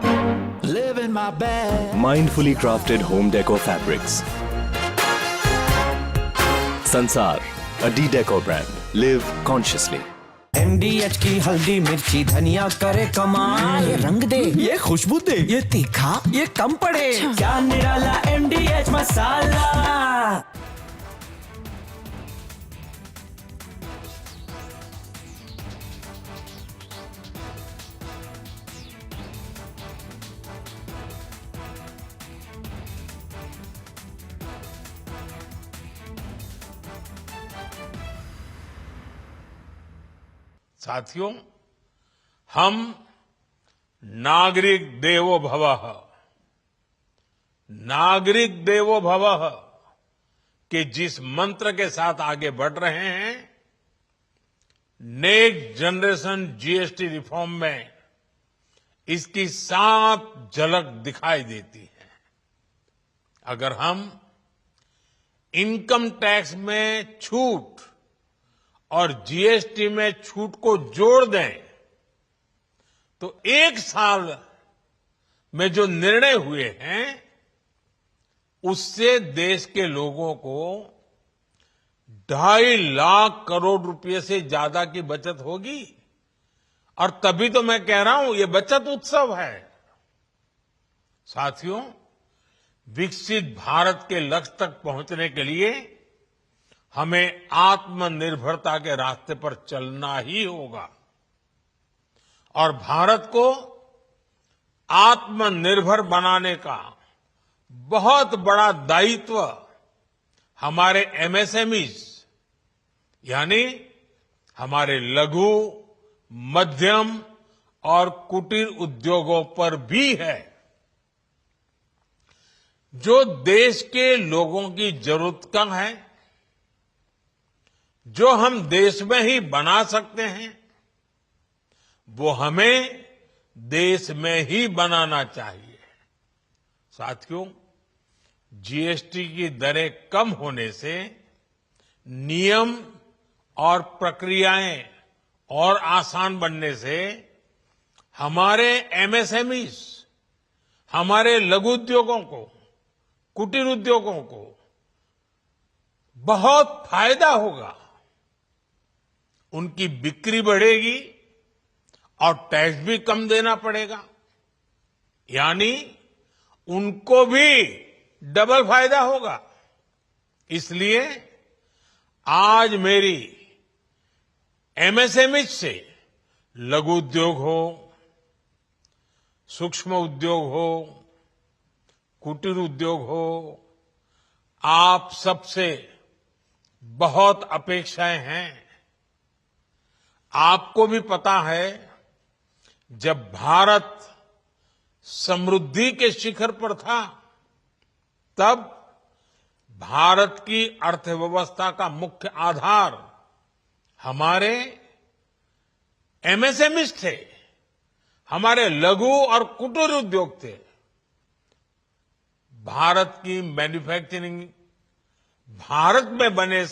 living my best. Mindfully crafted home decor fabrics. Sansar, a D-Decor brand. Live consciously. MDH की हल्दी मिर्ची धनिया करे कमाल। ये रंग दे, ये खुशबू दे, ये तीखा, ये कम पड़े। क्या निराला MDH मसाला। साथियों, हम नागरिक देवो भवः, नागरिक देवो भवः के जिस मंत्र के साथ आगे बढ़ रहे हैं, नेक्स्ट जनरेशन जीएसटी रिफॉर्म में इसकी साफ झलक दिखाई देती है। अगर हम इनकम टैक्स में छूट और जीएसटी में छूट को जोड़ दें तो 1 साल में जो निर्णय हुए हैं उससे देश के लोगों को 2.5 लाख करोड़ रुपए से ज्यादा की बचत होगी। और तभी तो मैं कह रहा हूं ये बचत उत्सव है। साथियों, विकसित भारत के लक्ष्य तक पहुंचने के लिए हमें आत्मनिर्भरता के रास्ते पर चलना ही होगा और भारत को आत्मनिर्भर बनाने का बहुत बड़ा दायित्व हमारे एमएसएमईज यानी हमारे लघु, मध्यम और कुटीर उद्योगों पर भी है, जो देश के लोगों की जरूरत का है, जो हम देश में ही बना सकते हैं, वो हमें देश में ही बनाना चाहिए। साथियों, जीएसटी की दरें कम होने से नियम और प्रक्रियाएं और आसान बनने से हमारे एमएसएमईज, हमारे लघु उद्योगों को, कुटीर उद्योगों को बहुत फायदा होगा। उनकी बिक्री बढ़ेगी और टैक्स भी कम देना पड़ेगा, यानी उनको भी डबल फायदा होगा। इसलिए आज मेरी एमएसएमई से लघु उद्योग हो, सूक्ष्म उद्योग हो, कुटीर उद्योग हो, आप सबसे बहुत अपेक्षाएं हैं। आपको भी पता है, जब भारत समृद्धि के शिखर पर था, तब भारत की अर्थव्यवस्था का मुख्य आधार हमारे एमएसएमईज थे, हमारे लघु और कुटीर उद्योग थे। भारत की मैन्युफैक्चरिंग, भारत में बने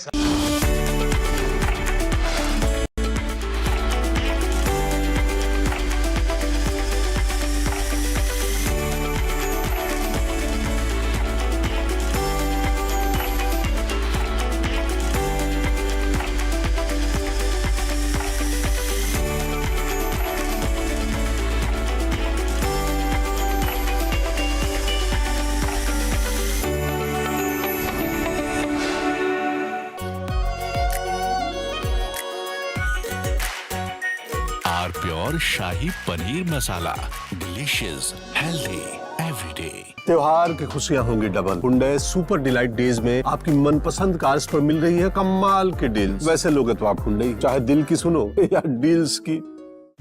R pure shahi paneer masala, delicious, healthy, everyday. त्योहार की खुशियां होंगी double. Hyundai super delight days में आपकी मनपसंद कार्स पर मिल रही है कमाल के डील्स। वैसे लोगे तो आप हुंडई, चाहे दिल की सुनो या डील्स की।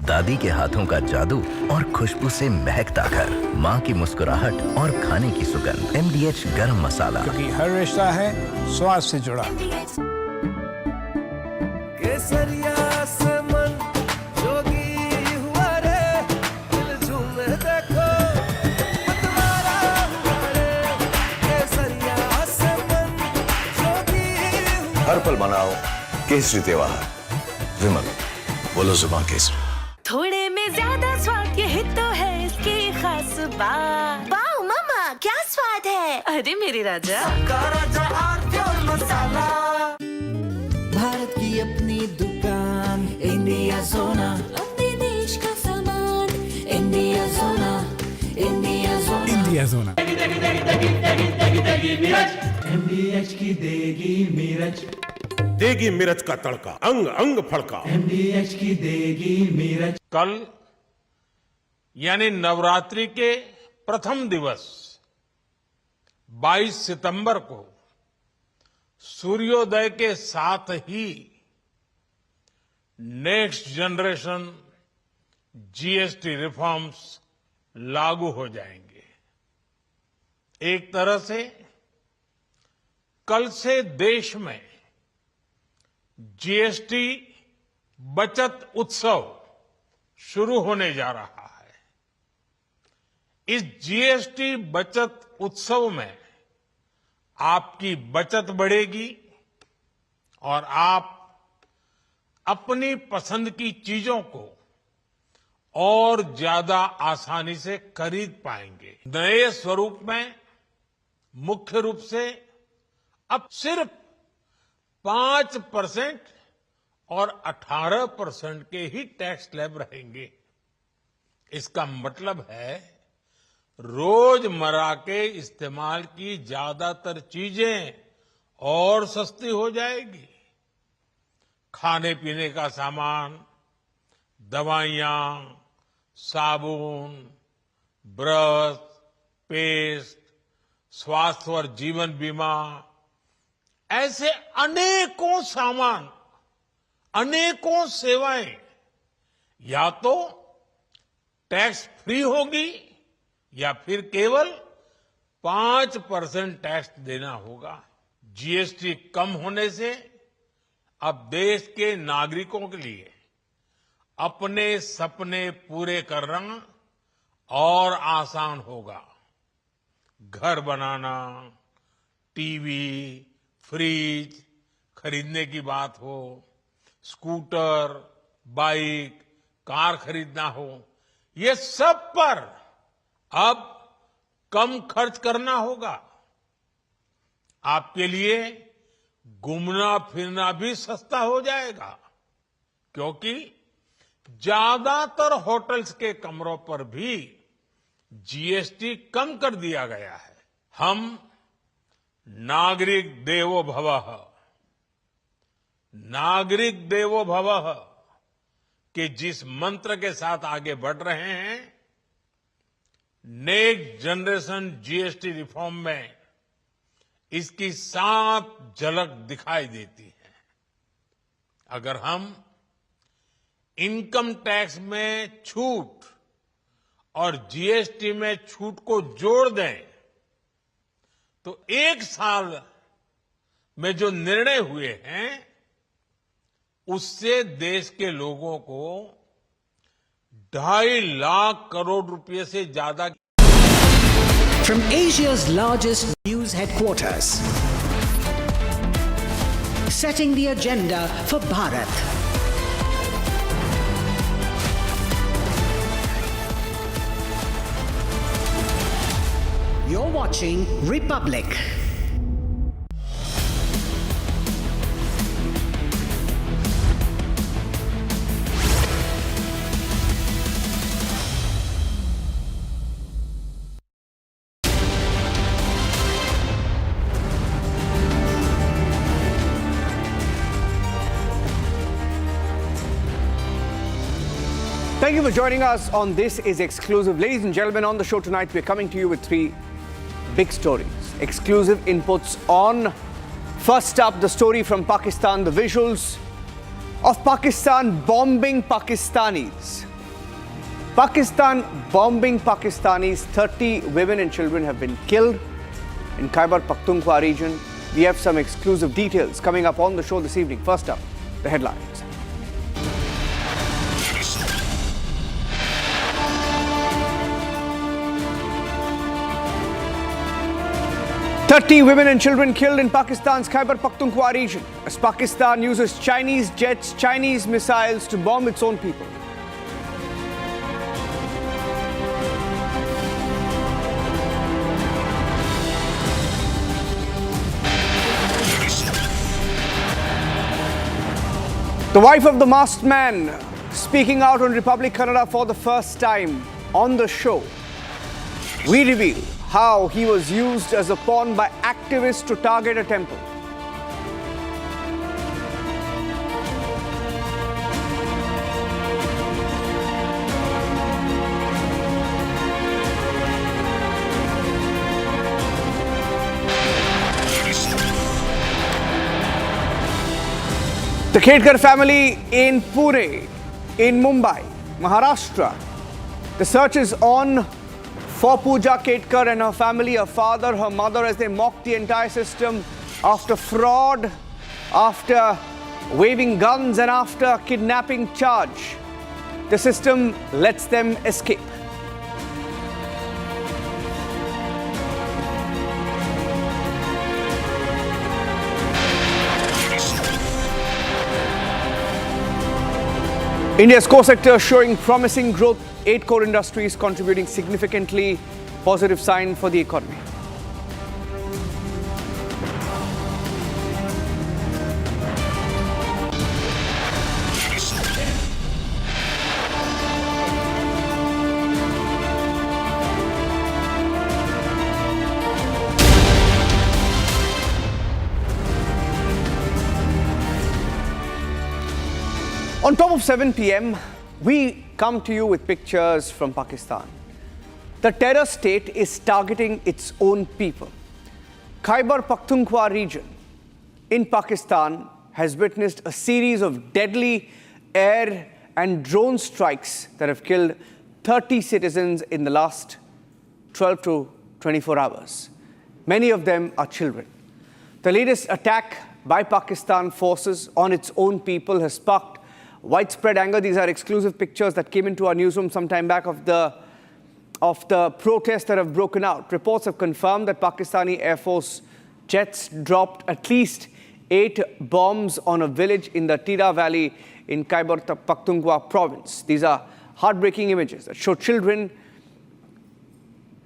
दादी के हाथों का जादू और खुशबू से महकता घर, माँ की मुस्कुराहट और खाने की सुगंध। MDH गरम मसाला, क्योंकि हर रिश्ता है स्वाद से जुड़ा। केसरिया से मन जोगी हुआ रे, दिल झूमे देखो मतवारा हुआ रे। केसरिया से मन जोगी हुआ। हर पल मनाओ केसरी त्योहार। विमल, बोलो जुबान केसरी। थोड़े में ज्यादा स्वाद, यही तो है इसकी खास बात। वाओ मामा, क्या स्वाद है। अरे मेरे राजा, राजा आर मसाला। भारत की अपनी दुकान, इंडिया सोना, अपने देश का सामान, इंडिया सोना, इंडिया सोना, इंडिया सोना। MDH की देगी मिर्च, देगी मिर्च का तड़का, अंग अंग फड़का। MDH की देगी मिर्च। कल यानी नवरात्रि के प्रथम दिवस 22 सितंबर को सूर्योदय के साथ ही नेक्स्ट जनरेशन GST रिफॉर्म्स लागू हो जाएंगे। एक तरह से कल से देश में GST बचत उत्सव शुरू होने जा रहा है। इस GST बचत उत्सव में आपकी बचत बढ़ेगी और आप अपनी पसंद की चीजों को और ज्यादा आसानी से खरीद पाएंगे। नए स्वरूप में मुख्य रूप से अब सिर्फ 5% और 18% के ही टैक्स स्लैब रहेंगे। इसका मतलब है रोजमर्रा के इस्तेमाल की ज्यादातर चीजें और सस्ती हो जाएगी। खाने पीने का सामान, दवाइयां, साबुन, ब्रश, पेस्ट, स्वास्थ्य और जीवन बीमा, ऐसे अनेकों सामान, अनेकों सेवाएं या तो टैक्स फ्री होगी या फिर केवल 5% टैक्स देना होगा। GST कम होने से अब देश के नागरिकों के लिए अपने सपने पूरे करना और आसान होगा। घर बनाना, टीवी, फ्रिज खरीदने की बात हो, स्कूटर, बाइक, कार खरीदना हो, ये सब पर अब कम खर्च करना होगा। आपके लिए घूमना फिरना भी सस्ता हो जाएगा, क्योंकि ज्यादातर होटल्स के कमरों पर भी GST कम कर दिया गया है। हम नागरिक देवो भवः, नागरिक देवो भवः के जिस मंत्र के साथ आगे बढ़ रहे हैं, नेक्स्ट जनरेशन GST रिफॉर्म में इसकी साफ झलक दिखाई देती है। अगर हम इनकम टैक्स में छूट और GST में छूट को जोड़ दें तो एक साल में जो निर्णय हुए हैं उससे देश के लोगों को 2.5 लाख करोड़ रुपए से ज्यादा From Asia's largest news headquarters, setting the agenda for Bharat. You're watching Republic. Thank you for joining us on This Is Exclusive. Ladies and gentlemen, on the show tonight, we're coming to you with three big stories. Exclusive inputs on, first up, the story from Pakistan, the visuals of Pakistan bombing Pakistanis. Pakistan bombing Pakistanis. 30 women and children have been killed in Khyber Pakhtunkhwa region. We have some exclusive details coming up on the show this evening. First up, the headlines. Women and children killed in Pakistan's Khyber Pakhtunkhwa region as Pakistan uses Chinese jets, Chinese missiles to bomb its own people. The wife of the masked man speaking out on Republic Kannada for the first time on the show. We reveal how he was used as a pawn by activists to target a temple. The Khedkar family in Pune, in Mumbai, Maharashtra. The search is on for Pooja Khedkar and her family, her father, her mother, as they mock the entire system after fraud, after waving guns and after kidnapping charge. The system lets them escape. India's core sector showing promising growth. 8 core industries contributing significantly. Positive sign for the economy. On top of 7 p.m, we come to you with pictures from Pakistan. The terror state is targeting its own people. Khyber Pakhtunkhwa region in Pakistan has witnessed a series of deadly air and drone strikes that have killed 30 citizens in the last 12 to 24 hours. Many of them are children. The latest attack by Pakistan forces on its own people has sparked widespread anger. These are exclusive pictures that came into our newsroom some time back of the protests that have broken out. Reports have confirmed that Pakistani Air Force jets dropped at least 8 bombs on a village in the Tira Valley in Khyber Pakhtunkhwa province. These are heartbreaking images that show children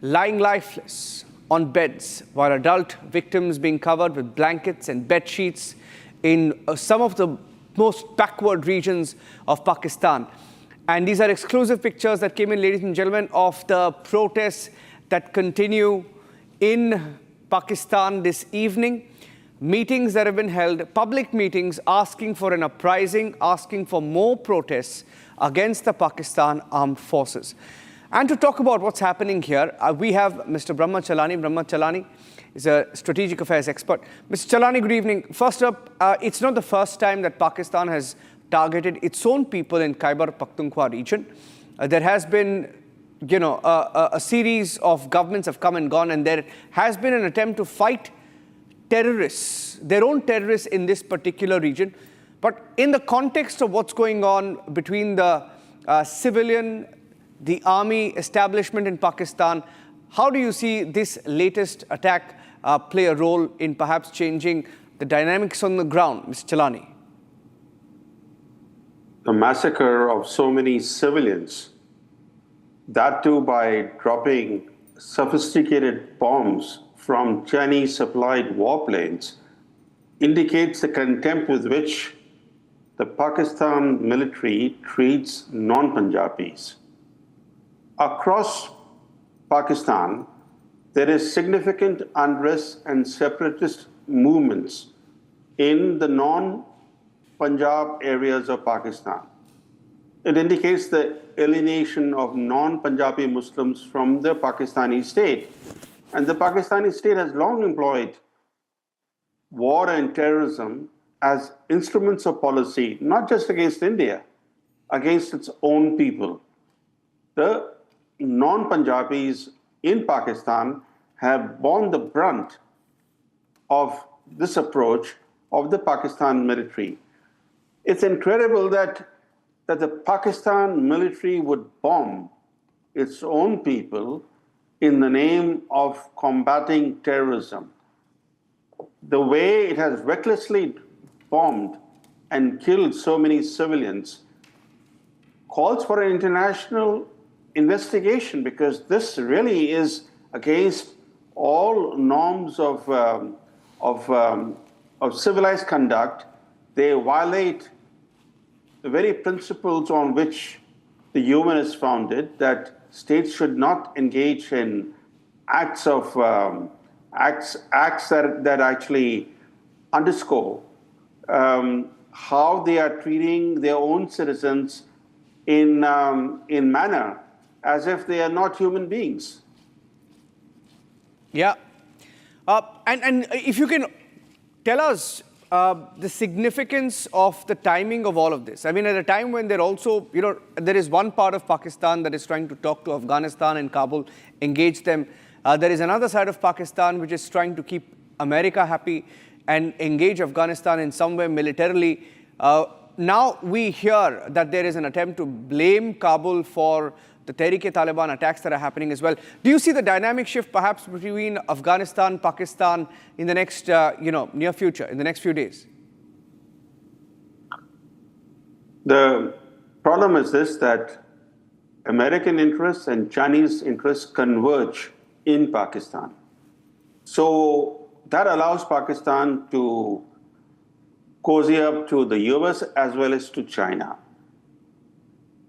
lying lifeless on beds, while adult victims being covered with blankets and bed sheets in some of the most backward regions of Pakistan. And these are exclusive pictures that came in, ladies and gentlemen, of the protests that continue in Pakistan this evening. Meetings that have been held, public meetings asking for an uprising, asking for more protests against the Pakistan armed forces. And to talk about what's happening here, we have Mr. Brahma Chellaney. Brahma Chellaney is a strategic affairs expert. Mr. Chellaney, good evening. First up, it's not the first time that Pakistan has targeted its own people in Khyber Pakhtunkhwa region. There has been, a series of governments have come and gone, and there has been an attempt to fight terrorists, their own terrorists in this particular region. But in the context of what's going on between the civilian, the army establishment in Pakistan, How do you see this latest attack play a role in perhaps changing the dynamics on the ground, Mr. Chellaney? The massacre of so many civilians, that too by dropping sophisticated bombs from Chinese-supplied warplanes, indicates the contempt with which the Pakistan military treats non-Punjabis. Across Pakistan, there is significant unrest and separatist movements in the non-Punjab areas of Pakistan. It indicates the alienation of non-Punjabi Muslims from the Pakistani state. And the Pakistani state has long employed war and terrorism as instruments of policy, not just against India, against its own people. The non-Punjabis in Pakistan have borne the brunt of this approach of the Pakistan military. It's incredible that the Pakistan military would bomb its own people in the name of combating terrorism. The way it has recklessly bombed and killed so many civilians calls for an international investigation, because this really is against all norms of civilized conduct. They violate the very principles on which the UN is founded, that states should not engage in acts that actually underscore how they are treating their own citizens in manner as if they are not human beings. Yeah. And if you can tell us the significance of the timing of all of this. I mean, at a time when there also, there is one part of Pakistan that is trying to talk to Afghanistan and Kabul, engage them. There is another side of Pakistan which is trying to keep America happy and engage Afghanistan in some way militarily. Now we hear that there is an attempt to blame Kabul for the Tehrik-e-Taliban attacks that are happening as well. Do you see the dynamic shift perhaps between Afghanistan, Pakistan in the next, near future, in the next few days? The problem is this, that American interests and Chinese interests converge in Pakistan. So that allows Pakistan to cozy up to the US as well as to China.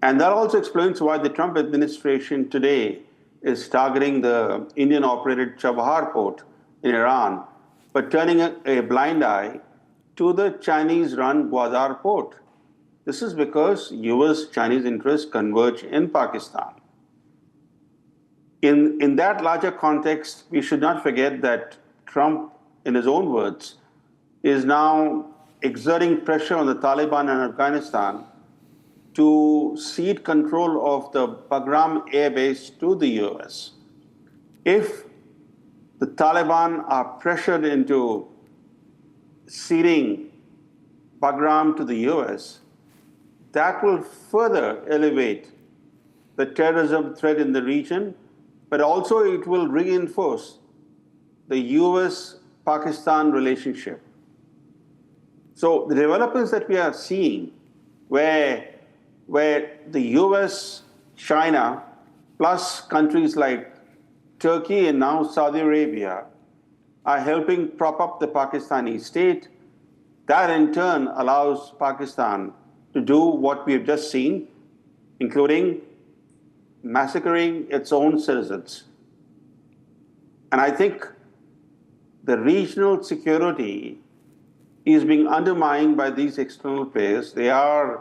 And that also explains why the Trump administration today is targeting the Indian-operated Chabahar port in Iran, but turning a blind eye to the Chinese-run Gwadar port. This is because US-Chinese interests converge in Pakistan. In that larger context, we should not forget that Trump, in his own words, is now exerting pressure on the Taliban and Afghanistan to cede control of the Bagram air base to the US. If the Taliban are pressured into ceding Bagram to the US, that will further elevate the terrorism threat in the region, but also it will reinforce the US-Pakistan relationship. So the developments that we are seeing, where the US, China, plus countries like Turkey and now Saudi Arabia are helping prop up the Pakistani state, that in turn allows Pakistan to do what we have just seen, including massacring its own citizens. And I think the regional security is being undermined by these external players. They're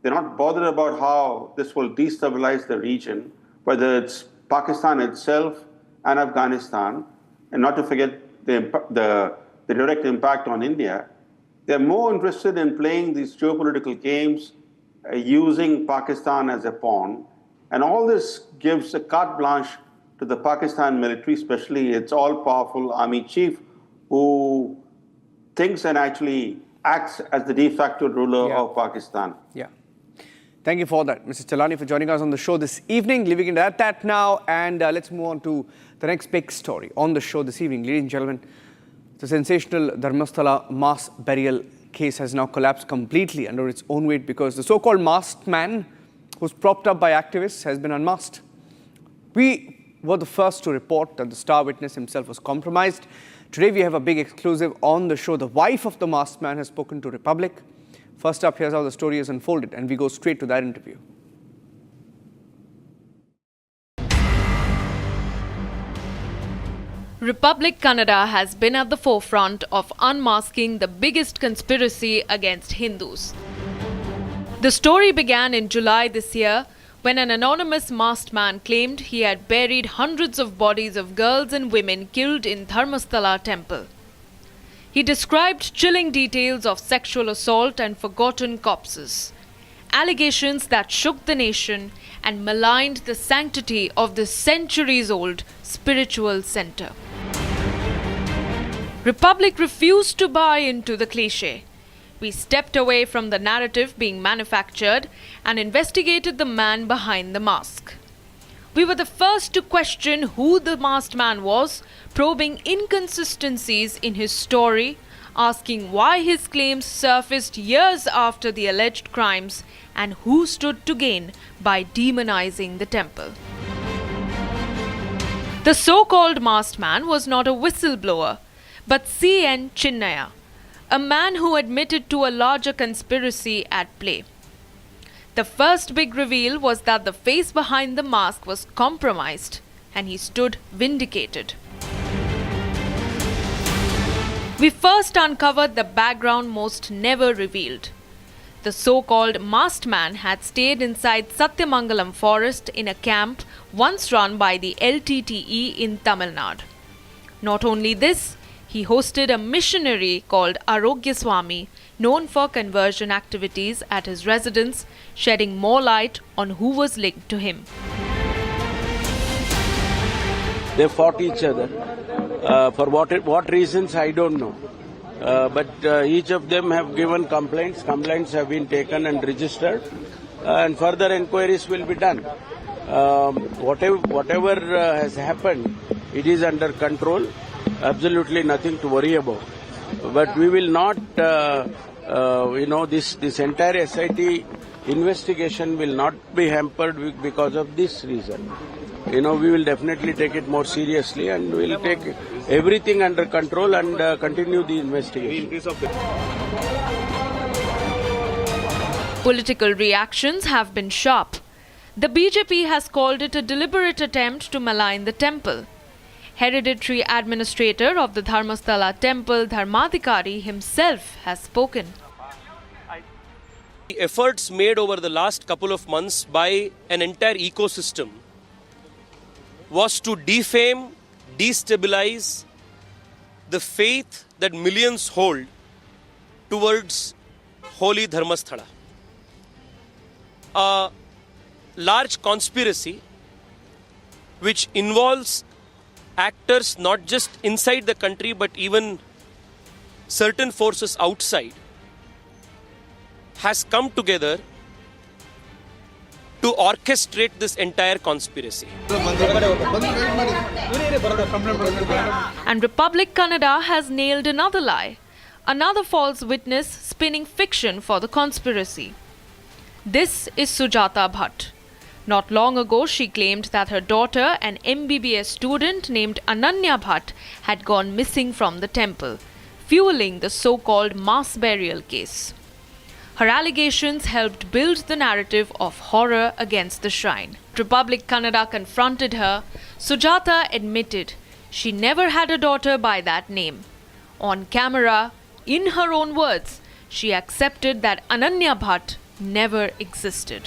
not bothered about how this will destabilize the region, whether it's Pakistan itself and Afghanistan, and not to forget the direct impact on India. They're more interested in playing these geopolitical games, using Pakistan as a pawn. And all this gives a carte blanche to the Pakistan military, especially its all-powerful army chief, who thinks and actually acts as the de facto ruler of Pakistan. Yeah. Thank you for that, Mr. Chellaney, for joining us on the show this evening. Leaving it at that now, and let's move on to the next big story on the show this evening. Ladies and gentlemen, the sensational Dharmastala mass burial case has now collapsed completely under its own weight because the so-called masked man who's propped up by activists has been unmasked. We were the first to report that the star witness himself was compromised. Today we have a big exclusive on the show. The wife of the masked man has spoken to Republic. First up, here's how the story is unfolded, and we go straight to that interview. Republic Kannada has been at the forefront of unmasking the biggest conspiracy against Hindus. The story began in July this year when an anonymous masked man claimed he had buried hundreds of bodies of girls and women killed in Dharmastala temple. He described chilling details of sexual assault and forgotten corpses, allegations that shook the nation and maligned the sanctity of this centuries-old spiritual center. Republic refused to buy into the cliché. We stepped away from the narrative being manufactured and investigated the man behind the mask. We were the first to question who the masked man was, probing inconsistencies in his story, asking why his claims surfaced years after the alleged crimes, and who stood to gain by demonizing the temple. The so-called masked man was not a whistleblower, but C.N. Chinnaya, a man who admitted to a larger conspiracy at play. The first big reveal was that the face behind the mask was compromised, and he stood vindicated. We first uncovered the background most never revealed. The so-called masked man had stayed inside Satyamangalam forest in a camp once run by the LTTE in Tamil Nadu. Not only this, he hosted a missionary called Arnab Goswami, known for conversion activities at his residence, shedding more light on who was linked to him. They fought each other. For what reasons, I don't know. But each of them have given complaints. Complaints have been taken and registered, and further inquiries will be done. Whatever has happened, it is under control. Absolutely nothing to worry about. But we will not, this entire SIT investigation will not be hampered because of this reason. We will definitely take it more seriously, and we will take everything under control and continue the investigation. Political reactions have been sharp. The BJP has called it a deliberate attempt to malign the temple. Hereditary administrator of the Dharmastala temple, Dharmadhikari, himself has spoken. The efforts made over the last couple of months by an entire ecosystem was to defame, destabilize the faith that millions hold towards holy Dharmasthala. A large conspiracy which involves actors not just inside the country but even certain forces outside has come together to orchestrate this entire conspiracy. And Republic Kannada has nailed another lie, another false witness spinning fiction for the conspiracy. This is Sujata Bhatt. Not long ago, she claimed that her daughter, an MBBS student named Ananya Bhatt, had gone missing from the temple, fueling the so-called mass burial case. Her allegations helped build the narrative of horror against the shrine. Republic Kannada confronted her. Sujata admitted she never had a daughter by that name. On camera, in her own words, she accepted that Ananya Bhatt never existed.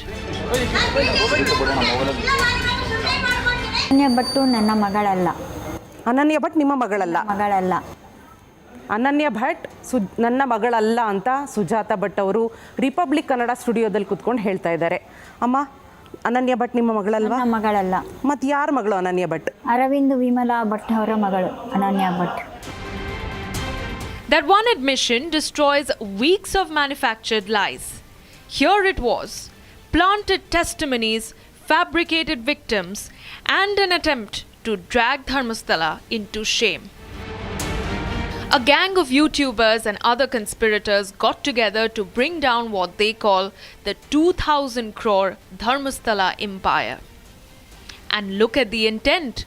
ಅನನ್ಯ ಭಟ್ ನನ್ನ ಮಗಳಲ್ಲ. ಅನನ್ಯ ಭಟ್ ನಿಮ್ಮ ಮಗಳಲ್ಲ. ಮಗಳಲ್ಲ. ಅನನ್ಯ ಭಟ್ ನನ್ನ ಮಗಳಲ್ಲ ಅಂತ ಸುಜಾತ ಭಟ್ ಅವರು republic Kannada ಸ್ಟುಡಿಯೋದಲ್ಲಿ ಕುತ್ಕೊಂಡು ಹೇಳ್ತಾ ಇದ್ದಾರೆ. ಅಮ್ಮ, ಅನನ್ಯ ಭಟ್ ನಿಮ್ಮ ಮಗಳಲ್ವಾ? ನನ್ನ ಮಗಳಲ್ಲ. ಮತ್ತೆ ಯಾರ ಮಗಳು ಅನನ್ಯ ಭಟ್? ಅರವಿಂದ್ ವಿಮಲಾ ಭಟ್ ಅವರ ಮಗಳು ಅನನ್ಯ Bhat. That one admission destroys weeks of manufactured lies. Here it was, planted testimonies, fabricated victims, and an attempt to drag Dharmastala into shame. A gang of YouTubers and other conspirators got together to bring down what they call the 2,000 crore Dharmastala empire. And look at the intent.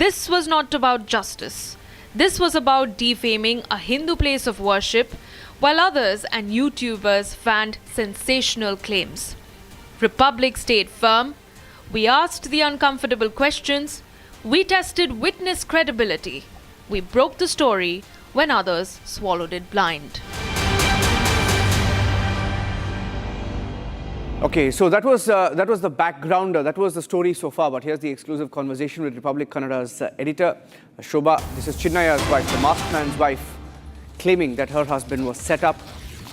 This was not about justice. This was about defaming a Hindu place of worship, while others and YouTubers fanned sensational claims. Republic stayed firm. We asked the uncomfortable questions. We tested witness credibility. We broke the story when others swallowed it blind. Okay, so that was the backgrounder, that was the story so far, but here's the exclusive conversation with Republic Kannada's editor, Shobha. This is Chinnaya's wife, the masked man's wife, claiming that her husband was set up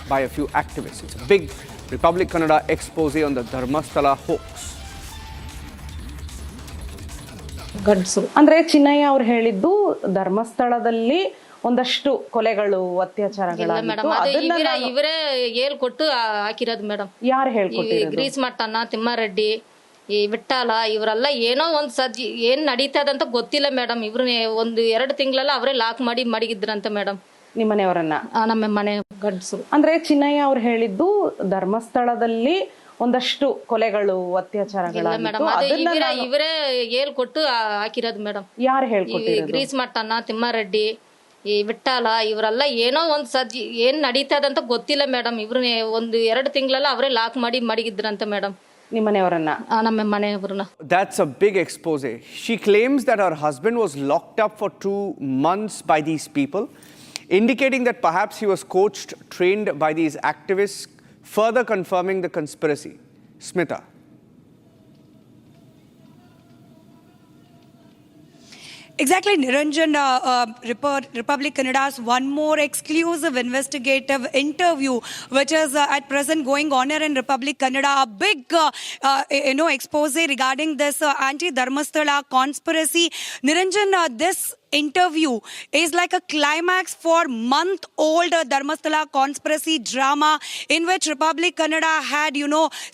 by a few activists. It's a big Republic Kannada expose on the Dharmastala hoax. ಗಂಡಸು ಅಂದ್ರೆ ಚಿನ್ನಯ್ಯ ಅವ್ರು ಹೇಳಿದ್ದು ಧರ್ಮಸ್ಥಳದಲ್ಲಿ ಒಂದಷ್ಟು ಕೊಲೆಗಳು ಅತ್ಯಾಚಾರಗಳಾಗಿತ್ತು ಅದನ್ನ ಇವರೇ ಹೇಳ್ಕೊಟ್ಟು ಹಾಕಿರೋದು ಮೇಡಮ್. ಯಾರು ಹೇಳ್ಕೊಟ್ಟಿರೋದು? ಗ್ರೀಸ್ ಮಟ್ಟಣ್ಣ, ತಿಮ್ಮಾರೆಡ್ಡಿ, ಈ ವಿಠ್ಠಲ ಇವರೆಲ್ಲ ಏನೋ ಒಂದು ಸಜ್ಜಿ ಏನ್ ನಡೀತದಂತ ಗೊತ್ತಿಲ್ಲ ಮೇಡಮ್. ಇವ್ರನ್ನ 1-2 ತಿಂಗಳೆಲ್ಲ ಅವರೇ ಲಾಕ್ ಮಾಡಿ ಮಡಗಿದ್ರಂತ ಮೇಡಮ್. ನಿಮ್ಮ ಮನೆಯವರನ್ನ? ನಮ್ಮ ಮನೆ ಗಂಡಸು. ಅಂದ್ರೆ ಚಿನ್ನಯ್ಯ ಅವ್ರು ಹೇಳಿದ್ದು ಧರ್ಮಸ್ಥಳದಲ್ಲಿ ಒಂದಷ್ಟು ಕೊಲೆಗಳು ಅತ್ಯಾಚಾರಗಳಾಗಿತ್ತು ಅದನ್ನ ಇವರೇ ಹೇಳ್ಕೊಟ್ಟು ಹಾಕಿರೋದು ಮೇಡಮ್. ಯಾರು ಹೇಳ್ಕೊಟ್ಟಿರೋದು? ಗ್ರೀಸ್ ಮಟ್ಟಣ್ಣ, ತಿಮ್ಮಾರೆಡ್ಡಿ, ಈ ವಿಠ್ಠಲ ಇವರೆಲ್ಲ ಏನೋ ಒಂದು ಸಜ್ಜಿ ಏನ್ ನಡೀತದಂತ ಗೊತ್ತಿಲ್ಲ ಮೇಡಮ್. ಇವ್ರನ್ನ 1-2 ತಿಂಗಳೆಲ್ಲ ಅವರೇ ಲಾಕ್ ಮಾಡಿ ಮಡಗಿದ್ರಂತ ಮೇಡಮ್. ನಿಮ್ಮ ಮನೆಯವರನ್ನ? ನಮ್ಮ ಮನೆಯವ್ರನ್ನ. That's a big expose. She claims that her husband was locked up for 2 months by these people, indicating that perhaps he was coached, trained by these activists, further confirming the conspiracy. Smita. Exactly, Niranjan. Republic Kannada's one more exclusive investigative interview, which is at present going on here in Republic Kannada. A big, expose regarding this anti-Dharmasthala conspiracy. Niranjan, this interview is like a climax for month-old Dharmasthala conspiracy drama in which Republic Kannada had,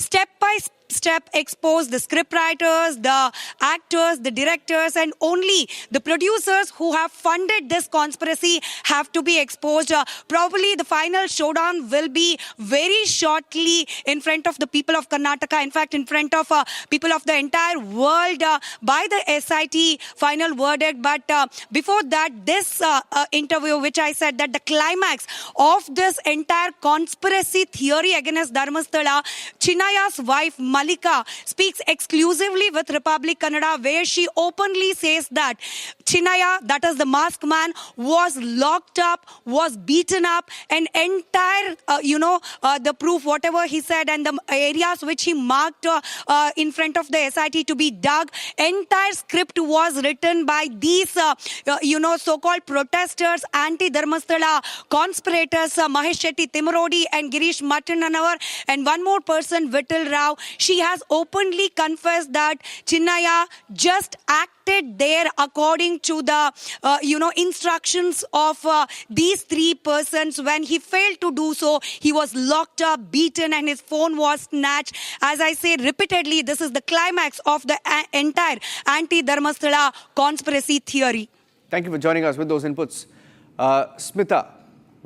step by step exposed the scriptwriters, the actors, the directors, and only the producers who have funded this conspiracy have to be exposed. Probably the final showdown will be very shortly in front of the people of Karnataka, in fact in front of people of the entire world by the SIT final verdict. But before that, this interview, which I said that the climax of this entire conspiracy theory against Dharmasthala, Chinnaya's wife Malika speaks exclusively with Republic Kannada, where she openly says that Chinnaya, that is the masked man, was locked up, was beaten up, and entire, the proof, whatever he said, and the areas which he marked in front of the SIT to be dug, entire script was written by these, so-called protesters, anti-Dharmasthala conspirators, Mahesh Shetty Timurodi and Girish Mattananavar, and one more person, Vittal Rao. She has openly confessed that Chinnaya just acted there according to the, instructions of these 3 persons. When he failed to do so, he was locked up, beaten, and his phone was snatched. As I say repeatedly, this is the climax of the entire anti-Dharmasthala conspiracy theory. Thank you for joining us with those inputs. Smita,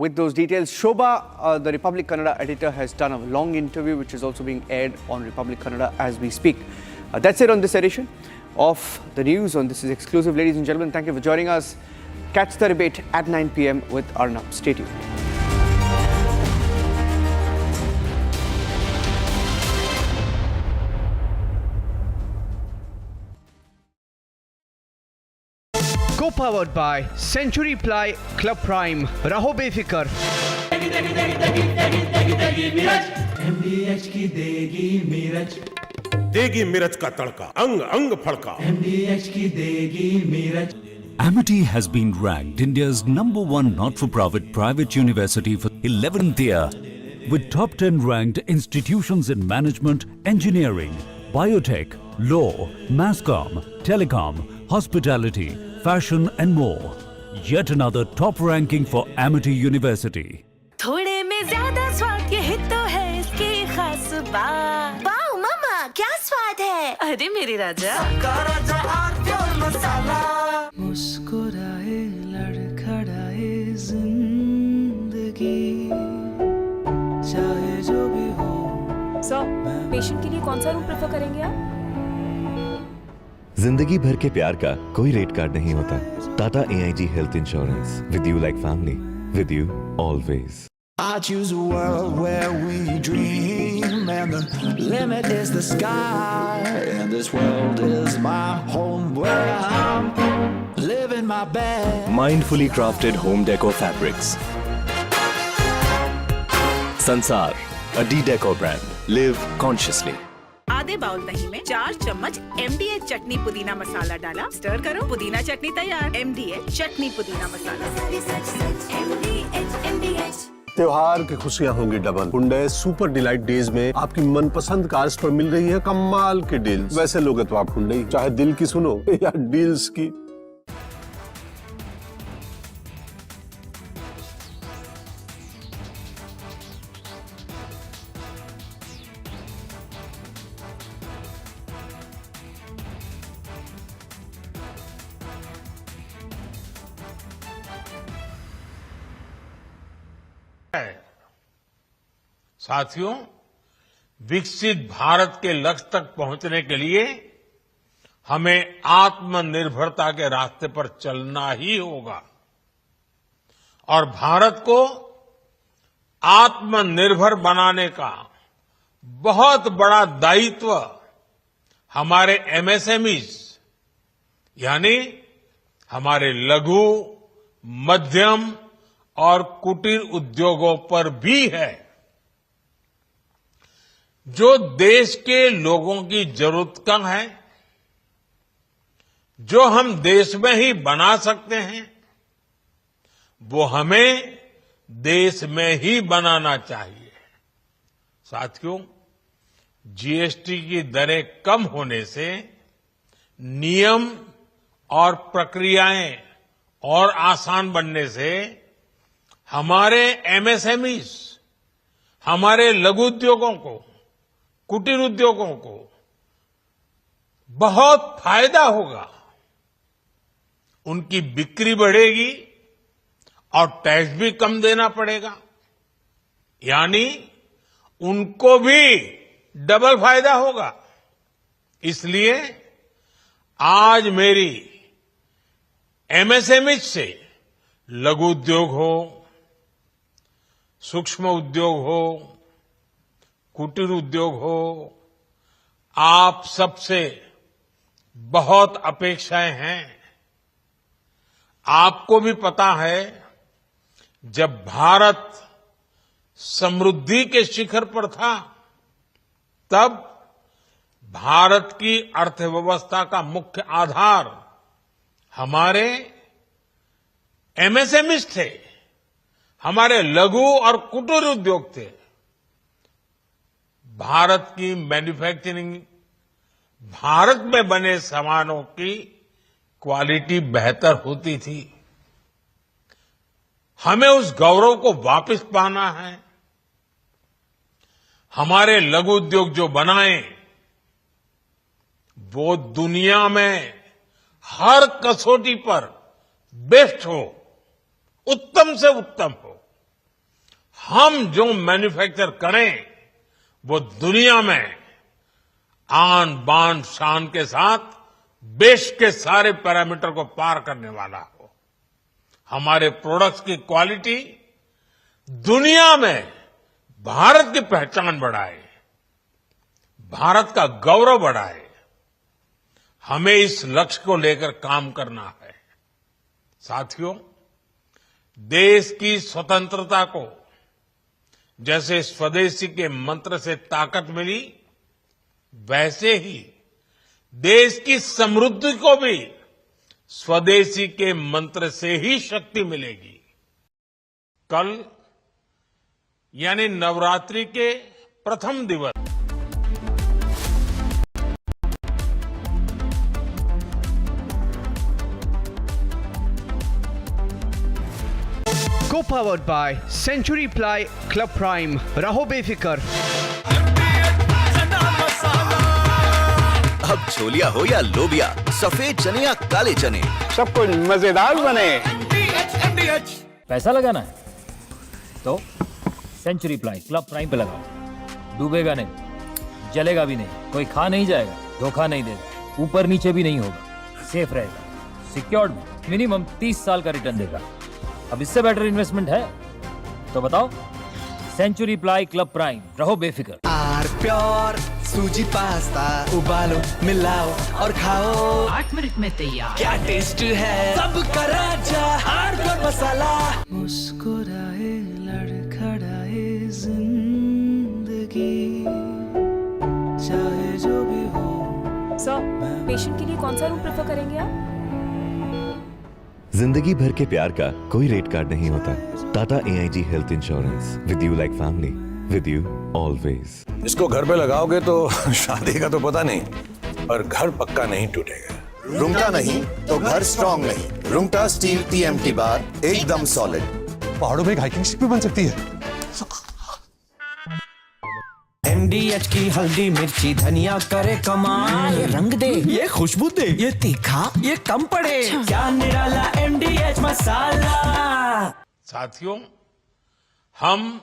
with those details. Shobha, the Republic Kannada editor, has done a long interview which is also being aired on Republic Kannada as we speak. That's it on this edition of the news on This Is Exclusive. Ladies and gentlemen, thank you for joining us. Catch the debate at 9 p.m. with Arnab. Stay tuned. Co-powered by Century Ply Club Prime. Raho befikar. MDH की देगी मिर्च, देगी मिर्च का तड़का, अंग अंग फड़का। MDH की देगी मिर्च। Amity has been ranked India's #1 not-for-profit private university for 11th year, with top 10 ranked institutions in management, engineering, biotech, law, masscom, telecom, hospitality, fashion and more. Yet another top ranking for Amity University. थोड़े में ज्यादा स्वाद, यही तो है इसकी खास बात। वाओ मामा, क्या स्वाद है? अरे मेरे राजा, राजा और प्योर मसाला। चाहे जो भी हो। सर, पेशेंट के लिए कौन सा रूम प्रेफर करेंगे आप? जिंदगी भर के प्यार का कोई रेट कार्ड नहीं होता। Tata AIG health insurance, with you like family, with you always. I choose a world where we dream, and the limit is the sky, and this world is my home where I'm living my best. Mindfully crafted home decor fabrics. Sansar, a D-Decor brand. Live consciously. आधे bowl दही में 4 चम्मच MDH चटनी पुदीना मसाला डाला, stir करो, पुदीना चटनी तैयार। MDH चटनी पुदीना मसाला। त्योहार की खुशियां होंगी double. Hyundai super delight days में आपकी मनपसंद कार्स पर मिल रही है कमाल के डील्स। वैसे लोगे तो आप हुंडई चाहे दिल की सुनो या डील्स की। साथियों, विकसित भारत के लक्ष्य तक पहुंचने के लिए हमें आत्मनिर्भरता के रास्ते पर चलना ही होगा और भारत को आत्मनिर्भर बनाने का बहुत बड़ा दायित्व हमारे MSMEs यानी हमारे लघु, मध्यम और कुटीर उद्योगों पर भी है, जो देश के लोगों की जरूरत कम है, जो हम देश में ही बना सकते हैं, वो हमें देश में ही बनाना चाहिए। साथियों, GST की दरें कम होने से नियम और प्रक्रियाएं और आसान बनने से हमारे MSMEs, हमारे लघु उद्योगों को, कुटीर उद्योगों को बहुत फायदा होगा। उनकी बिक्री बढ़ेगी और टैक्स भी कम देना पड़ेगा, यानी उनको भी डबल फायदा होगा। इसलिए आज मेरी MSME से लघु उद्योग हो, सूक्ष्म उद्योग हो, कुटीर उद्योग हो, आप सबसे बहुत अपेक्षाएं हैं। आपको भी पता है, जब भारत समृद्धि के शिखर पर था, तब भारत की अर्थव्यवस्था का मुख्य आधार हमारे MSMEs थे, हमारे लघु और कुटीर उद्योग थे। भारत की मैन्युफैक्चरिंग, भारत में बने सामानों की क्वालिटी बेहतर होती थी। हमें उस गौरव को वापस पाना है। हमारे लघु उद्योग जो बनाए, वो दुनिया में हर कसौटी पर बेस्ट हो, उत्तम से उत्तम हो। हम जो मैन्युफैक्चर करें, वो दुनिया में आन बान शान के साथ बेस्ट के सारे पैरामीटर को पार करने वाला हो। हमारे प्रोडक्ट्स की क्वालिटी दुनिया में भारत की पहचान बढ़ाए, भारत का गौरव बढ़ाए। हमें इस लक्ष्य को लेकर काम करना है। साथियों, देश की स्वतंत्रता को जैसे स्वदेशी के मंत्र से ताकत मिली, वैसे ही देश की समृद्धि को भी स्वदेशी के मंत्र से ही शक्ति मिलेगी। कल यानी नवरात्रि के प्रथम दिवस Co-powered by Century Ply Club Prime. रहो बेफिक्र। अब छोलिया हो या लोबिया, सफेद चने या काले चने, सब कुछ मजेदार बने। पैसा लगाना है तो सेंचुरी प्लाई क्लब प्राइम पे लगाओ, डूबेगा नहीं, जलेगा भी नहीं, कोई खा नहीं जाएगा, धोखा नहीं देगा, ऊपर नीचे भी नहीं होगा, सेफ रहेगा, सिक्योर्ड, मिनिमम 30 साल का रिटर्न देगा। अब इससे बेटर इन्वेस्टमेंट है तो बताओ। सेंचुरी प्लाई क्लब प्राइम, रहो बेफिक्र। आर प्योर सूजी पास्ता उबालो मिलाओ और खाओ, 8 मिनट में तैयार। क्या टेस्ट है, सबका राजा आर प्योर मसाला। मुस्कुराए लड़खड़ाए जिंदगी, चाहे जो भी हो। सर, पेशेंट के लिए कौन सा रूम प्रेफर करेंगे आप? जिंदगी भर के प्यार का कोई रेट कार्ड नहीं होता। Tata AIG health insurance, with you like family, with you always. इसको घर पे लगाओगे तो शादी का तो पता नहीं, पर घर पक्का नहीं टूटेगा। रुंगटा नहीं तो घर स्ट्रॉन्ग नहीं। रुंगटा स्टील TMT बार एकदम सॉलिड। पहाड़ों में एक हाइकिंग स्टिक भी बन सकती है। MDH की हल्दी मिर्ची धनिया करे कमाल, ये रंग दे, ये खुशबू दे, ये तीखा, ये कम पड़े, क्या निराला MDH मसाला। साथियों, हम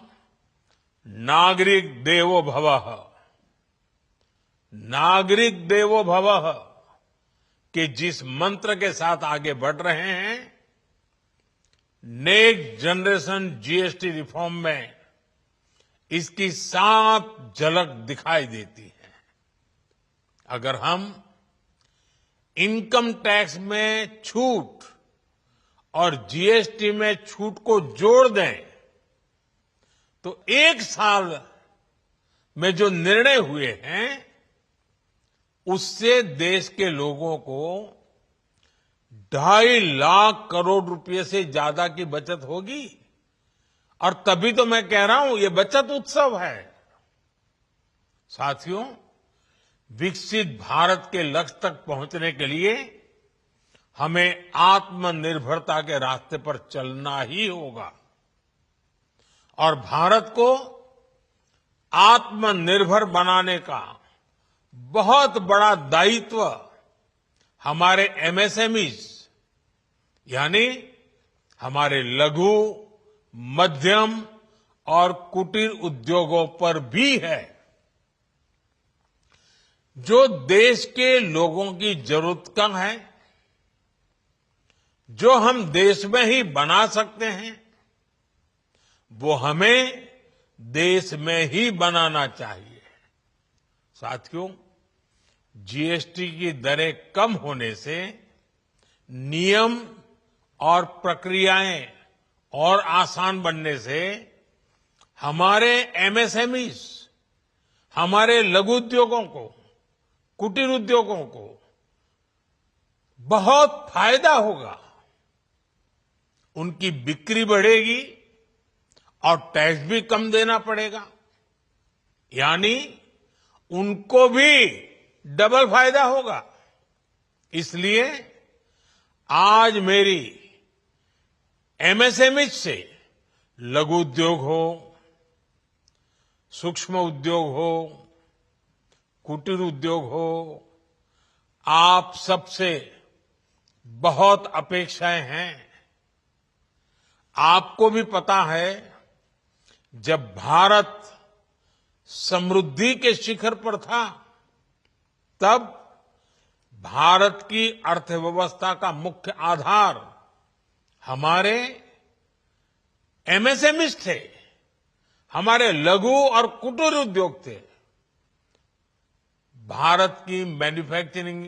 नागरिक देवो भवः, नागरिक देवो भवः के जिस मंत्र के साथ आगे बढ़ रहे हैं, नेक्स्ट जनरेशन GST रिफॉर्म में इसकी साफ झलक दिखाई देती है। अगर हम इनकम टैक्स में छूट और GST में छूट को जोड़ दें तो 1 साल में जो निर्णय हुए हैं उससे देश के लोगों को 2.5 लाख करोड़ रुपए से ज्यादा की बचत होगी। और तभी तो मैं कह रहा हूं ये बचत उत्सव है। साथियों, विकसित भारत के लक्ष्य तक पहुंचने के लिए हमें आत्मनिर्भरता के रास्ते पर चलना ही होगा और भारत को आत्मनिर्भर बनाने का बहुत बड़ा दायित्व हमारे MSMEs यानी हमारे लघु, मध्यम और कुटीर उद्योगों पर भी है, जो देश के लोगों की जरूरत का है, जो हम देश में ही बना सकते हैं, वो हमें देश में ही बनाना चाहिए। साथियों, GST की दरें कम होने से नियम और प्रक्रियाएं और आसान बनने से हमारे MSMEs, हमारे लघु उद्योगों को, कुटीर उद्योगों को बहुत फायदा होगा। उनकी बिक्री बढ़ेगी और टैक्स भी कम देना पड़ेगा, यानी उनको भी डबल फायदा होगा। इसलिए आज मेरी MSMEs से लघु उद्योग हो, सूक्ष्म उद्योग हो, कुटीर उद्योग हो, आप सबसे बहुत अपेक्षाएं हैं। आपको भी पता है, जब भारत समृद्धि के शिखर पर था, तब भारत की अर्थव्यवस्था का मुख्य आधार हमारे MSMEs थे, हमारे लघु और कुटीर उद्योग थे। भारत की मैन्युफैक्चरिंग,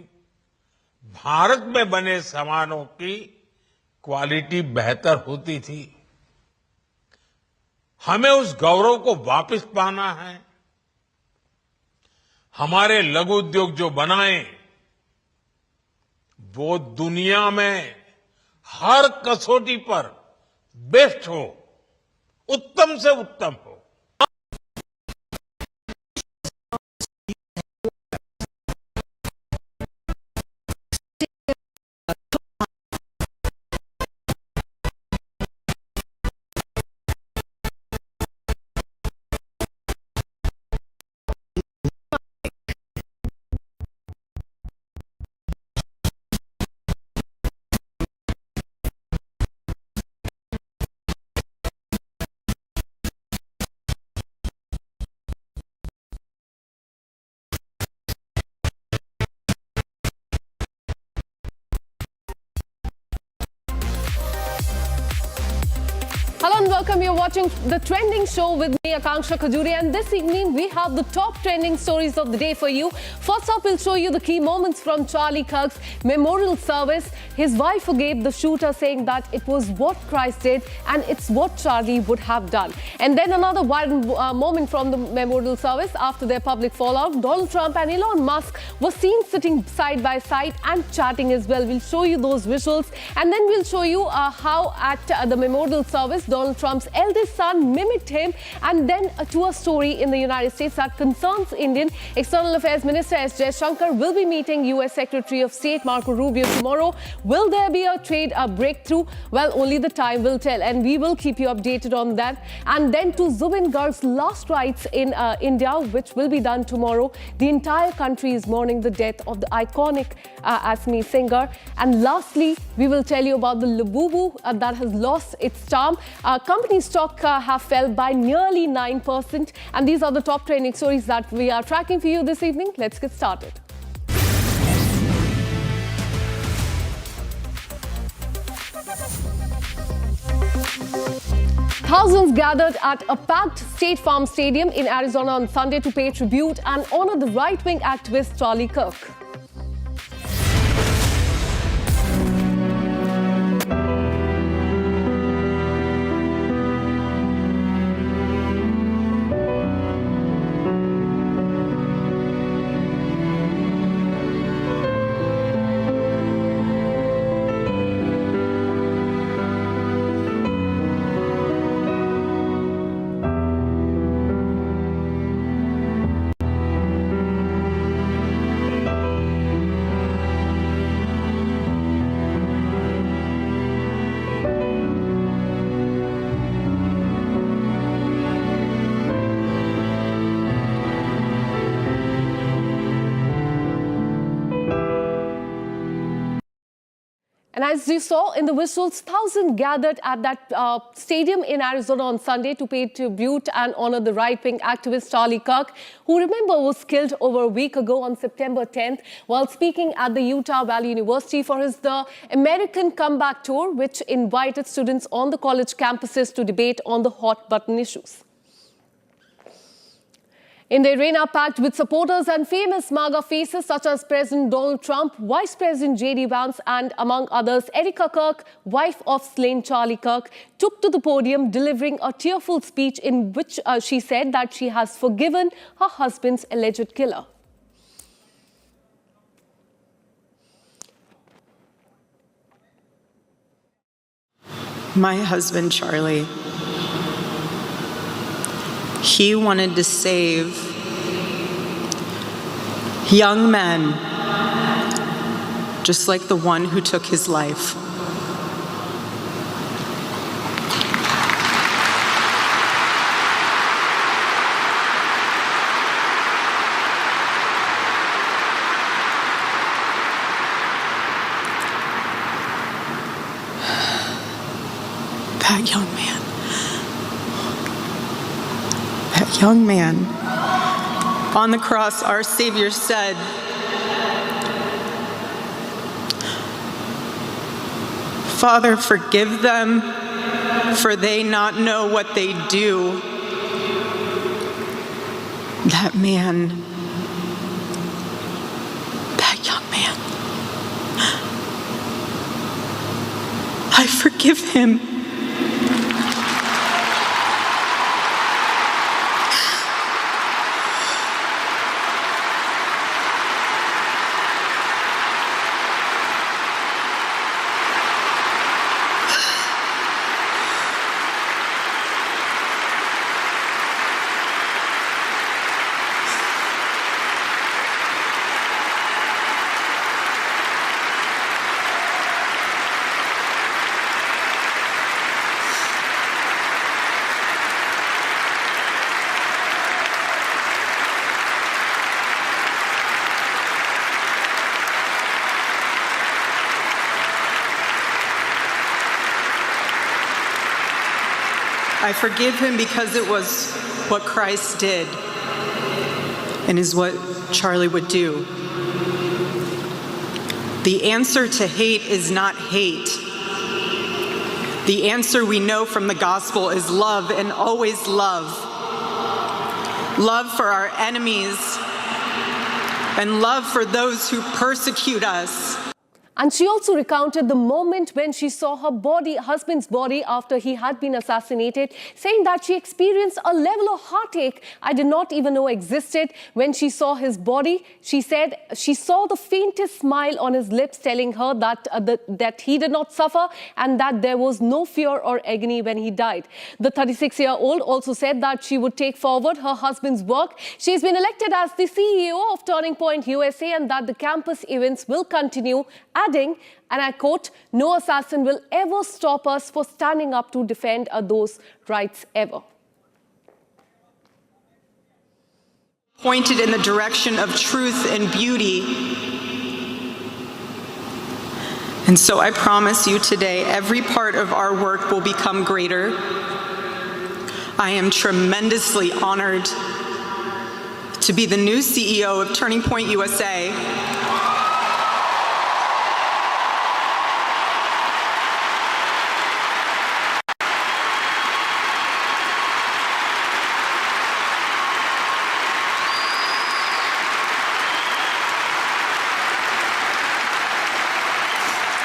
भारत में बने सामानों की क्वालिटी बेहतर होती थी। हमें उस गौरव को वापस पाना है। हमारे लघु उद्योग जो बनाए वो दुनिया में हर कसौटी पर बेस्ट हो, उत्तम से उत्तम हो। welcome. You're watching The Trending Show with me, Akanksha Khajuri, and this evening we have the top trending stories of the day for you. First up, we'll show you the key moments from Charlie Kirk's memorial service. His wife forgave the shooter, saying that it was what Christ did and it's what Charlie would have done. And then another viral moment from the memorial service after their public fallout. Donald Trump and Elon Musk were seen sitting side by side and chatting as well. We'll show you those visuals, and then we'll show you how at the memorial service, Donald Trump's eldest son mimicked him, and then to a story in the United States that concerns Indian External Affairs Minister S. Jaishankar will be meeting US Secretary of State Marco Rubio tomorrow. Will there be a trade breakthrough? Well, only the time will tell, and we will keep you updated on that. And then to Zubeen Garg's last rites in India, which will be done tomorrow. The entire country is mourning the death of the iconic Asmi singer. And lastly, we will tell you about the Labubu that has lost its charm. Company stock have fell by nearly 9%. And these are the top trending stories that we are tracking for you this evening. Let's get started. Thousands gathered at a packed State Farm Stadium in Arizona on Sunday to pay tribute and honor the right-wing activist Charlie Kirk. And as you saw in the visuals, thousands gathered at that stadium in Arizona on Sunday to pay tribute and honor the right-wing activist Charlie Kirk, who, remember, was killed over a week ago on September 10th while speaking at the Utah Valley University for the American Comeback Tour, which invited students on the college campuses to debate on the hot-button issues. In the arena packed with supporters and famous MAGA faces such as President Donald Trump, Vice President J.D. Vance and, among others, Erica Kirk, wife of slain Charlie Kirk, took to the podium delivering a tearful speech in which she said that she has forgiven her husband's alleged killer. My husband, Charlie, he wanted to save young men, just like the one who took his life. That young man. That young man. On the cross, our Savior said, "Father, forgive them, for they not know what they do." That man, that young man, I forgive him. I forgive him because it was what Christ did and is what Charlie would do. The answer to hate is not hate. The answer we know from the gospel is love, and always love. Love for our enemies and love for those who persecute us. And she also recounted the moment when she saw her husband's body after he had been assassinated, saying that she experienced a level of heartache I did not even know existed. When she saw his body, she said she saw the faintest smile on his lips, telling her that he did not suffer and that there was no fear or agony when he died. The 36-year-old also said that she would take forward her husband's work. She's been elected as the CEO of Turning Point USA and that the campus events will continue, adding, and I quote, "No assassin will ever stop us for standing up to defend those rights ever." Pointed in the direction of truth and beauty. And so I promise you today, every part of our work will become greater. I am tremendously honored to be the new CEO of Turning Point USA.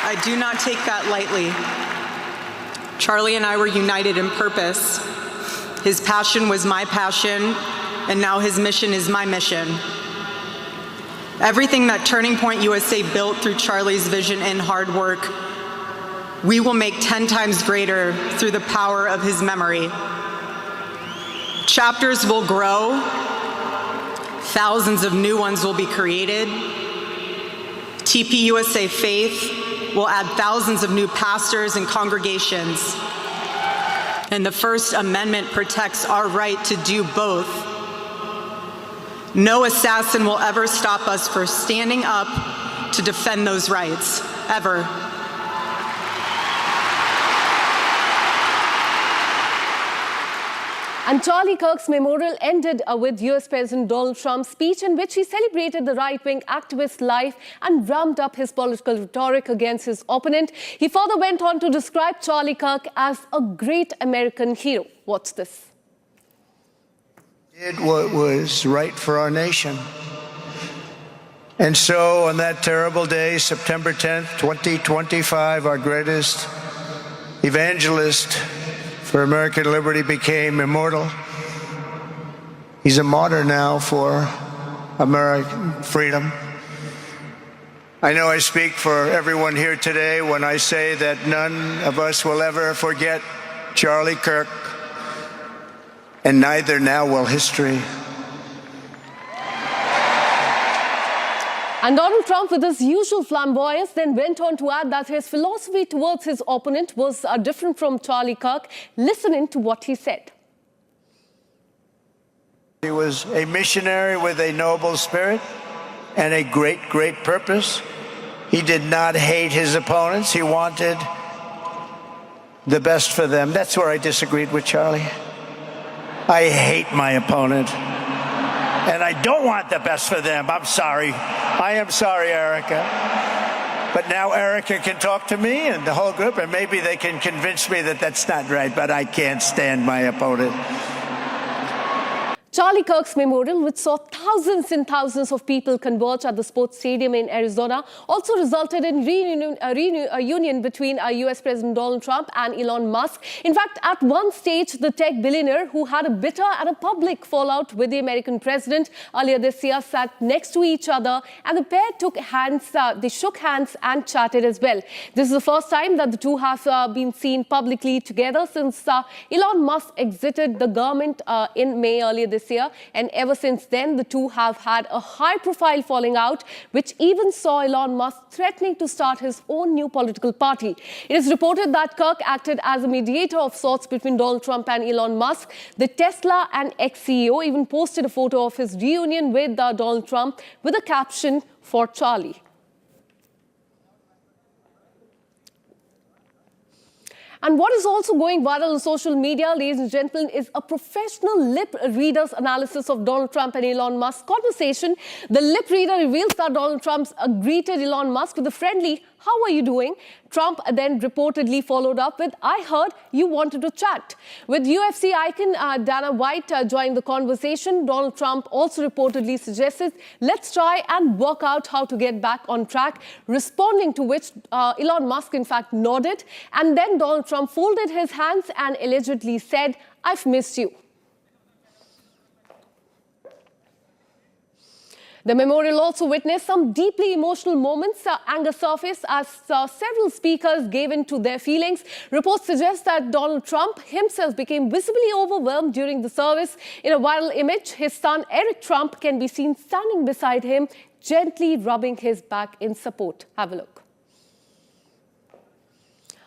I do not take that lightly. Charlie and I were united in purpose. His passion was my passion, and now his mission is my mission. Everything that Turning Point USA built through Charlie's vision and hard work, we will make 10 times greater through the power of his memory. Chapters will grow, thousands of new ones will be created. TPUSA Faith will add thousands of new pastors and congregations. And the First Amendment protects our right to do both. No assassin will ever stop us from standing up to defend those rights, ever. And Charlie Kirk's memorial ended with US President Donald Trump's speech in which he celebrated the right-wing activist's life and ramped up his political rhetoric against his opponent. He further went on to describe Charlie Kirk as a great American hero. Watch this. Did what was right for our nation. And so on that terrible day, September 10th, 2025, our greatest evangelist for American liberty became immortal. He's a martyr now for American freedom. I know I speak for everyone here today when I say that none of us will ever forget Charlie Kirk, and neither now will history. And Donald Trump, with his usual flamboyance, then went on to add that his philosophy towards his opponent was different from Charlie Kirk. Listen to what he said. He was a missionary with a noble spirit and a great, great purpose. He did not hate his opponents. He wanted the best for them. That's where I disagreed with Charlie. I hate my opponent, and I don't want the best for them. I'm sorry. I am sorry, Erica. But now Erica can talk to me and the whole group, and maybe they can convince me that that's not right, but I can't stand my opponent. Charlie Kirk's memorial, which saw thousands and thousands of people converge at the sports stadium in Arizona, also resulted in a union between US President Donald Trump and Elon Musk. In fact, at one stage, the tech billionaire, who had a bitter and a public fallout with the American president earlier this year, sat next to each other, and the pair shook hands and chatted as well. This is the first time that the two have been seen publicly together since Elon Musk exited the government in May earlier this year, and ever since then the two have had a high-profile falling out, which even saw Elon Musk threatening to start his own new political party. It is reported that Kirk acted as a mediator of sorts between Donald Trump and Elon Musk. The Tesla and ex-CEO even posted a photo of his reunion with Donald Trump with a caption, "For Charlie." And what is also going viral on social media, ladies and gentlemen, is a professional lip reader's analysis of Donald Trump and Elon Musk's conversation. The lip reader reveals that Donald Trump greeted Elon Musk with a friendly how are you doing? Trump then reportedly followed up with, I heard you wanted to chat. With UFC icon Dana White joining the conversation, Donald Trump also reportedly suggested, let's try and work out how to get back on track, responding to which Elon Musk in fact nodded. And then Donald Trump folded his hands and allegedly said, I've missed you. The memorial also witnessed some deeply emotional moments. Anger surfaced as several speakers gave in to their feelings. Reports suggest that Donald Trump himself became visibly overwhelmed during the service. In a viral image, his son Eric Trump can be seen standing beside him, gently rubbing his back in support. Have a look.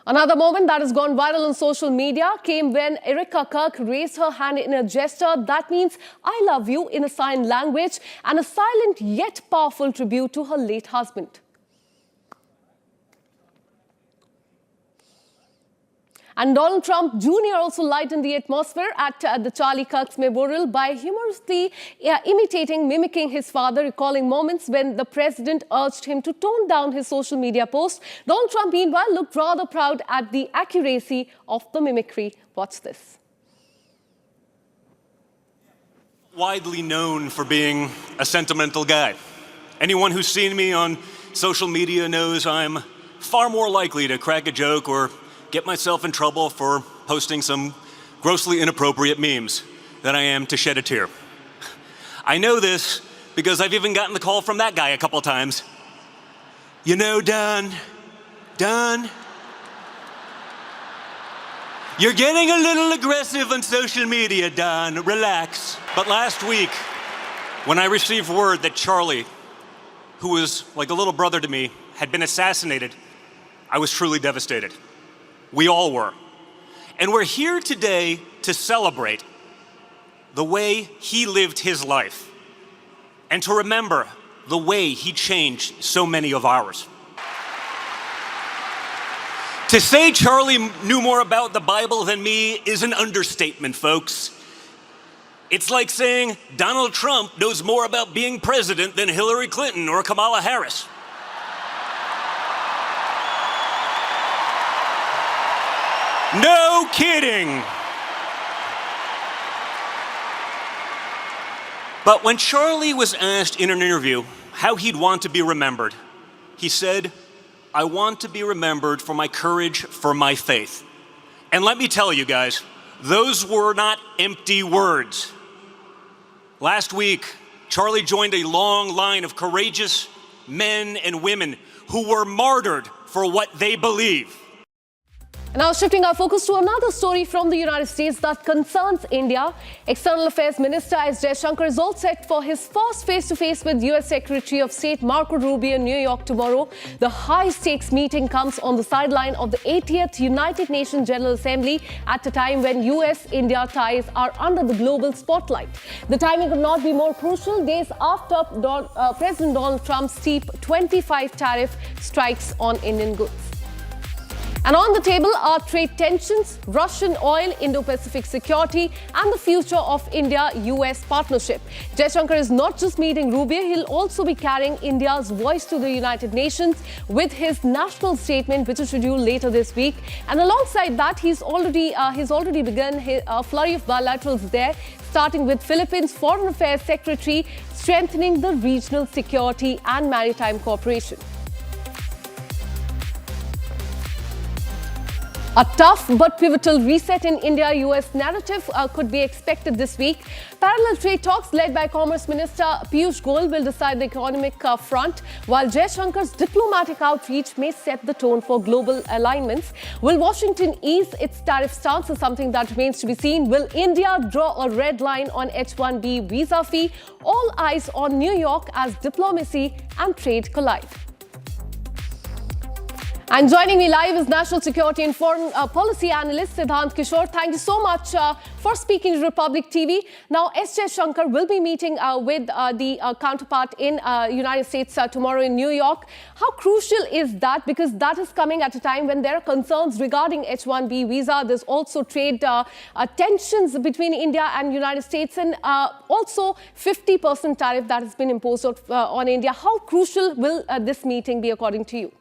Another moment that has gone viral on social media came when Erika Kirk raised her hand in a gesture that means I love you in a sign language, and a silent yet powerful tribute to her late husband. And Donald Trump Jr. also lightened the atmosphere at the Charlie Kirk's memorial by humorously mimicking his father, recalling moments when the president urged him to tone down his social media posts. Donald Trump, meanwhile, looked rather proud at the accuracy of the mimicry. Watch this. Widely known for being a sentimental guy. Anyone who's seen me on social media knows I'm far more likely to crack a joke or get myself in trouble for posting some grossly inappropriate memes than I am to shed a tear. I know this because I've even gotten the call from that guy a couple times. You know, Don, you're getting a little aggressive on social media, Don, relax. But last week, when I received word that Charlie, who was like a little brother to me, had been assassinated, I was truly devastated. We all were. And we're here today to celebrate the way he lived his life and to remember the way he changed so many of ours. To say Charlie knew more about the Bible than me is an understatement, folks. It's like saying Donald Trump knows more about being president than Hillary Clinton or Kamala Harris. No kidding. But when Charlie was asked in an interview how he'd want to be remembered, he said, I want to be remembered for my courage, for my faith. And let me tell you guys, those were not empty words. Last week, Charlie joined a long line of courageous men and women who were martyred for what they believe. Now shifting our focus to another story from the United States that concerns India. External Affairs Minister S. Jaishankar is all set for his first face-to-face with US Secretary of State Marco Rubio in New York tomorrow. The high-stakes meeting comes on the sideline of the 80th United Nations General Assembly at a time when US-India ties are under the global spotlight. The timing could not be more crucial days after President Donald Trump's steep 25 tariff strikes on Indian goods. And on the table are trade tensions, Russian oil, Indo-Pacific security, and the future of India-US partnership. Jaishankar is not just meeting Rubio, he'll also be carrying India's voice to the United Nations with his national statement, which is scheduled later this week. And alongside that, he's already begun a flurry of bilaterals there, starting with Philippines Foreign Affairs Secretary, strengthening the regional security and maritime cooperation. A tough but pivotal reset in India-US narrative could be expected this week. Parallel trade talks led by Commerce Minister Piyush Goyal will decide the economic front, while Jaishankar's diplomatic outreach may set the tone for global alignments. Will Washington ease its tariff stance is something that remains to be seen. Will India draw a red line on H-1B visa fee? All eyes on New York as diplomacy and trade collide. And joining me live is National Security and Foreign Policy Analyst Siddhant Kishore. Thank you so much for speaking to Republic TV. Now, S. Jaishankar will be meeting with the counterpart in United States tomorrow in New York. How crucial is that? Because that is coming at a time when there are concerns regarding H-1B visa. There's also trade tensions between India and United States, and also 50% tariff that has been imposed on India. How crucial will this meeting be, according to you?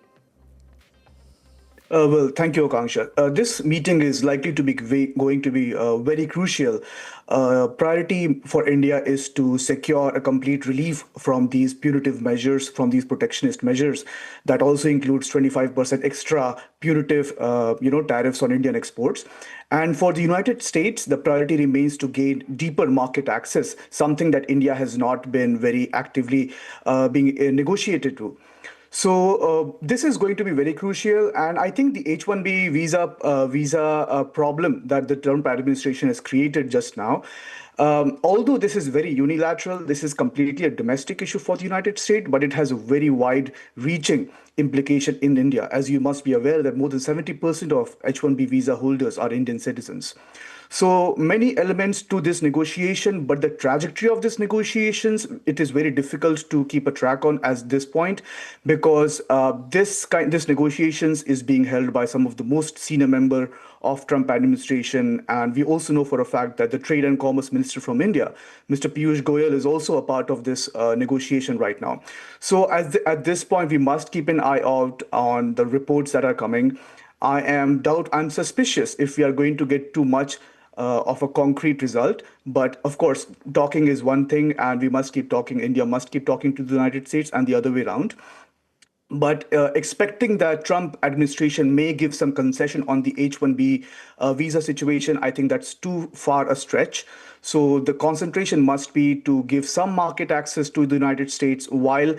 Well, thank you, Akanksha. This meeting is likely to be going to be very crucial. Priority for India is to secure a complete relief from these punitive measures, from these protectionist measures. That also includes 25% extra punitive, tariffs on Indian exports. And for the United States, the priority remains to gain deeper market access, something that India has not been very actively being negotiated to. So this is going to be very crucial, and I think the H-1B visa problem that the Trump administration has created just now, although this is very unilateral, this is completely a domestic issue for the United States, but it has a very wide-reaching implication in India. As you must be aware that more than 70% of H-1B visa holders are Indian citizens. So many elements to this negotiation, but the trajectory of these negotiations, it is very difficult to keep a track on at this point, because this negotiations is being held by some of the most senior member of Trump administration. And we also know for a fact that the Trade and Commerce Minister from India, Mr. Piyush Goyal, is also a part of this negotiation right now. So at this point, we must keep an eye out on the reports that are coming. I'm suspicious if we are going to get too much of a concrete result. But of course, talking is one thing, and we must keep talking. India must keep talking to the United States and the other way around. But expecting that Trump administration may give some concession on the H-1B visa situation, I think that's too far a stretch. So the concentration must be to give some market access to the United States while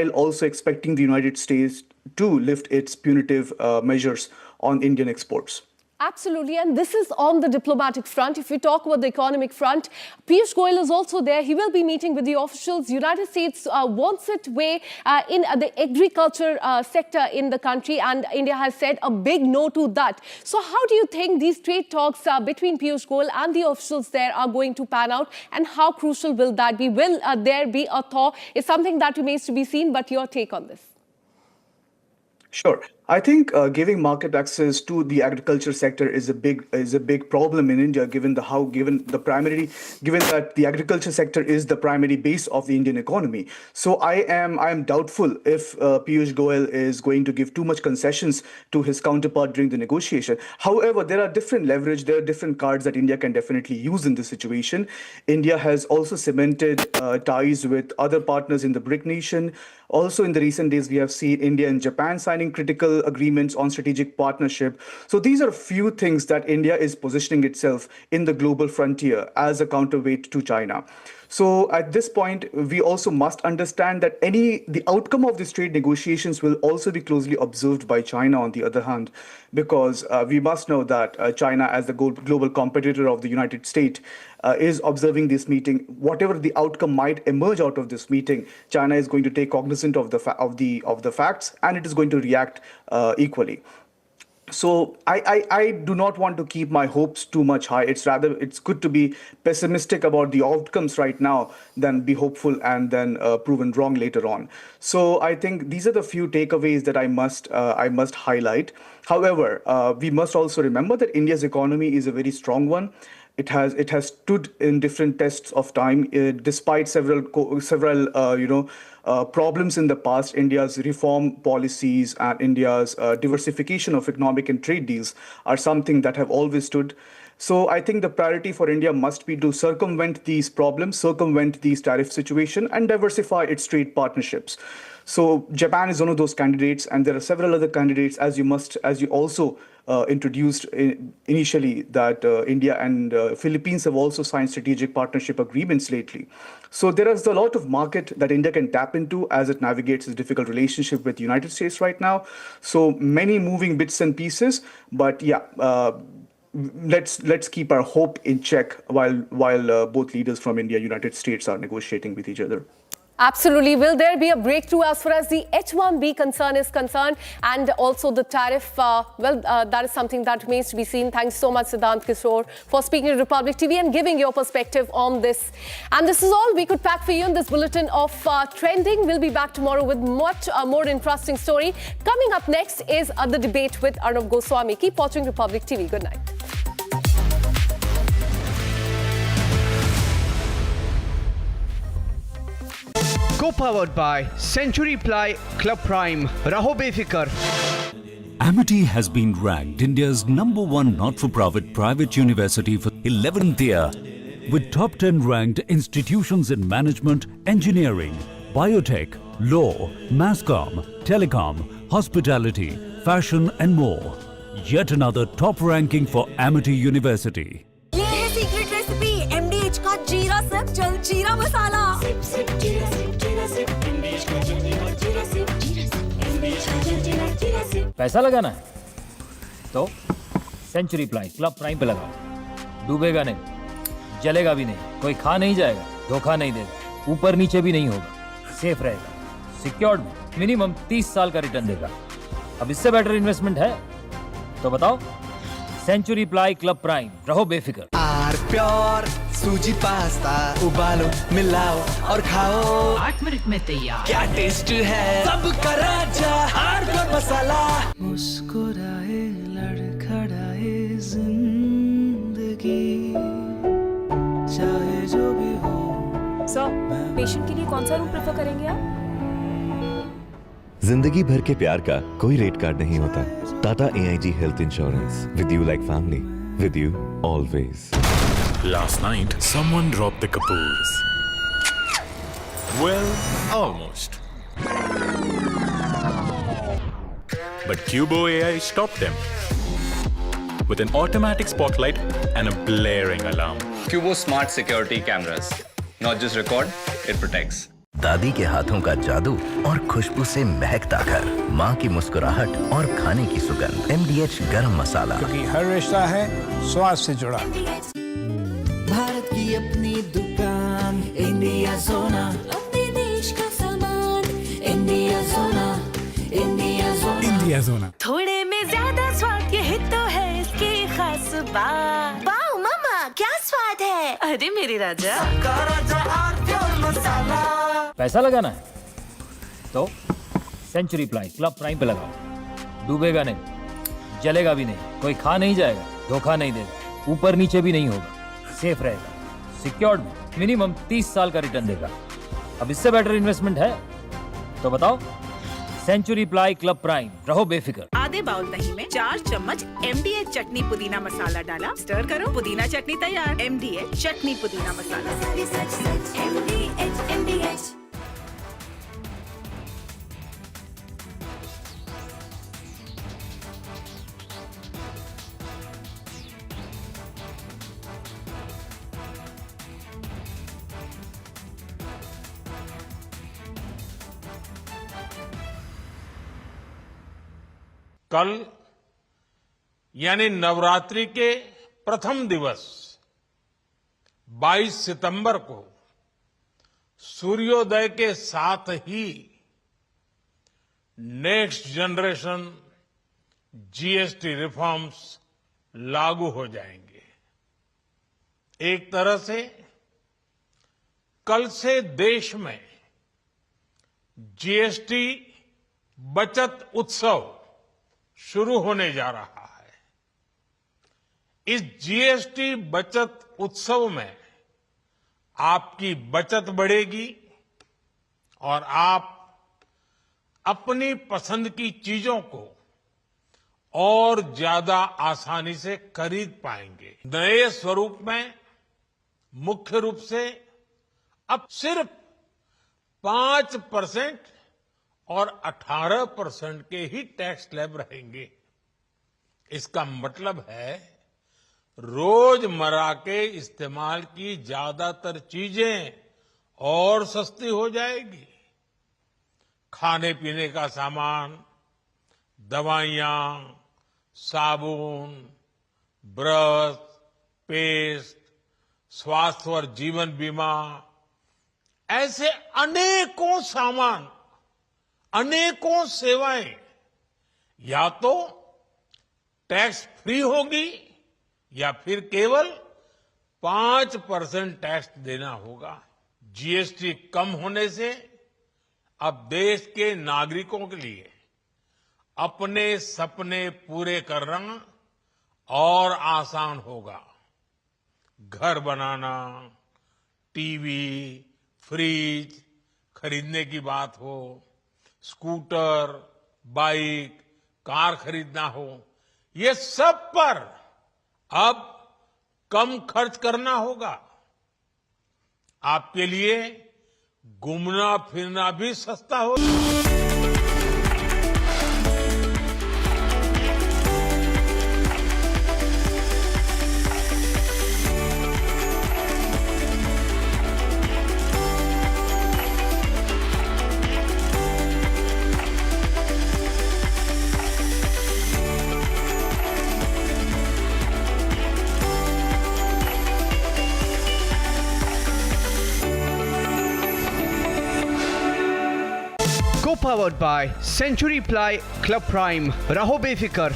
also expecting the United States to lift its punitive measures on Indian exports. Absolutely, and this is on the diplomatic front. If we talk about the economic front, Piyush Goyal is also there. He will be meeting with the officials. United States wants its way in the agriculture sector in the country, and India has said a big no to that. So how do you think these trade talks between Piyush Goyal and the officials there are going to pan out, and how crucial will that be? Will there be a thaw? It's something that remains to be seen, but your take on this? Sure. I think giving market access to the agriculture sector is a big problem in India, given that the agriculture sector is the primary base of the Indian economy. So I am doubtful if Piyush Goyal is going to give too much concessions to his counterpart during the negotiation. However, there are different leverage, there are different cards that India can definitely use in this situation. India has also cemented ties with other partners in the BRIC nation. Also, in the recent days, we have seen India and Japan signing critical agreements on strategic partnership. So these are a few things that India is positioning itself in the global frontier as a counterweight to China. So at this point, we also must understand that the outcome of these trade negotiations will also be closely observed by China, on the other hand, because we must know that China, as the global competitor of the United States, is observing this meeting. Whatever the outcome might emerge out of this meeting, China is going to take cognizance of the facts, and it is going to react equally. So I do not want to keep my hopes too much high. It's good to be pessimistic about the outcomes right now than be hopeful and then proven wrong later on. So I think these are the few takeaways that I must highlight. However, we must also remember that India's economy is a very strong one. It has stood in different tests of time, despite several problems in the past. India's reform policies and India's diversification of economic and trade deals are something that have always stood. So I think the priority for India must be to circumvent these problems, circumvent these tariff situation, and diversify its trade partnerships. So Japan is one of those candidates, and there are several other candidates, as you also introduced initially, that India and Philippines have also signed strategic partnership agreements lately. So there is a lot of market that India can tap into as it navigates its difficult relationship with the United States right now. So many moving bits and pieces, but yeah, let's keep our hope in check while both leaders from India and United States are negotiating with each other. Absolutely. Will there be a breakthrough as far as the H-1B concern is concerned, and also the tariff? That is something that remains to be seen. Thanks so much, Siddhant Kishore, for speaking to Republic TV and giving your perspective on this. And this is all we could pack for you in this bulletin of trending. We'll be back tomorrow with much more interesting story. Coming up next is the debate with Arnab Goswami. Keep watching Republic TV. Good night. Co-powered by Century Ply Club Prime. Raho befikar. Amity has been ranked India's #1 not-for-profit private university for 11th year, with top 10 ranked institutions in management, engineering, biotech, law, mass comm, telecom, hospitality, fashion and more. Yet another top ranking for Amity University. ये है secret recipe MDH का जीरा SIP जल जीरा मसाला। SIP SIP जीरा SIP जीरा SIP MDH का जल जीरा जीरा सिप MDH का जल जीरा जीरा सिप। पैसा लगाना है तो सेंचुरी प्लाई क्लब प्राइम पे लगाओ। डूबेगा नहीं, जलेगा भी नहीं, कोई खा नहीं जाएगा, धोखा नहीं देगा, ऊपर नीचे भी नहीं होगा, सेफ रहेगा, सिक्योर्ड में मिनिमम 30 साल का रिटर्न देगा। अब इससे बेटर इन्वेस्टमेंट है तो बताओ। सेंचुरी प्लाई क्लब प्राइम, रहो बेफिक्र। आर प्योर सूजी पास्ता उबालो मिलाओ और खाओ 8 मिनट में तैयार। क्या टेस्ट है सबका राजा हार्डकोर मसाला। मुस्कुराए लड़खड़ाए जिंदगी चाहे जो भी हो। सर, पेशेंट के लिए कौन सा रूम प्रेफर करेंगे आप? जिंदगी भर के प्यार का कोई रेट कार्ड नहीं होता। Tata AIG health insurance, with you like family, with you always. Last night, someone dropped the kapoors. Well, almost. But Cubo AI stopped them with an automatic spotlight and a blaring alarm. Cubo smart security cameras. Not just record, it protects. दादी के हाथों का जादू और खुशबू से महकता घर, माँ की मुस्कुराहट और खाने की सुगंध। MDH गरम मसाला, क्योंकि हर रिश्ता है स्वाद से जुड़ा। भारत की अपनी दुकान इंडिया सोना, अपने देश का सामान इंडिया सोना, इंडिया सोना, इंडिया सोना। थोड़े में ज्यादा स्वाद, यही तो है इसकी खास बात। वाओ मामा, क्या स्वाद है। अरे मेरे राजा, पैसा लगाना है तो सेंचुरी प्लाई क्लब प्राइम पे लगाओ। डूबेगा नहीं, जलेगा भी नहीं, कोई खा नहीं जाएगा, धोखा नहीं देगा, ऊपर नीचे भी नहीं होगा, सेफ रहेगा, सिक्योर्ड में मिनिमम 30 साल का रिटर्न देगा। अब इससे बेटर इन्वेस्टमेंट है तो बताओ। सेंचुरी प्लाई क्लब प्राइम, रहो बेफिक्र। आधे बाउल दही में 4 चम्मच MDH चटनी पुदीना मसाला डाला, स्टर करो, पुदीना चटनी तैयार। MDH चटनी पुदीना मसाला। MDH। कल यानी नवरात्रि के प्रथम दिवस 22 सितंबर को सूर्योदय के साथ ही नेक्स्ट जनरेशन GST रिफॉर्म्स लागू हो जाएंगे। एक तरह से कल से देश में GST बचत उत्सव शुरू होने जा रहा है। इस GST बचत उत्सव में आपकी बचत बढ़ेगी और आप अपनी पसंद की चीजों को और ज्यादा आसानी से खरीद पाएंगे। नए स्वरूप में मुख्य रूप से अब सिर्फ 5% और 18% के ही टैक्स स्लैब रहेंगे। इसका मतलब है रोजमर्रा के इस्तेमाल की ज्यादातर चीजें और सस्ती हो जाएगी। खाने पीने का सामान, दवाइयां, साबुन, ब्रश, पेस्ट, स्वास्थ्य और जीवन बीमा, ऐसे अनेकों सामान, अनेकों सेवाएं या तो टैक्स फ्री होगी या फिर केवल 5% टैक्स देना होगा। GST कम होने से अब देश के नागरिकों के लिए अपने सपने पूरे करना और आसान होगा। घर बनाना, टीवी, फ्रिज खरीदने की बात हो, स्कूटर, बाइक, कार खरीदना हो, ये सब पर अब कम खर्च करना होगा। आपके लिए घूमना फिरना भी सस्ता हो। Co-powered by Century Ply Club Prime. रहो बेफिक्र।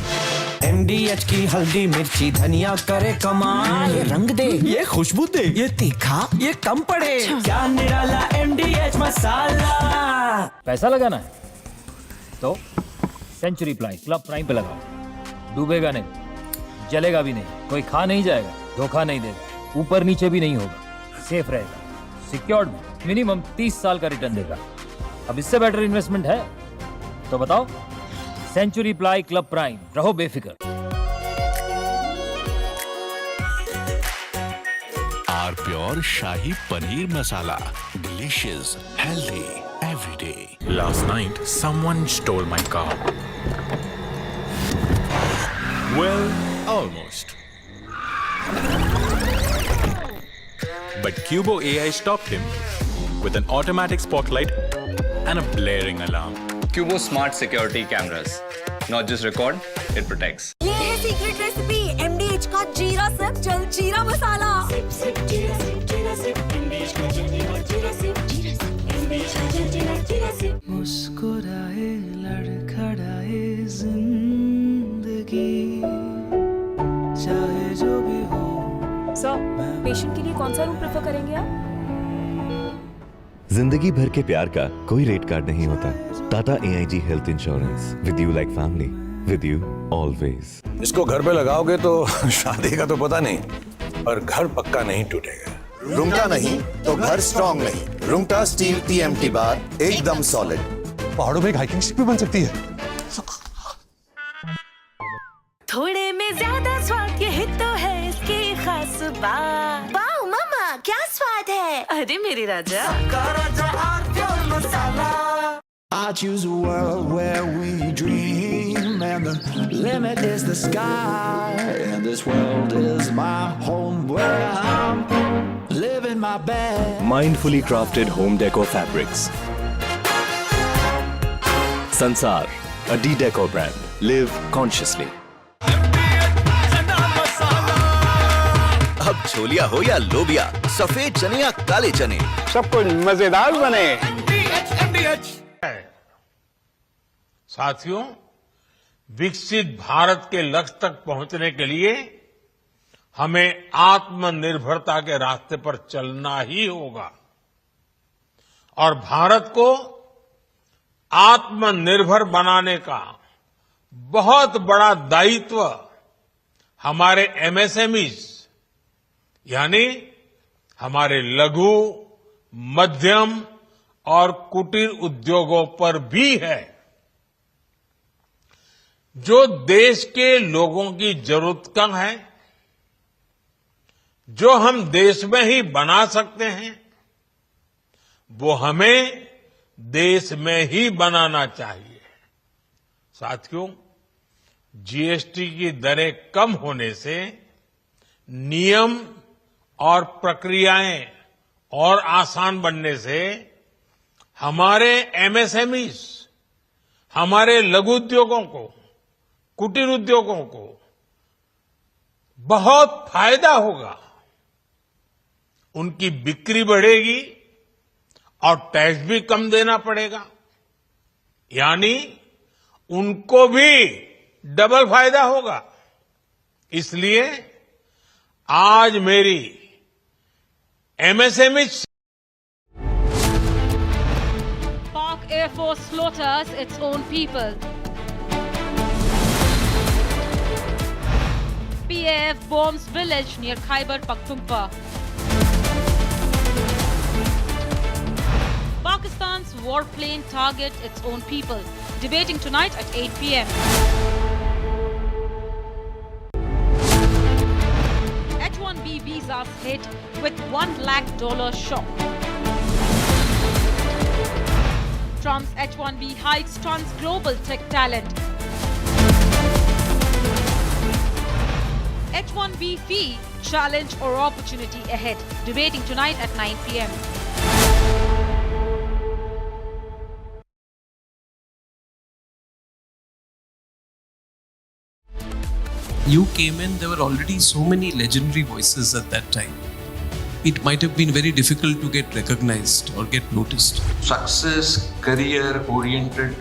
MDH की हल्दी मिर्ची धनिया करे कमाल, ये रंग दे, ये खुशबू दे, ये तीखा, ये कम पड़े, क्या निराला MDH मसाला। पैसा लगाना है तो सेंचुरी प्लाई क्लब प्राइम पे लगाओ। डूबेगा नहीं, जलेगा भी नहीं, कोई खा नहीं जाएगा, धोखा नहीं देगा, ऊपर नीचे भी नहीं होगा, सेफ रहेगा, सिक्योर्ड मिनिमम 30 साल का रिटर्न देगा। अब इससे बेटर इन्वेस्टमेंट है तो बताओ। सेंचुरी प्लाई क्लब प्राइम, रहो बेफिक्र। R pure shahi paneer masala, delicious, healthy, everyday. Last night, someone stole my car. Well, almost. But Cubo AI stopped him with an automatic spotlight and a blaring alarm. Cubo smart security cameras. Not just record, it protects. ये है secret recipe MDH का जीरा SIP जल जीरा मसाला। SIP SIP जीरा SIP जीरा SIP MDH का जल जीरा सिप MDH का जल जीरा सिप। मुस्कुराए लड़खड़ाए जिंदगी, चाहे जो भी हो। सर, पेशेंट के लिए कौन सा रूम प्रेफर करेंगे आप? जिंदगी भर के प्यार का कोई रेट कार्ड नहीं होता। Tata AIG health insurance, with you like family, with you always. इसको घर पे लगाओगे तो शादी का तो पता नहीं, पर घर पक्का नहीं टूटेगा। रुंगटा नहीं तो घर स्ट्रॉन्ग नहीं। रुंगटा स्टील TMT बार एकदम सॉलिड। पहाड़ों में एक हाइकिंग शिप भी बन सकती है। थोड़े में ज्यादा स्वाद, यही तो है इसकी खास बात। वाओ मामा, क्या स्वाद है। अरे मेरे राजा। I choose a world where we dream, and the limit is the sky, and this world is my home where I'm living my best. Mindfully crafted home decor fabrics. Sansar, a D-Decor brand. Live consciously. अब छोलिया हो या लोबिया, सफेद चने या काले चने, सब कुछ मजेदार बने। साथियों, विकसित भारत के लक्ष्य तक पहुंचने के लिए हमें आत्मनिर्भरता के रास्ते पर चलना ही होगा और भारत को आत्मनिर्भर बनाने का बहुत बड़ा दायित्व हमारे MSMEs यानी हमारे लघु, मध्यम और कुटीर उद्योगों पर भी है, जो देश के लोगों की जरूरत कम है, जो हम देश में ही बना सकते हैं, वो हमें देश में ही बनाना चाहिए। साथियों, GST की दरें कम होने से नियम और प्रक्रियाएं और आसान बनने से हमारे MSMEs, हमारे लघु उद्योगों को, कुटीर उद्योगों को बहुत फायदा होगा। उनकी बिक्री बढ़ेगी और टैक्स भी कम देना पड़ेगा, यानी उनको भी डबल फायदा होगा। इसलिए आज मेरी MSME Pak Air Force slaughters its own people. PAF bombs village near Khyber Pakhtunkhwa. Pakistan's warplane target its own people. debating tonight at 8 p.m. H-1B visas hit with $1 lakh shock. Trump's H-1B hike stuns global tech talent. H-1B fee, challenge or opportunity ahead. Debating tonight at 9 p.m. You came in, there were already so many legendary voices at that time. It might have been very difficult to get recognized or get noticed. Success, career oriented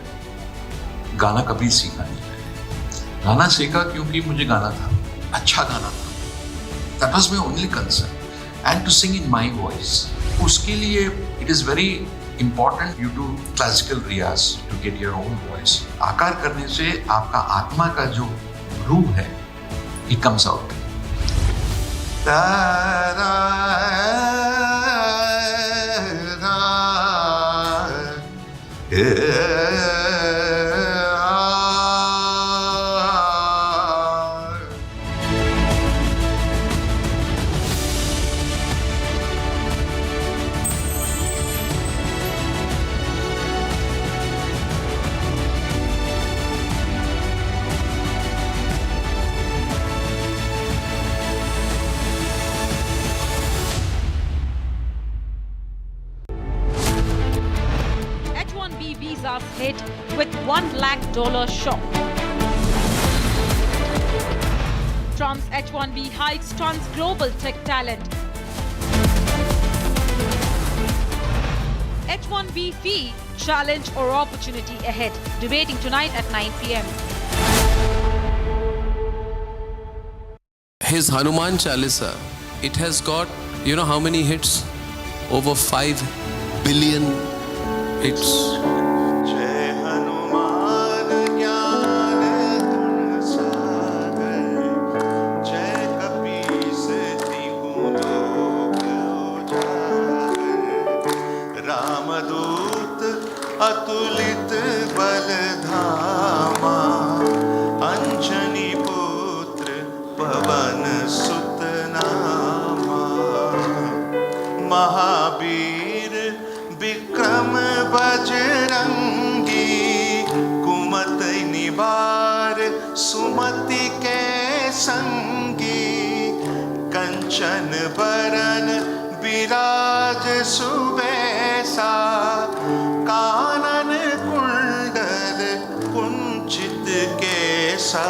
गाना कभी सीखा नहीं मैंने. गाना सीखा क्योंकि मुझे गाना था, अच्छा गाना था. That was my only concern. And to sing in my voice. उसके लिए it is very important you do classical riyaz to get your own voice. आकार करने से आपका आत्मा का जो रूह है, it comes out. H-1B visas hit with $1 lakh shock. Trump's H-1B hike stuns global tech talent. H-1B fee, challenge or opportunity ahead. Debating tonight at 9 p.m. His Hanuman Chalisa, it has got, you know how many hits? Over 5 billion hits. अतुलित बलधामा अंजनी पुत्र पवन सुत नामा महावीर विक्रम बजरंगी कुमत निवार सुमति के संगी कंचन बरन विराज सुबैसा कानन कुंडल कुंचित केसा